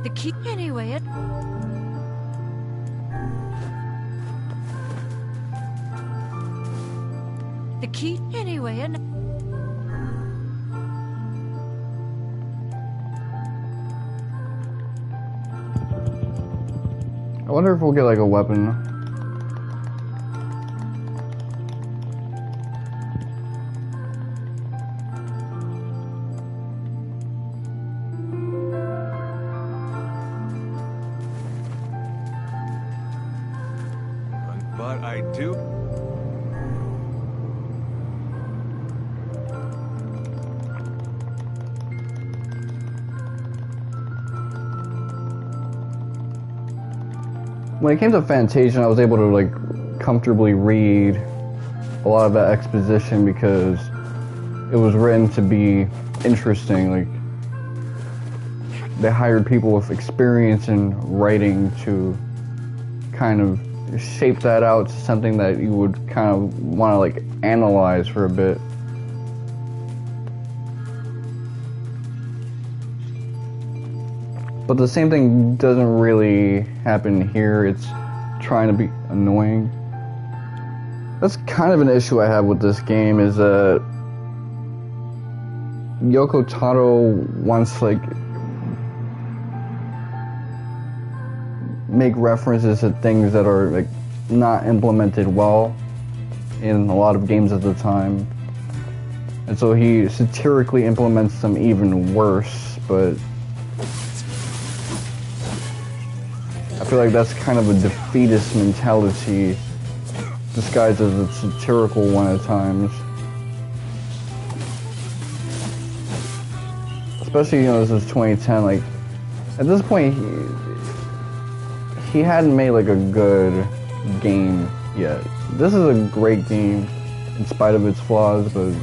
The key anyway. The key anyway. I wonder if we'll get like a weapon. But I do. When it came to Fantasia, I was able to like comfortably read a lot of that exposition because it was written to be interesting. Like they hired people with experience in writing to kind of shape that out to something that you would kind of want to like analyze for a bit. But the same thing doesn't really happen here. It's trying to be annoying. That's kind of an issue I have with this game, is that Yoko Taro wants to like make references to things that are like not implemented well in a lot of games at the time. And so he satirically implements them even worse, but I feel like that's kind of a defeatist mentality disguised as a satirical one at times. Especially, you know, this is 2010, like, at this point, he hadn't made, like, a good game yet. This is a great game, in spite of its flaws, but it's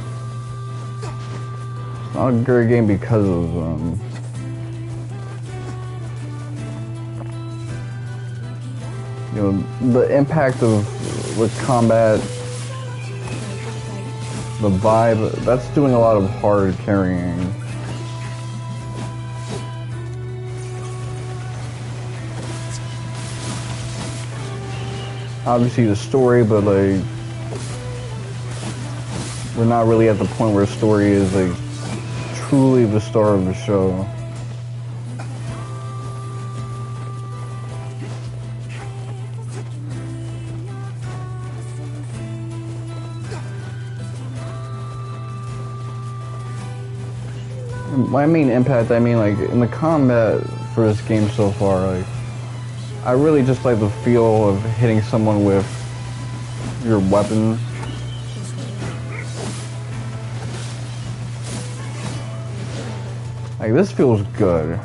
not a great game because of them. You know, the impact of the combat, the vibe, that's doing a lot of hard carrying. Obviously the story, but like, we're not really at the point where story is like truly the star of the show. When I mean impact, I mean like in the combat for this game so far, like I really just like the feel of hitting someone with your weapon. Like this feels good.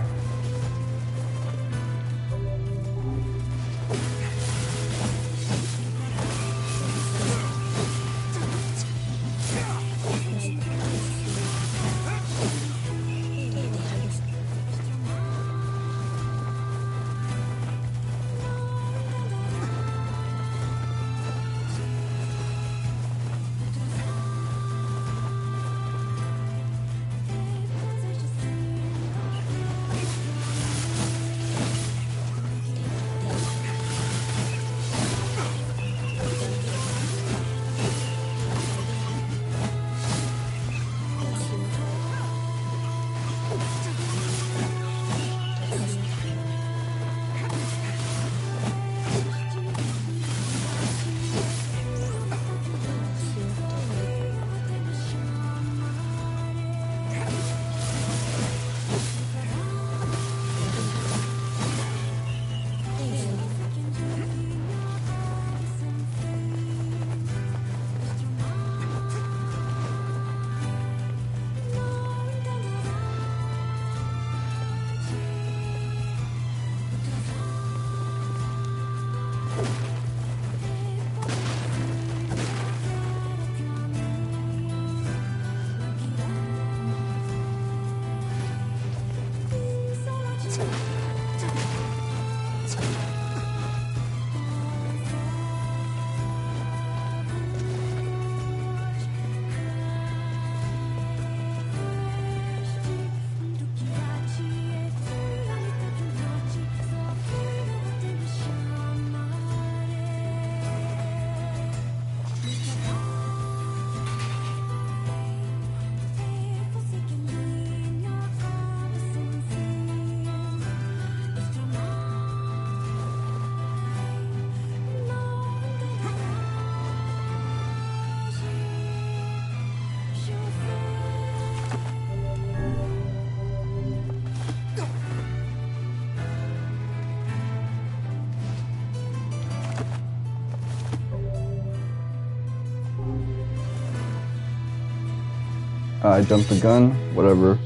I jumped the gun, whatever.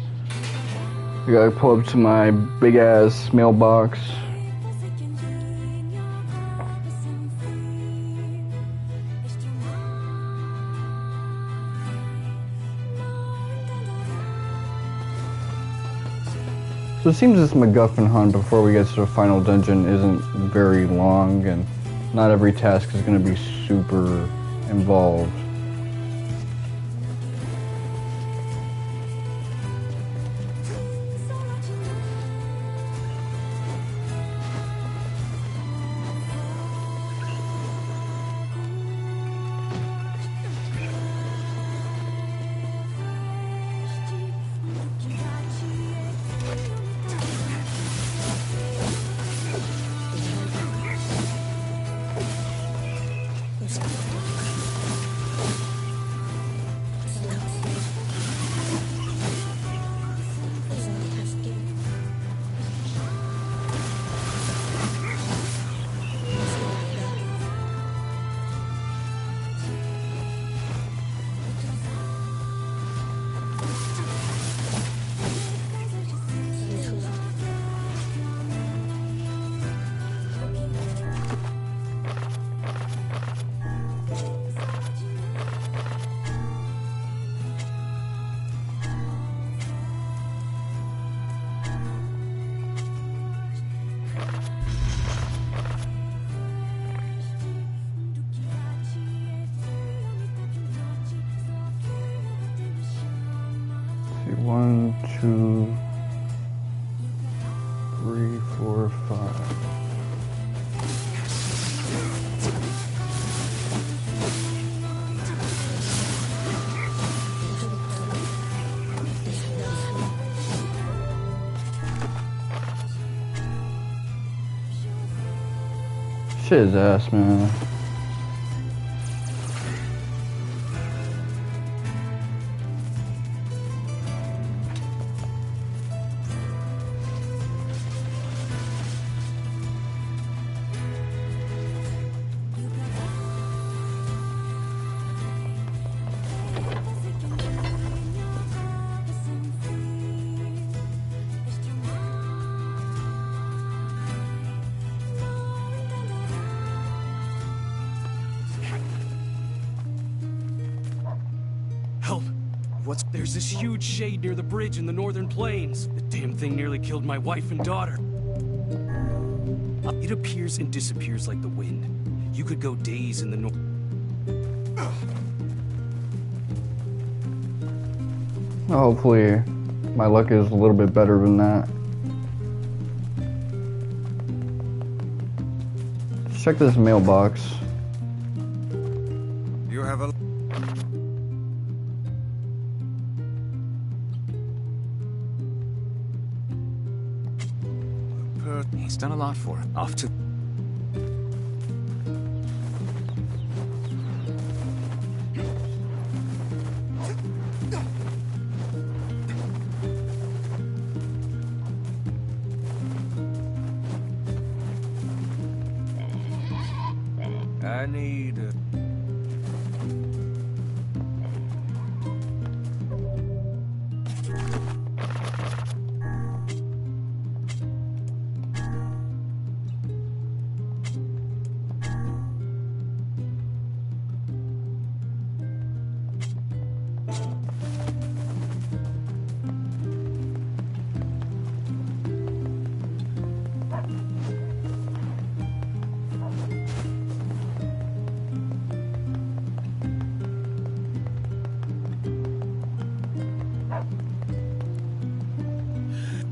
I gotta pull up to my big ass mailbox. So it seems this MacGuffin hunt before we get to the final dungeon isn't very long, and not every task is going to be super involved. One, two, three, four, five. Shit his ass, man. There's this huge shade near the bridge in the northern plains. The damn thing nearly killed my wife and daughter. It appears and disappears like the wind. You could go days in the north. Hopefully, my luck is a little bit better than that. Let's check this mailbox. You have a... He's done a lot for him. Off to... I need a...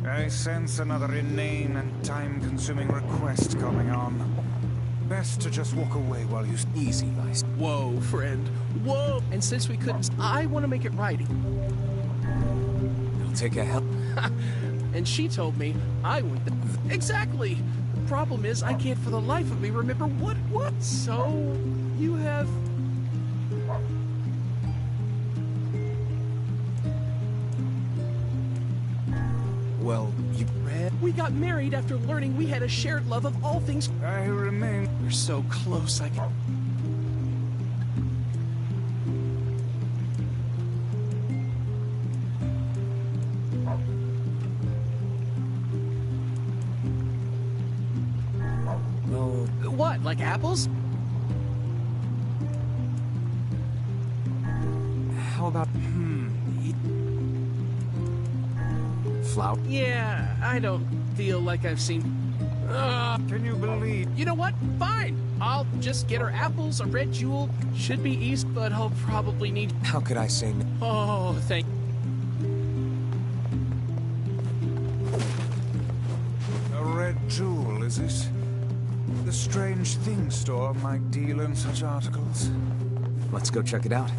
I sense another inane and time-consuming request coming on. Best to just walk away while you... Easy, Vice. Whoa, friend. Whoa! And since we couldn't... I want to make it right. It'll take a hell... And she told me I would... Exactly! The problem is I can't for the life of me remember what... So... You have... Well, you read? We got married after learning we had a shared love of all things. I remain... We're so close, I can... like apples? How about flour? Yeah, I don't feel like I've seen... Can you believe... You know what? Fine. I'll just get her apples, a red jewel. Should be east, but I'll probably need... How could I say no? Oh, thank... A red jewel, is it? The strange thing store might deal in such articles. Let's go check it out.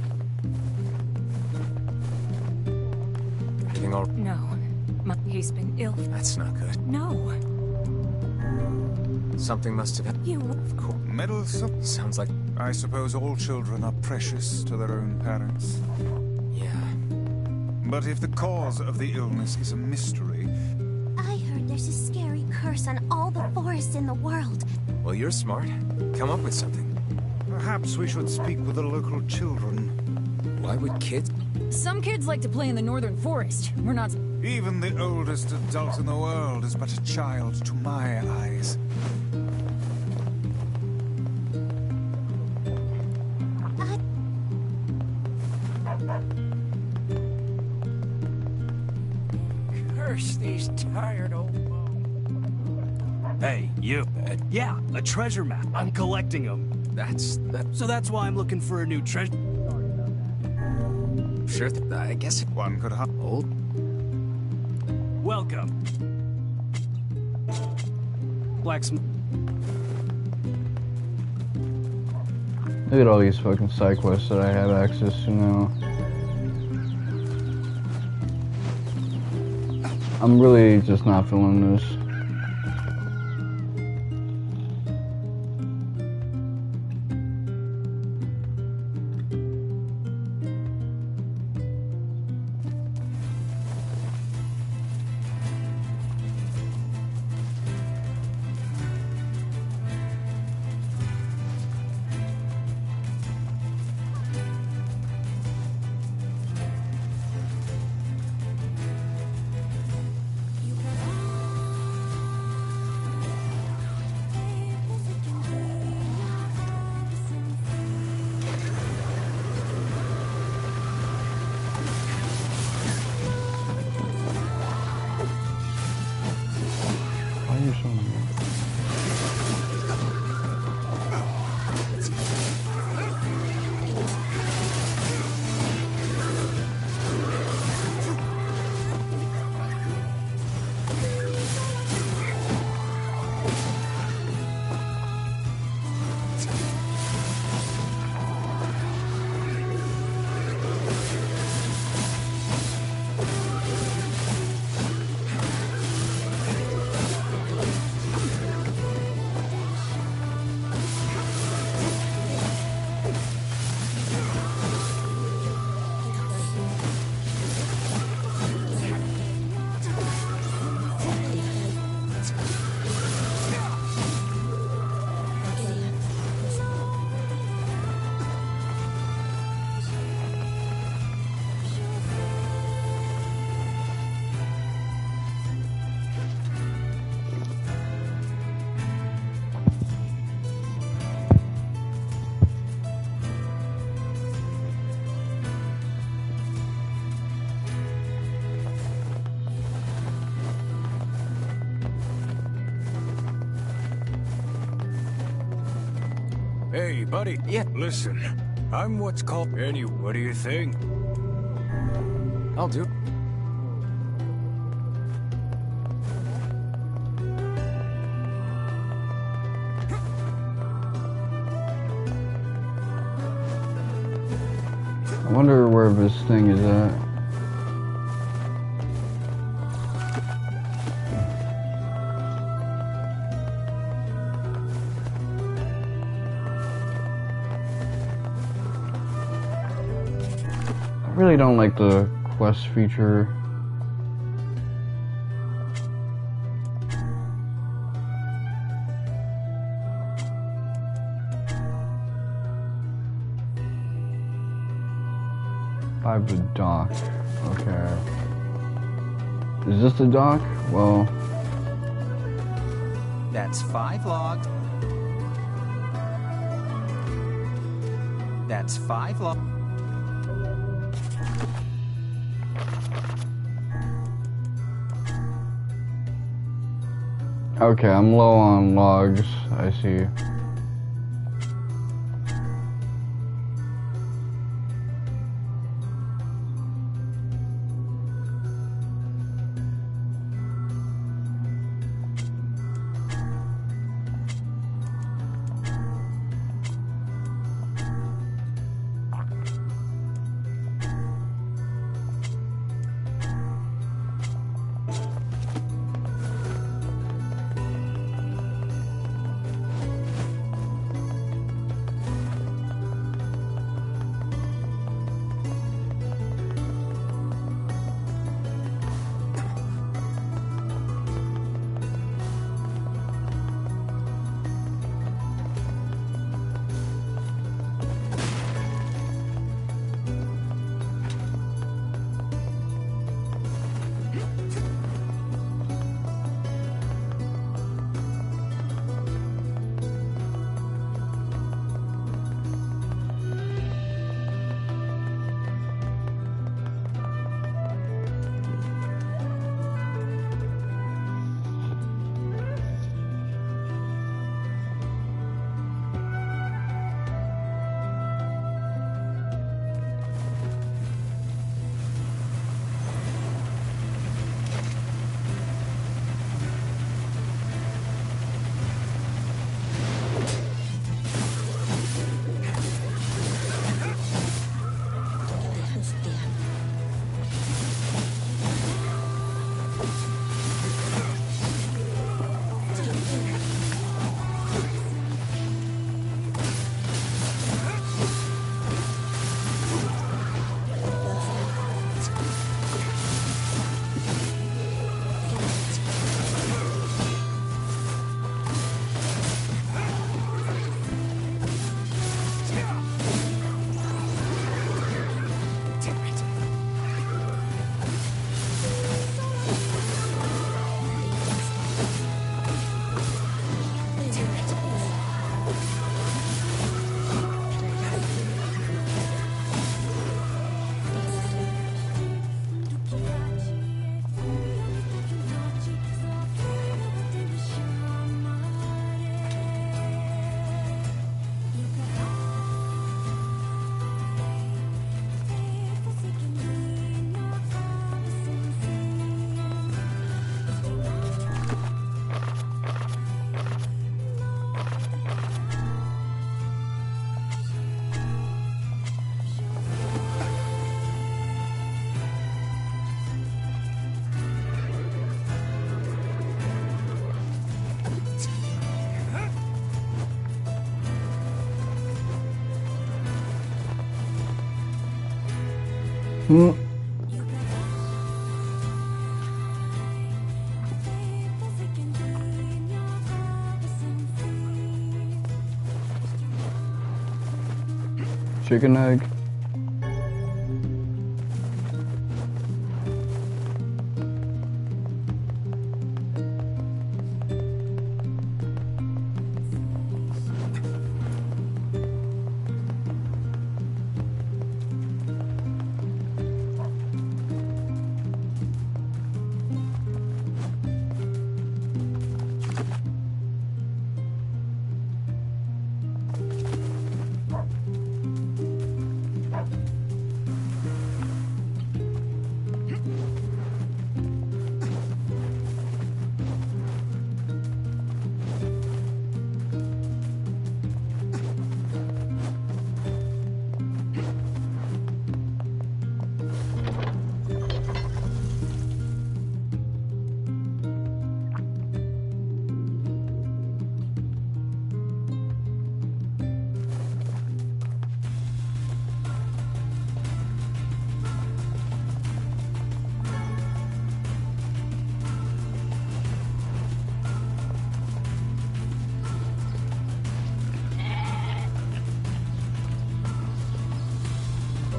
Everything all... No. He's been ill. That's not good. No. Something must have... You... Of course. Meddlesome? Sounds like... I suppose all children are precious to their own parents. Yeah. But if the cause of the illness is a mystery... I heard there's a scary curse on all the forests in the world. Well, you're smart. Come up with something. Perhaps we should speak with the local children. Why would kids... Some kids like to play in the northern forest. We're not... Even the oldest adult in the world is but a child to my eyes. Curse these tired old bones. Hey, you. Yeah, a treasure map. I'm collecting them. So that's why I'm looking for a new treasure. Sure, I guess one could have... Old? Welcome. Blacksmith. Look at all these fucking side quests that I have access to now. I'm really just not feeling this. Hey, buddy. Yeah. Listen, I'm what's called... What do you think? I'll do. I wonder where this thing is at. I really don't like the quest feature. By the dock. Okay. Is this the dock? Well... That's 5 logged. That's 5 logs. Okay, I'm low on logs, I see. Chicken egg.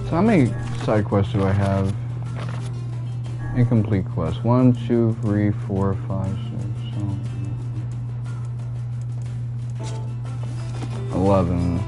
So how many side quests do I have? Incomplete quests. 1, 2, 3, 4, 5, 6, 7, 11.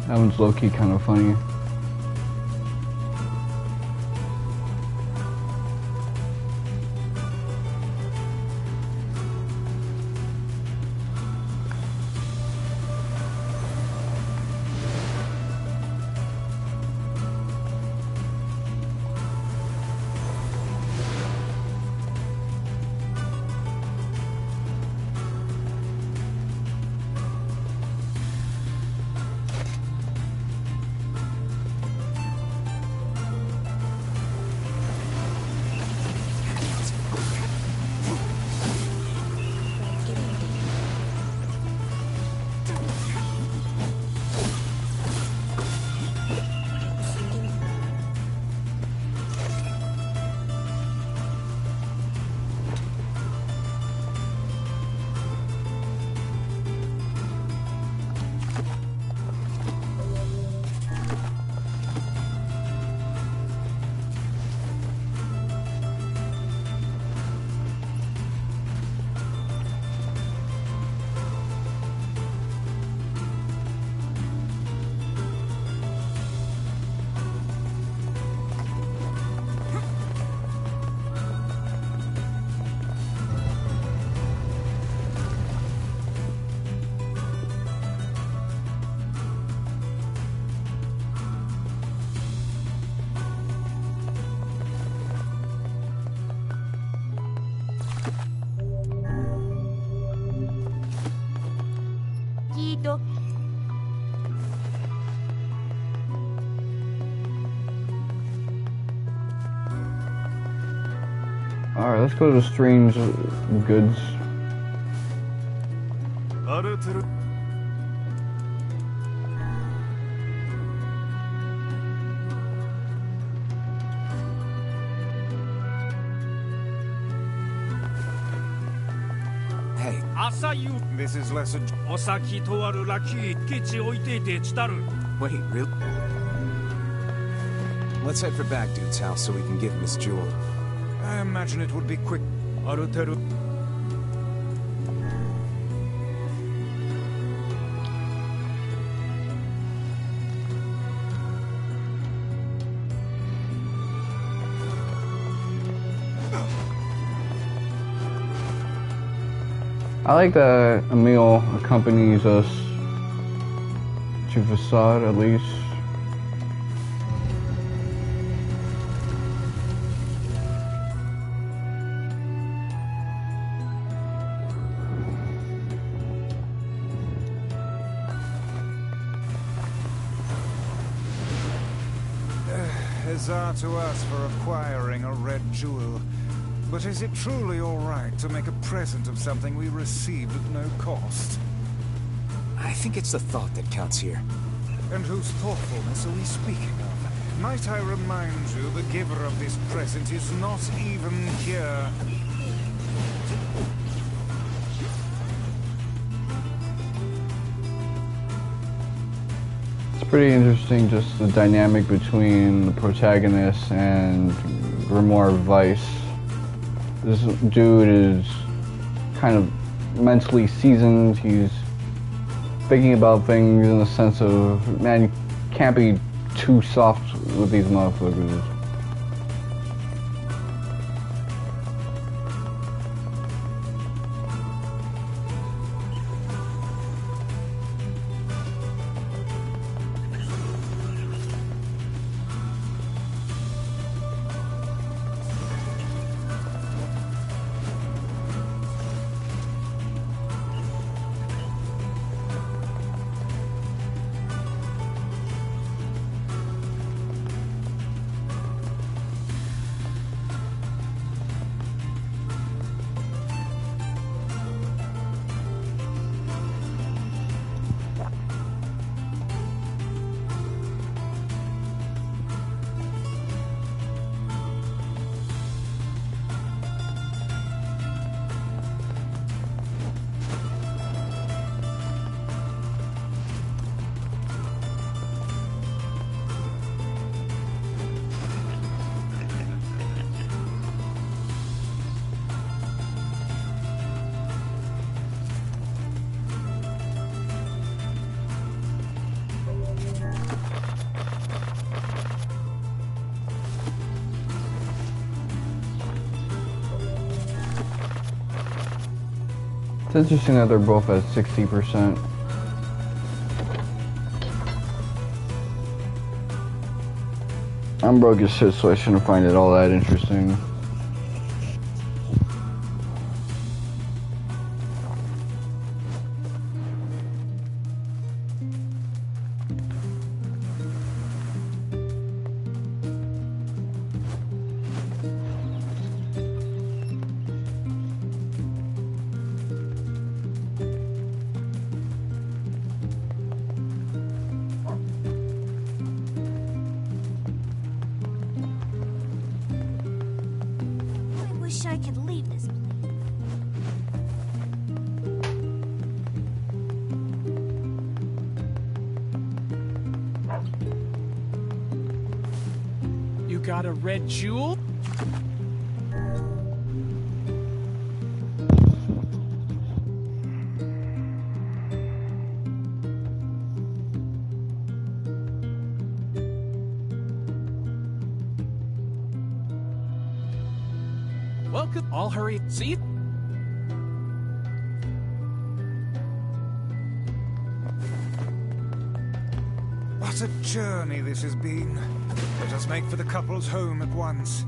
That one's low-key kind of funny. Alright, let's go to Strange Goods. Hey. This is lesson. Wait, really? Let's head for Back Dude's house so we can give him his jewel. I imagine it would be quick. I like that Emil accompanies us to Facade at least. Huzzah to us for acquiring a red jewel. But is it truly all right to make a present of something we received at no cost? I think it's the thought that counts here. And whose thoughtfulness are we speaking of? Might I remind you, the giver of this present is not even here. It's pretty interesting, just the dynamic between the protagonist and Grimoire Vice. This dude is kind of mentally seasoned. He's thinking about things in the sense of, man, you can't be too soft with these motherfuckers. It's interesting that they're both at 60%. I'm broke as shit, so I shouldn't find it all that interesting. I could leave this place. You got a red jewel? Welcome. I'll hurry. See you. What a journey this has been. Let us make for the couple's home at once.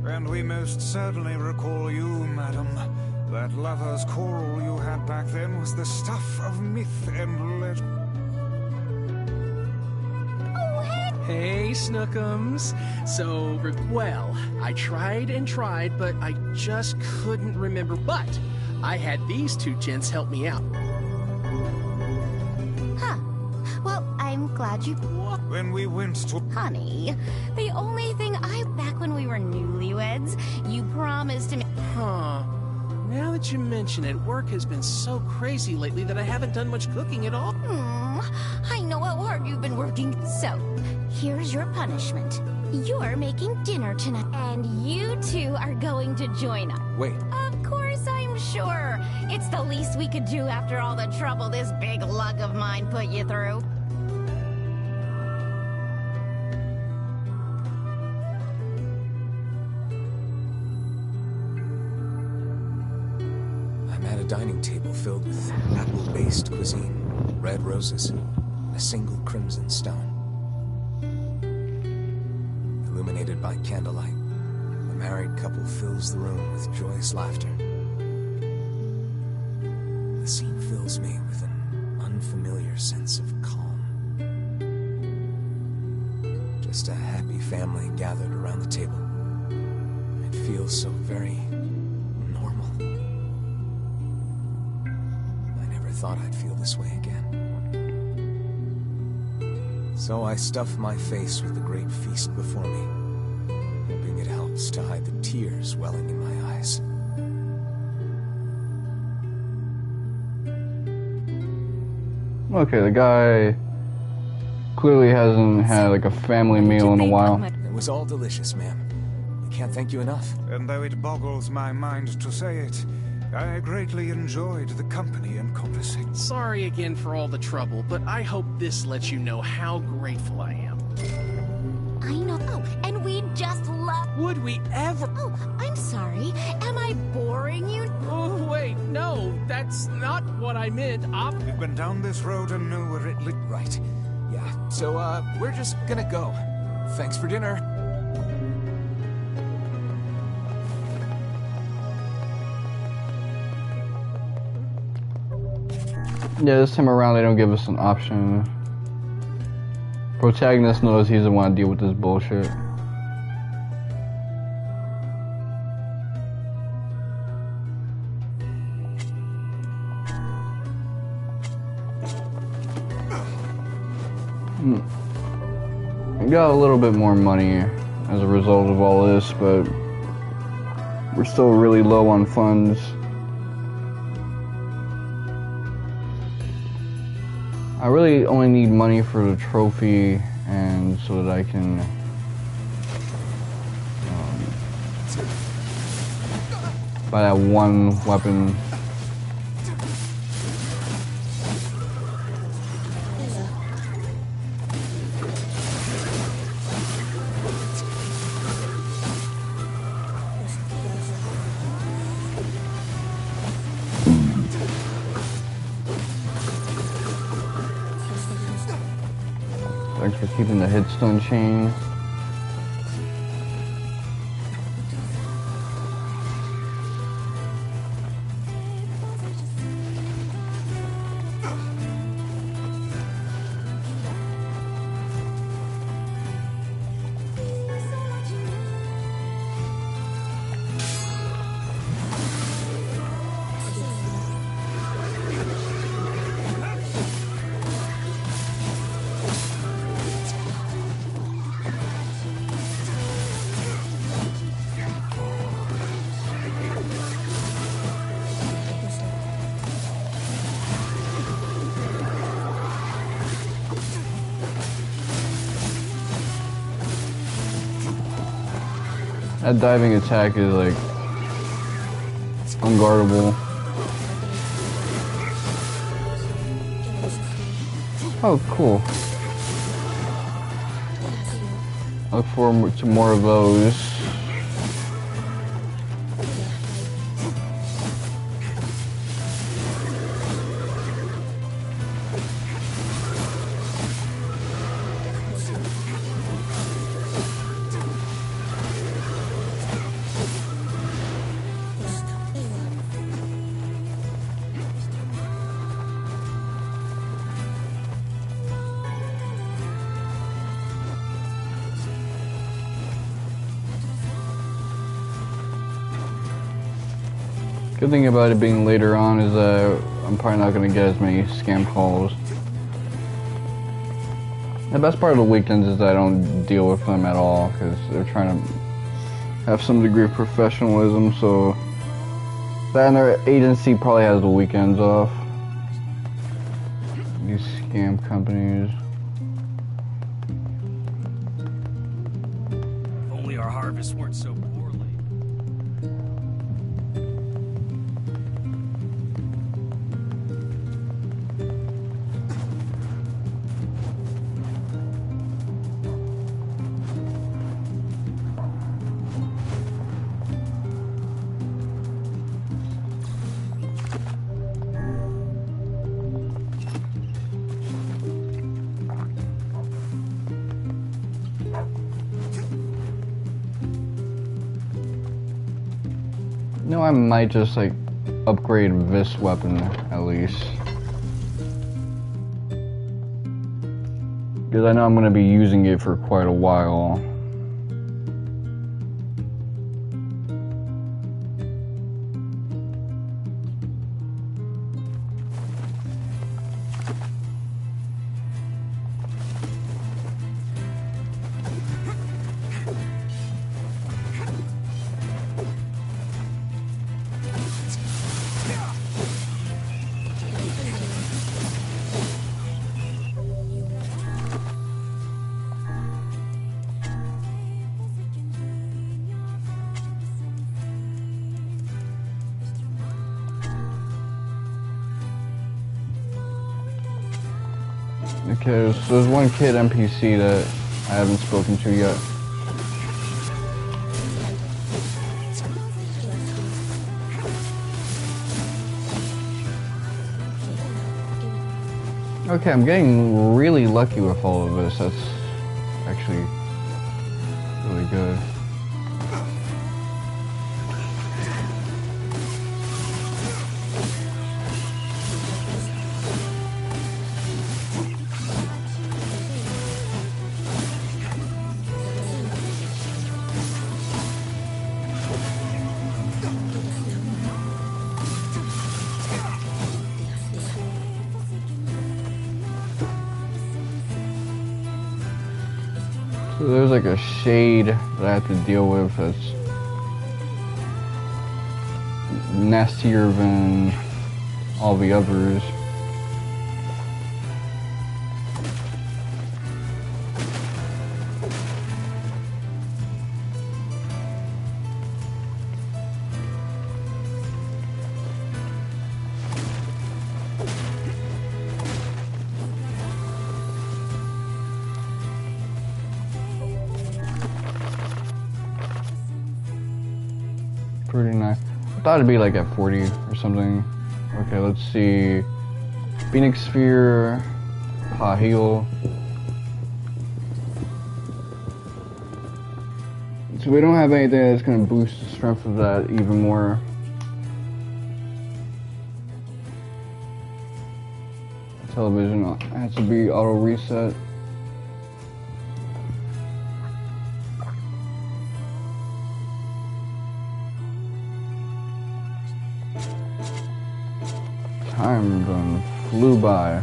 And we most certainly recall you, madam. That lover's quarrel you had back then was the stuff of myth and legend. Hey, Snookums. So, well, I tried and tried, but I just couldn't remember. But I had these two gents help me out. Huh. Well, I'm glad you... When we went to... Honey, the only thing back when we were newlyweds, you promised to me... Huh. Now that you mention it, work has been so crazy lately that I haven't done much cooking at all. I know how hard you've been working. So, here's your punishment. You're making dinner tonight, and you two are going to join us. Wait. Of course, I'm sure. It's the least we could do after all the trouble this big lug of mine put you through. I'm at a dining table filled with apple-based cuisine. red roses, and a single crimson stone. Illuminated by candlelight, the married couple fills the room with joyous laughter. The scene fills me with an unfamiliar sense of calm. Just a happy family gathered around the table. It feels so very normal. I never thought I'd feel this way again. So I stuff my face with the great feast before me, hoping it helps to hide the tears welling in my eyes. Okay, the guy clearly hasn't had like a family meal in a while. It was all delicious, ma'am. I can't thank you enough. And though it boggles my mind to say it, I greatly enjoyed the company and conversation. Sorry again for all the trouble, but I hope this lets you know how grateful I am. I know. Oh, and we just love. Would we ever? Oh, I'm sorry. Am I boring you? Oh, wait, no, that's not what I meant. We've been down this road and know where it leads. Right. Yeah, so, we're just gonna go. Thanks for dinner. Yeah, this time around they don't give us an option. Protagonist knows he doesn't want to deal with this bullshit. We got a little bit more money as a result of all this, but we're still really low on funds. I really only need money for the trophy and so that I can buy that one weapon. Thanks for keeping the headstone chain. That diving attack is like unguardable. Oh, cool. Look forward to more of those. Good thing about it being later on is that I'm probably not going to get as many scam calls. The best part of the weekends is that I don't deal with them at all because they're trying to have some degree of professionalism, so that and their agency probably has the weekends off. These scam companies. If only our harvests weren't so poorly. No, I might just like upgrade this weapon at least. Because I know I'm going to be using it for quite a while. Okay, so there's one kid NPC that I haven't spoken to yet. Okay, I'm getting really lucky with all of this. That's actually really good. So there's like a shade that I have to deal with that's nastier than all the others. Pretty nice. I thought it'd be like at 40 or something. Okay, let's see. Phoenix Sphere, high heel. So we don't have anything that's gonna boost the strength of that even more. Television has to be auto reset. Time done flew by.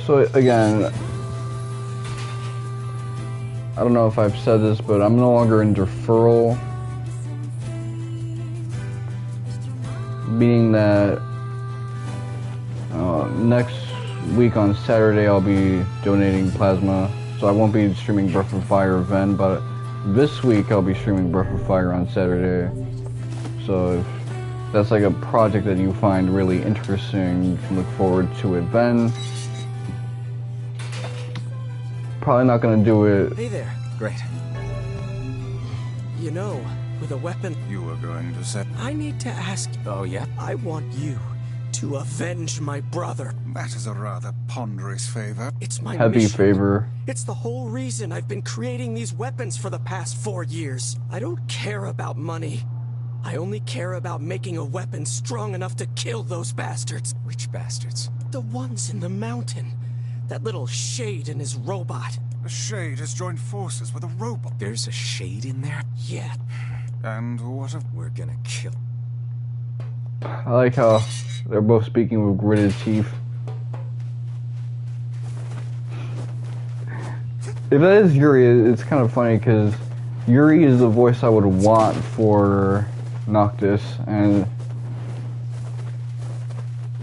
So again, I don't know if I've said this, but I'm no longer in deferral, meaning that next week on Saturday I'll be donating plasma. So I won't be streaming Breath of Fire then, but this week I'll be streaming Breath of Fire on Saturday. So if that's like a project that you find really interesting, you can look forward to it then. Probably not gonna do it. Hey there. Great. You know, with a weapon... You were going to say... I need to ask... Oh, yeah? I want you to avenge my brother. That is a rather ponderous favor. It's my heavy mission. favor. It's the whole reason I've been creating these weapons for the past 4 years. I don't care about money. I only care about making a weapon strong enough to kill those bastards. Which bastards? The ones in the mountain. That little Shade and his robot. The Shade has joined forces with a robot. There's a Shade in there? Yeah. And what if... We're gonna kill... I like how they're both speaking with gritted teeth. If that is Yuri, it's kind of funny because Yuri is the voice I would want for Noctis, and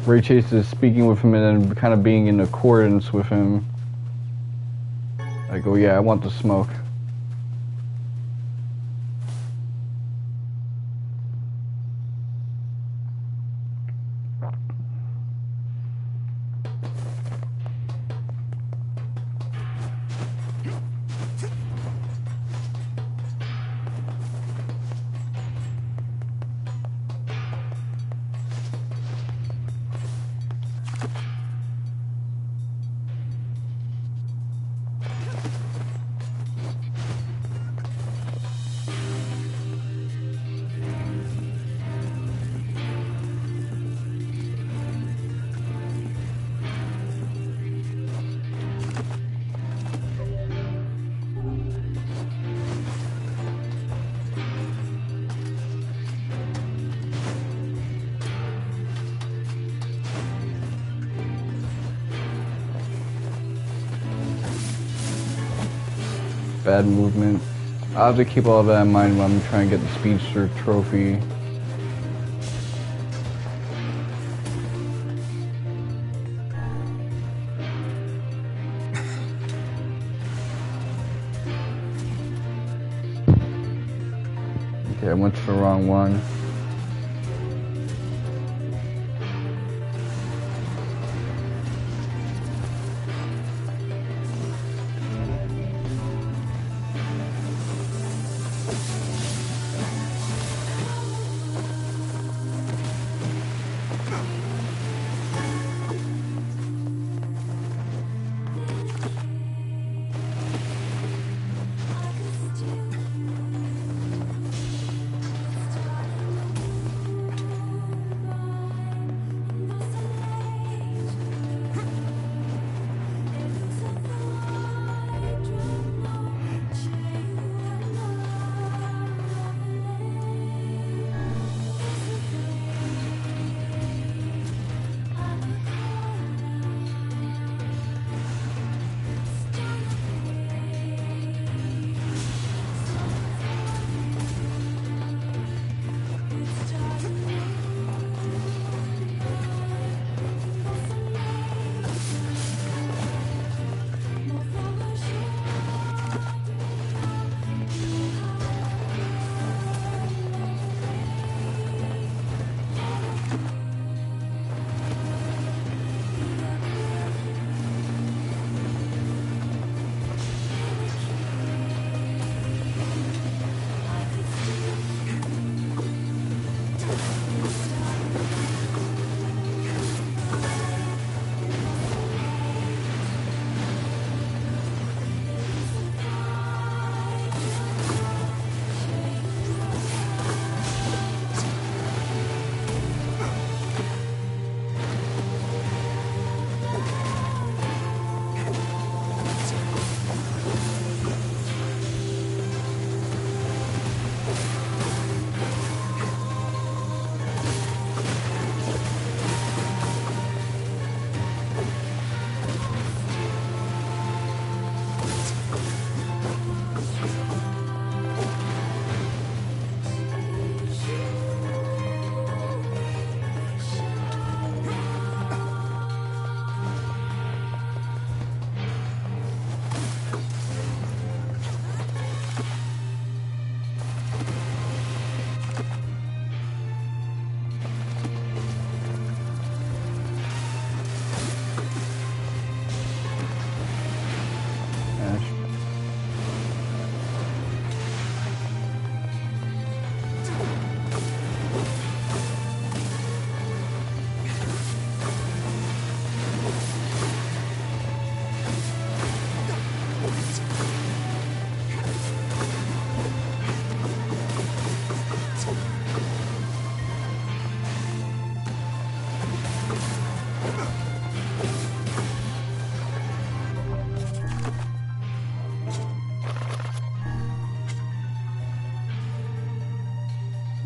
Ray Chase is speaking with him and then kind of being in accordance with him. Like, oh yeah, I want the smoke. bad movement. I have to keep all of that in mind when I'm trying to get the Speedster trophy. Okay, I went to the wrong one.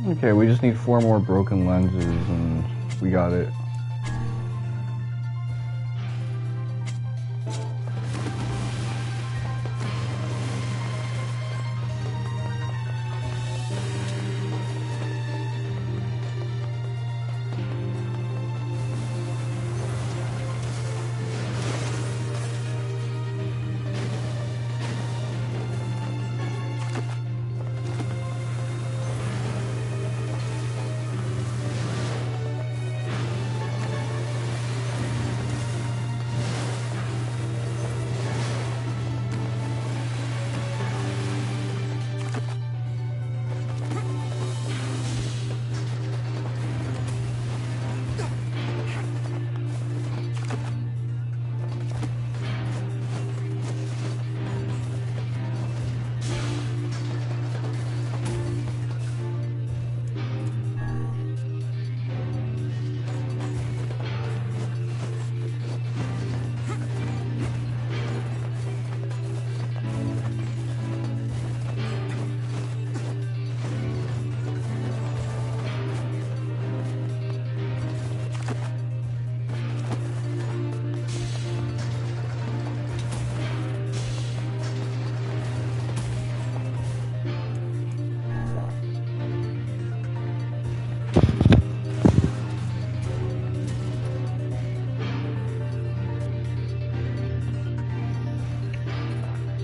Okay, we just need 4 more broken lenses and we got it.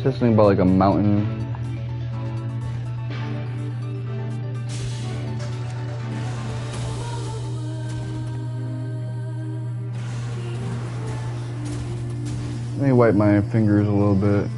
says something about like a mountain. Let me wipe my fingers a little bit.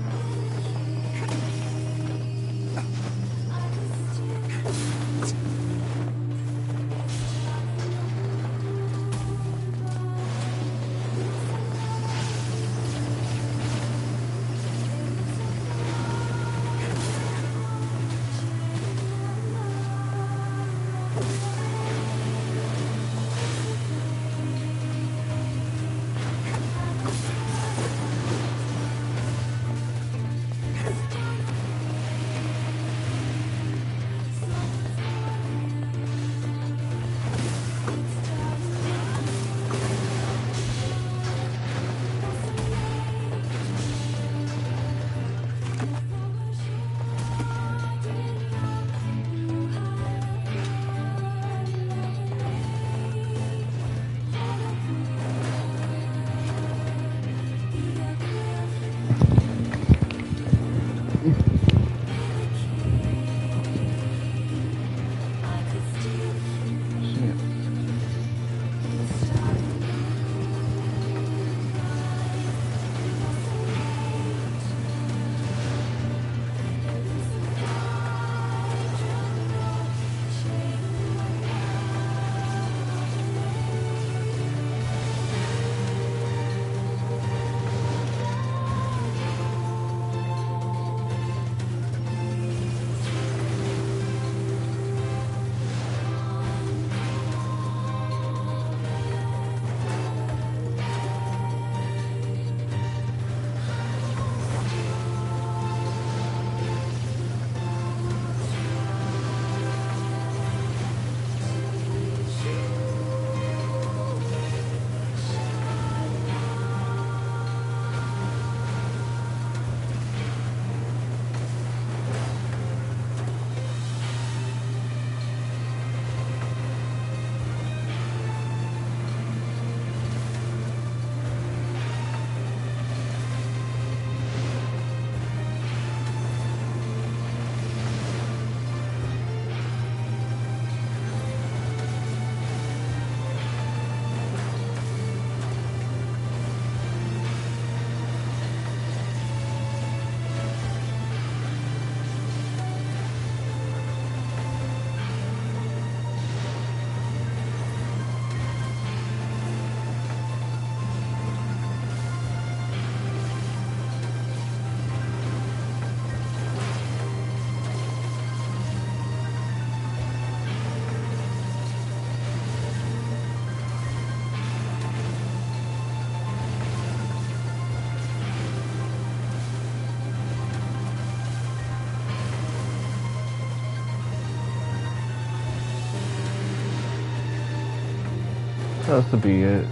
That has to be it.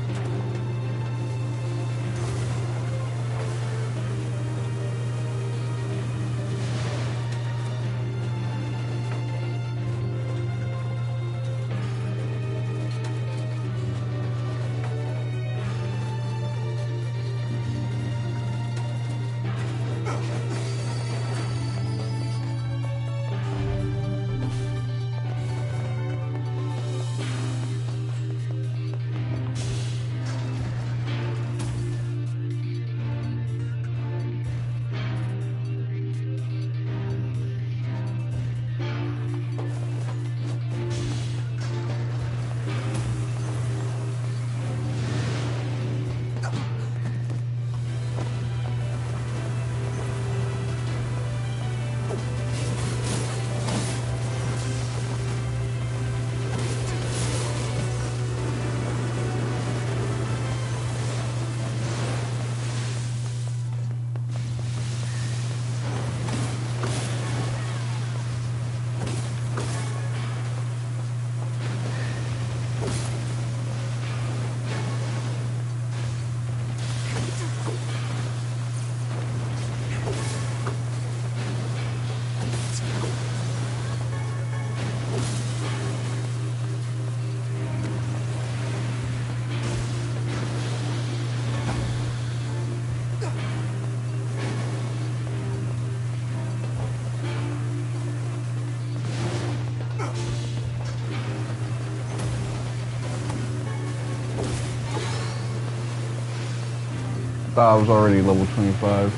thought I was already level 25.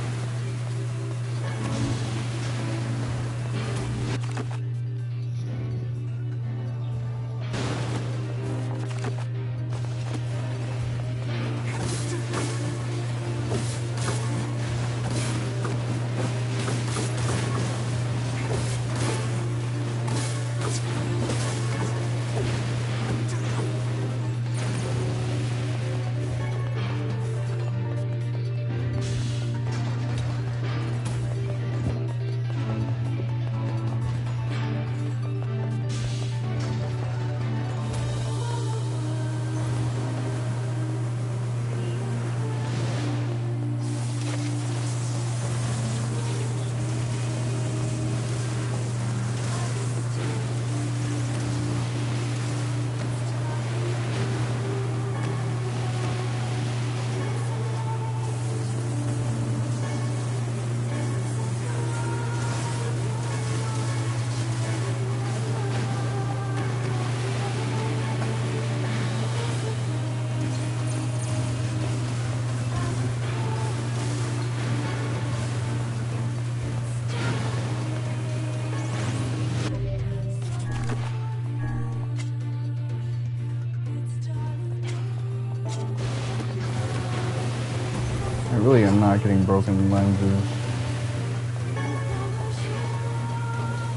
I really am not getting broken lenses.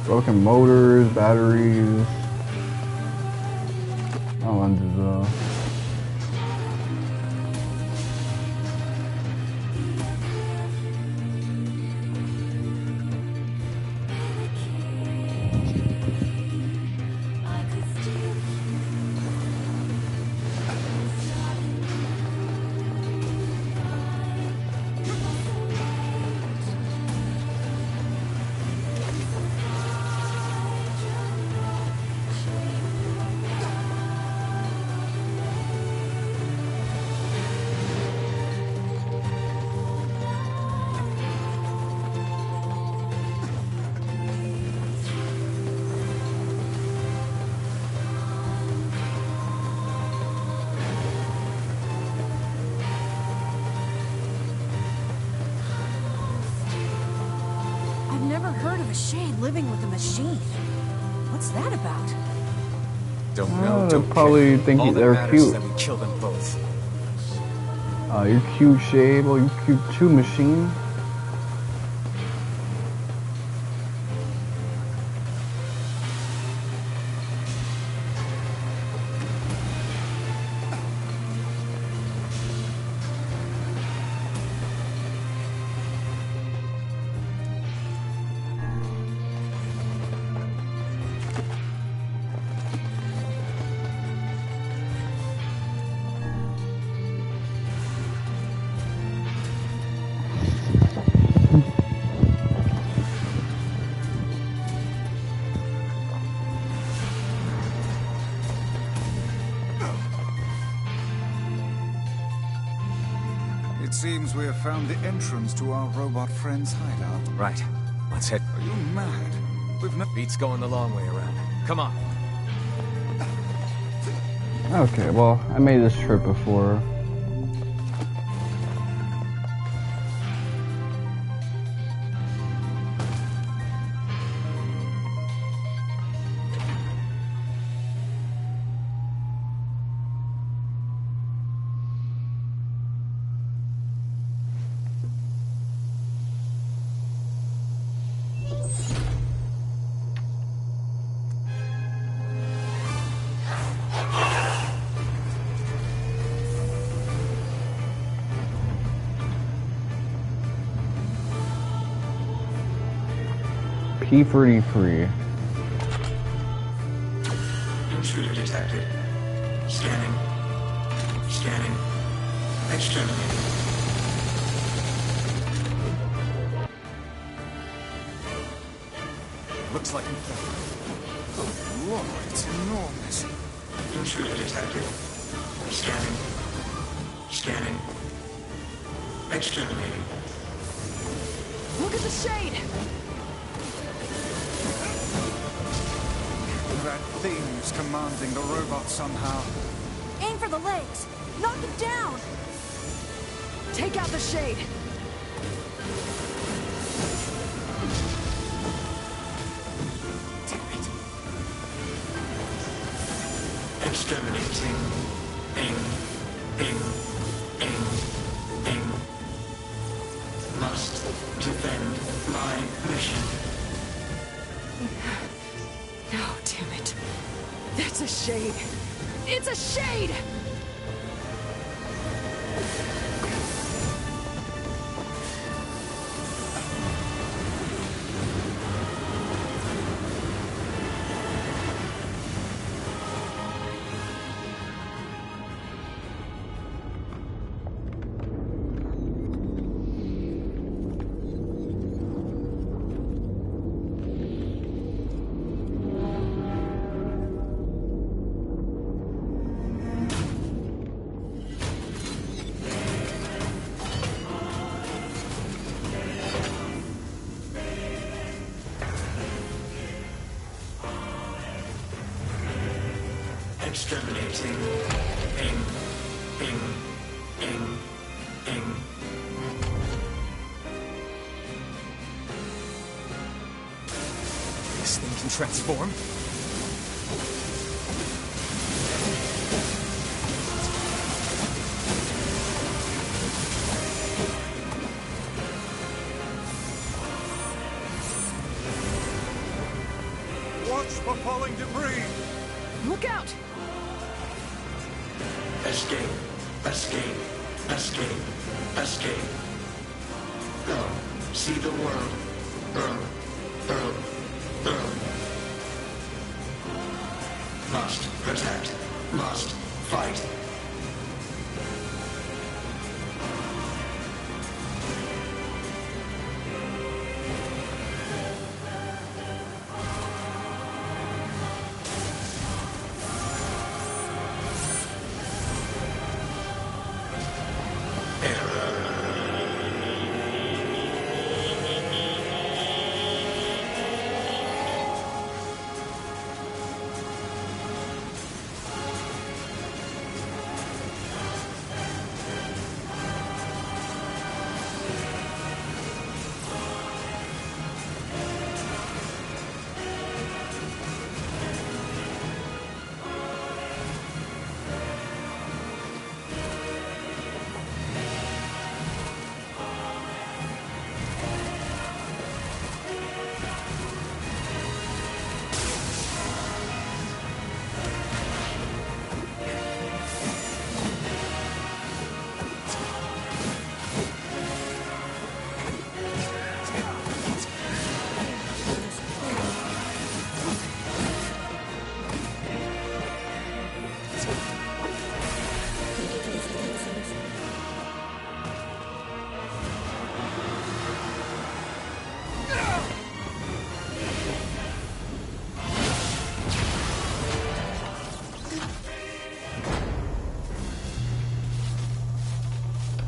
Broken motors, batteries. No lenses though. Shade living with a machine. What's that about? Don't know. They'll probably think they're cute. That we kill them both. You're cute, Shade. Well, you cute too, machine. It seems we have found the entrance to our robot friend's hideout. Right. Let's head. Are you mad? We've no... Beats going the long way around. Come on. Okay, well, I made this trip before. P33. Intruder detected. Scanning. Scanning. Exterminating. Looks like we found it. Oh, Lord, it's enormous. Intruder detected. Scanning. Scanning. Exterminating. Look at the shade! That thing's commanding the robot somehow. Aim for the legs! Knock it down! Take out the shade. Exterminating. Must defend my mission. No, damn it. That's a shade. It's a shade! Exterminating. This thing can transform? Watch for falling debris! Look out! Escape. Go. See the world. Earl. Must protect. Must fight.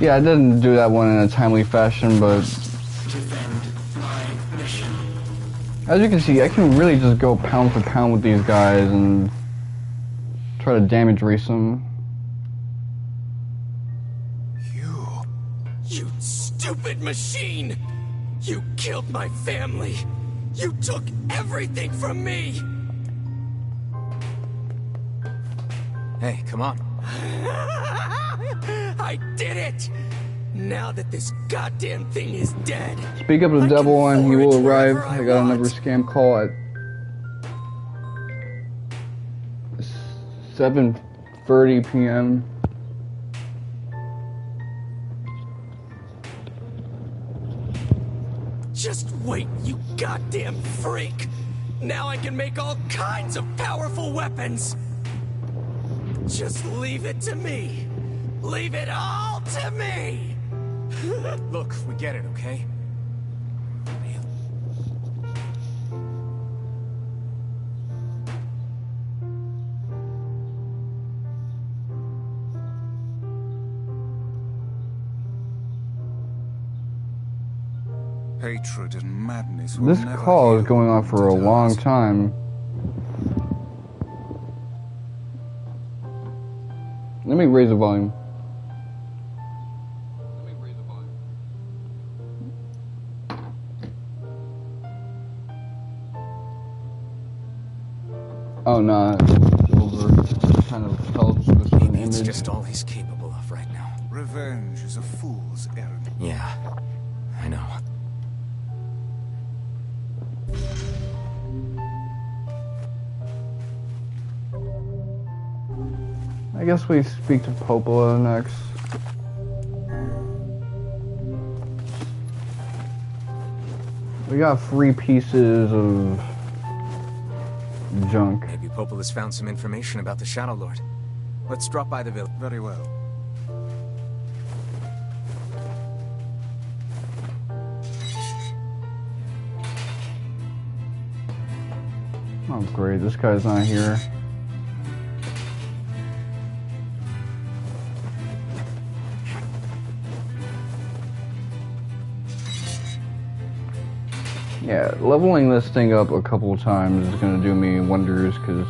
Yeah, I didn't do that one in a timely fashion, but as you can see, I can really just go pound for pound with these guys and try to damage race them. You stupid machine! You killed my family! You took everything from me! Hey, come on. I did it! Now that this goddamn thing is dead. Speak up to the devil and he will arrive. I got another scam call at 7:30 p.m. Just wait, you goddamn freak! Now I can make all kinds of powerful weapons! Just leave it to me! Leave it all to me! Look, we get it, okay? Hatred and madness. This call is going on for a long time. Let me raise the volume. It's just all he's capable of right now. Revenge is a fool's errand. Yeah, I know. I guess we speak to Popola next. We got 3 pieces of junk. Maybe Popola's found some information about the Shadowlord. Let's drop by the village. Very well. Oh great, this guy's not here. Yeah, leveling this thing up a couple of times is gonna do me wonders, because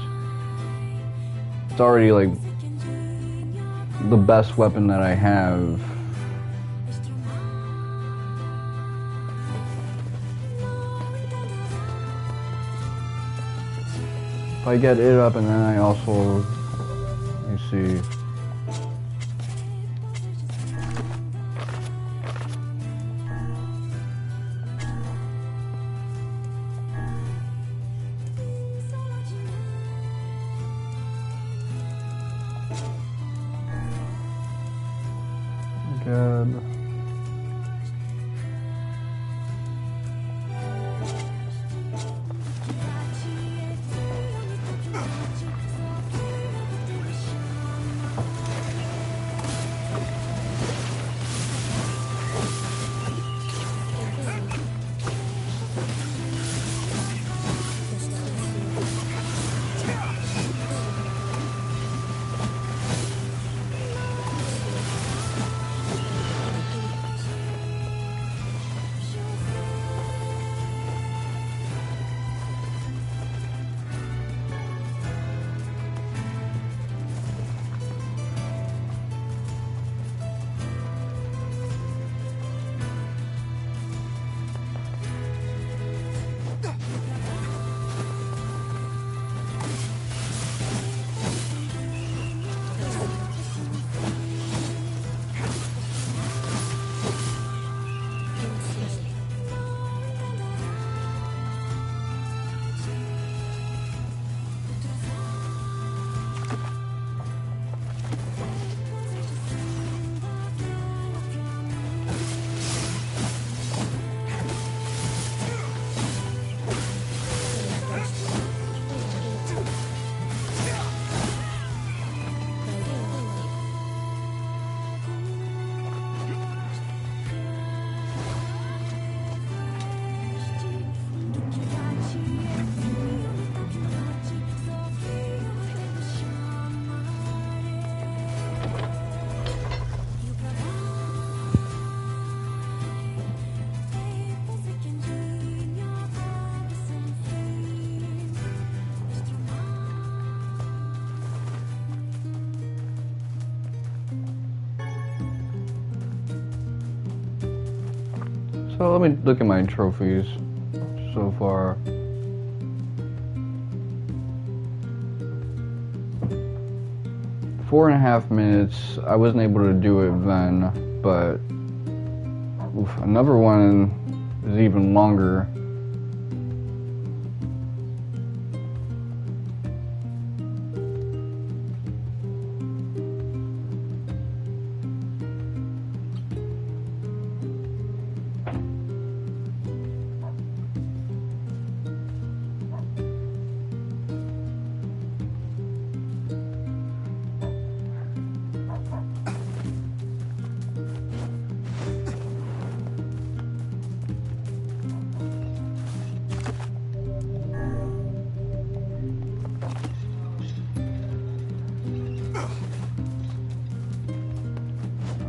it's already like the best weapon that I have. If I get it up and then I also, let me see. Good. So let me look at my trophies so far. Four and a half minutes. I wasn't able to do it then, but another one is even longer.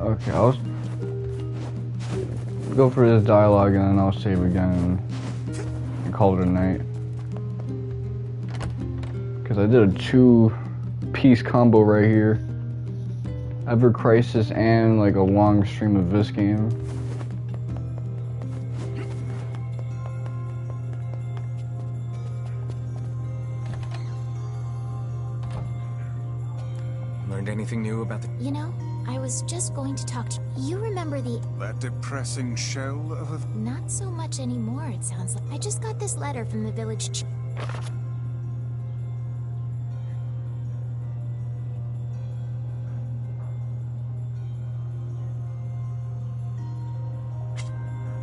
Okay, I'll go for this dialogue and then I'll save again and call it a night. Because I did a 2-piece combo right here. Ever Crisis and like a long stream of this game. Learned anything new about the... You know, I was just going to talk to you. Remember that depressing shell of a... Not so much anymore, it sounds like. I just got this letter from the village chief.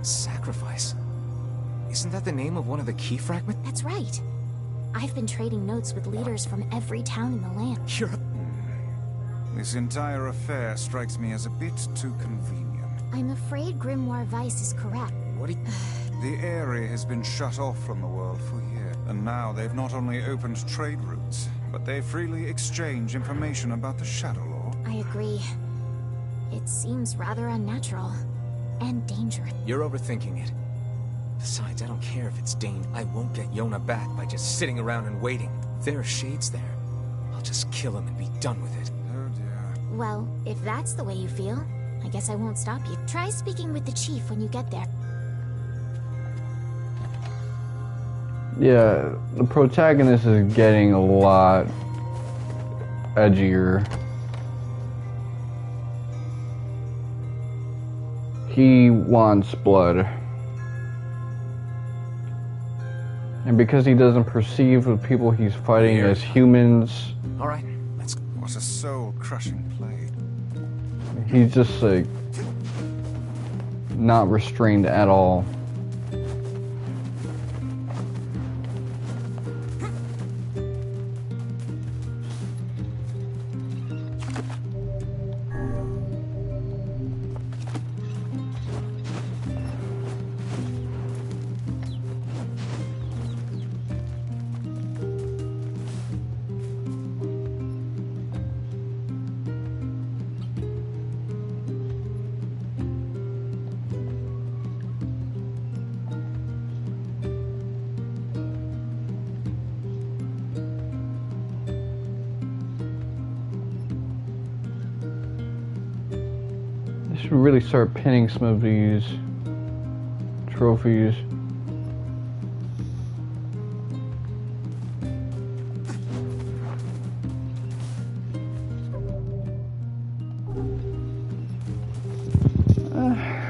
Sacrifice? Isn't that the name of one of the key fragments? That's right. I've been trading notes with leaders from every town in the land. This entire affair strikes me as a bit too convenient. I'm afraid Grimoire Weiss is correct. What do you... The area has been shut off from the world for years, and now they've not only opened trade routes, but they freely exchange information about the Shadowlord. I agree. It seems rather unnatural. And dangerous. You're overthinking it. Besides, I don't care if it's Dane. I won't get Yona back by just sitting around and waiting. If there are shades there, I'll just kill him and be done with it. Oh dear. Well, if that's the way you feel, I guess I won't stop you. Try speaking with the chief when you get there. Yeah, the protagonist is getting a lot edgier. He wants blood. And because he doesn't perceive the people he's fighting as humans... Alright, let's go. What a soul-crushing play. He's just like... not restrained at all. Should really start pinning some of these trophies.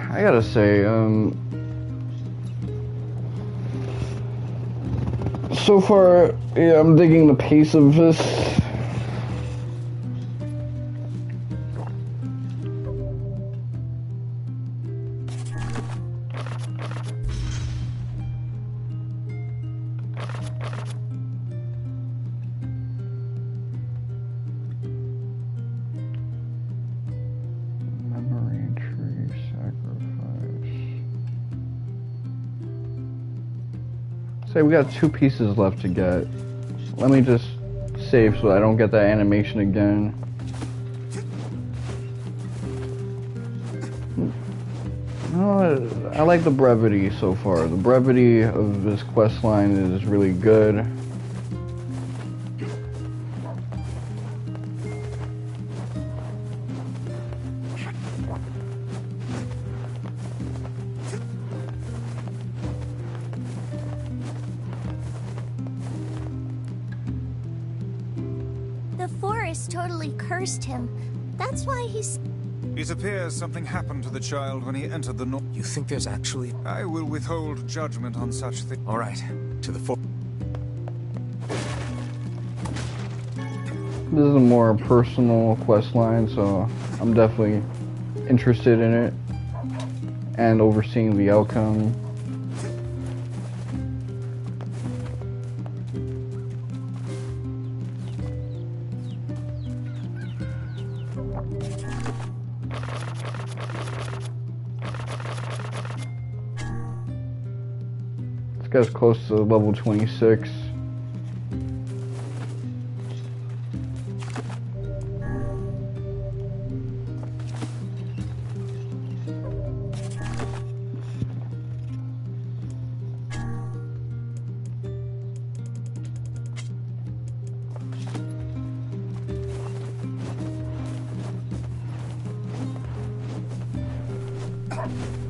I gotta say, so far, yeah, I'm digging the pace of this. Say we got 2 pieces left to get. Let me just save so I don't get that animation again. I like the brevity so far. The brevity of this quest line is really good. The forest totally cursed him. That's why he's... It appears something happened to the child when he entered the north. You think there's actually... I will withhold judgment on such things. Alright, to the fore... This is a more personal quest line, so I'm definitely interested in it and overseeing the outcome. This guy's close to level 26.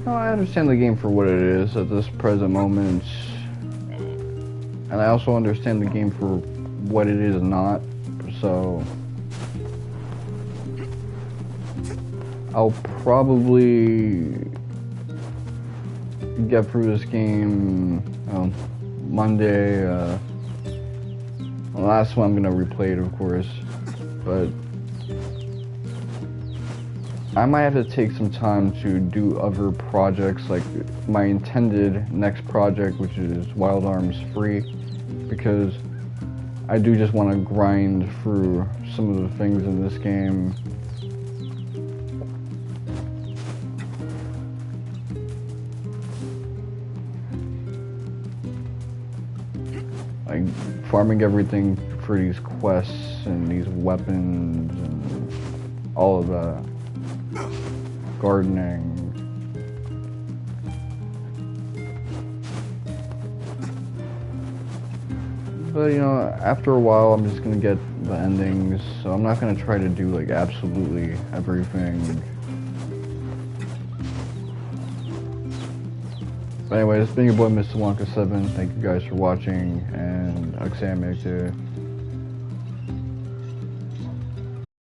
No, I understand the game for what it is at this present moment. And I also understand the game for what it is not, so... I'll probably get through this game Monday. The last one I'm gonna replay it, of course, but I might have to take some time to do other projects, like my intended next project, which is Wild Arms Free, because I do just want to grind through some of the things in this game. Like farming everything for these quests and these weapons and all of that. Gardening. But you know, after a while I'm just gonna get the endings, so I'm not gonna try to do like absolutely everything. But anyway, it's been your boy Mr. Wonka 7. Thank you guys for watching, and I'll say I'm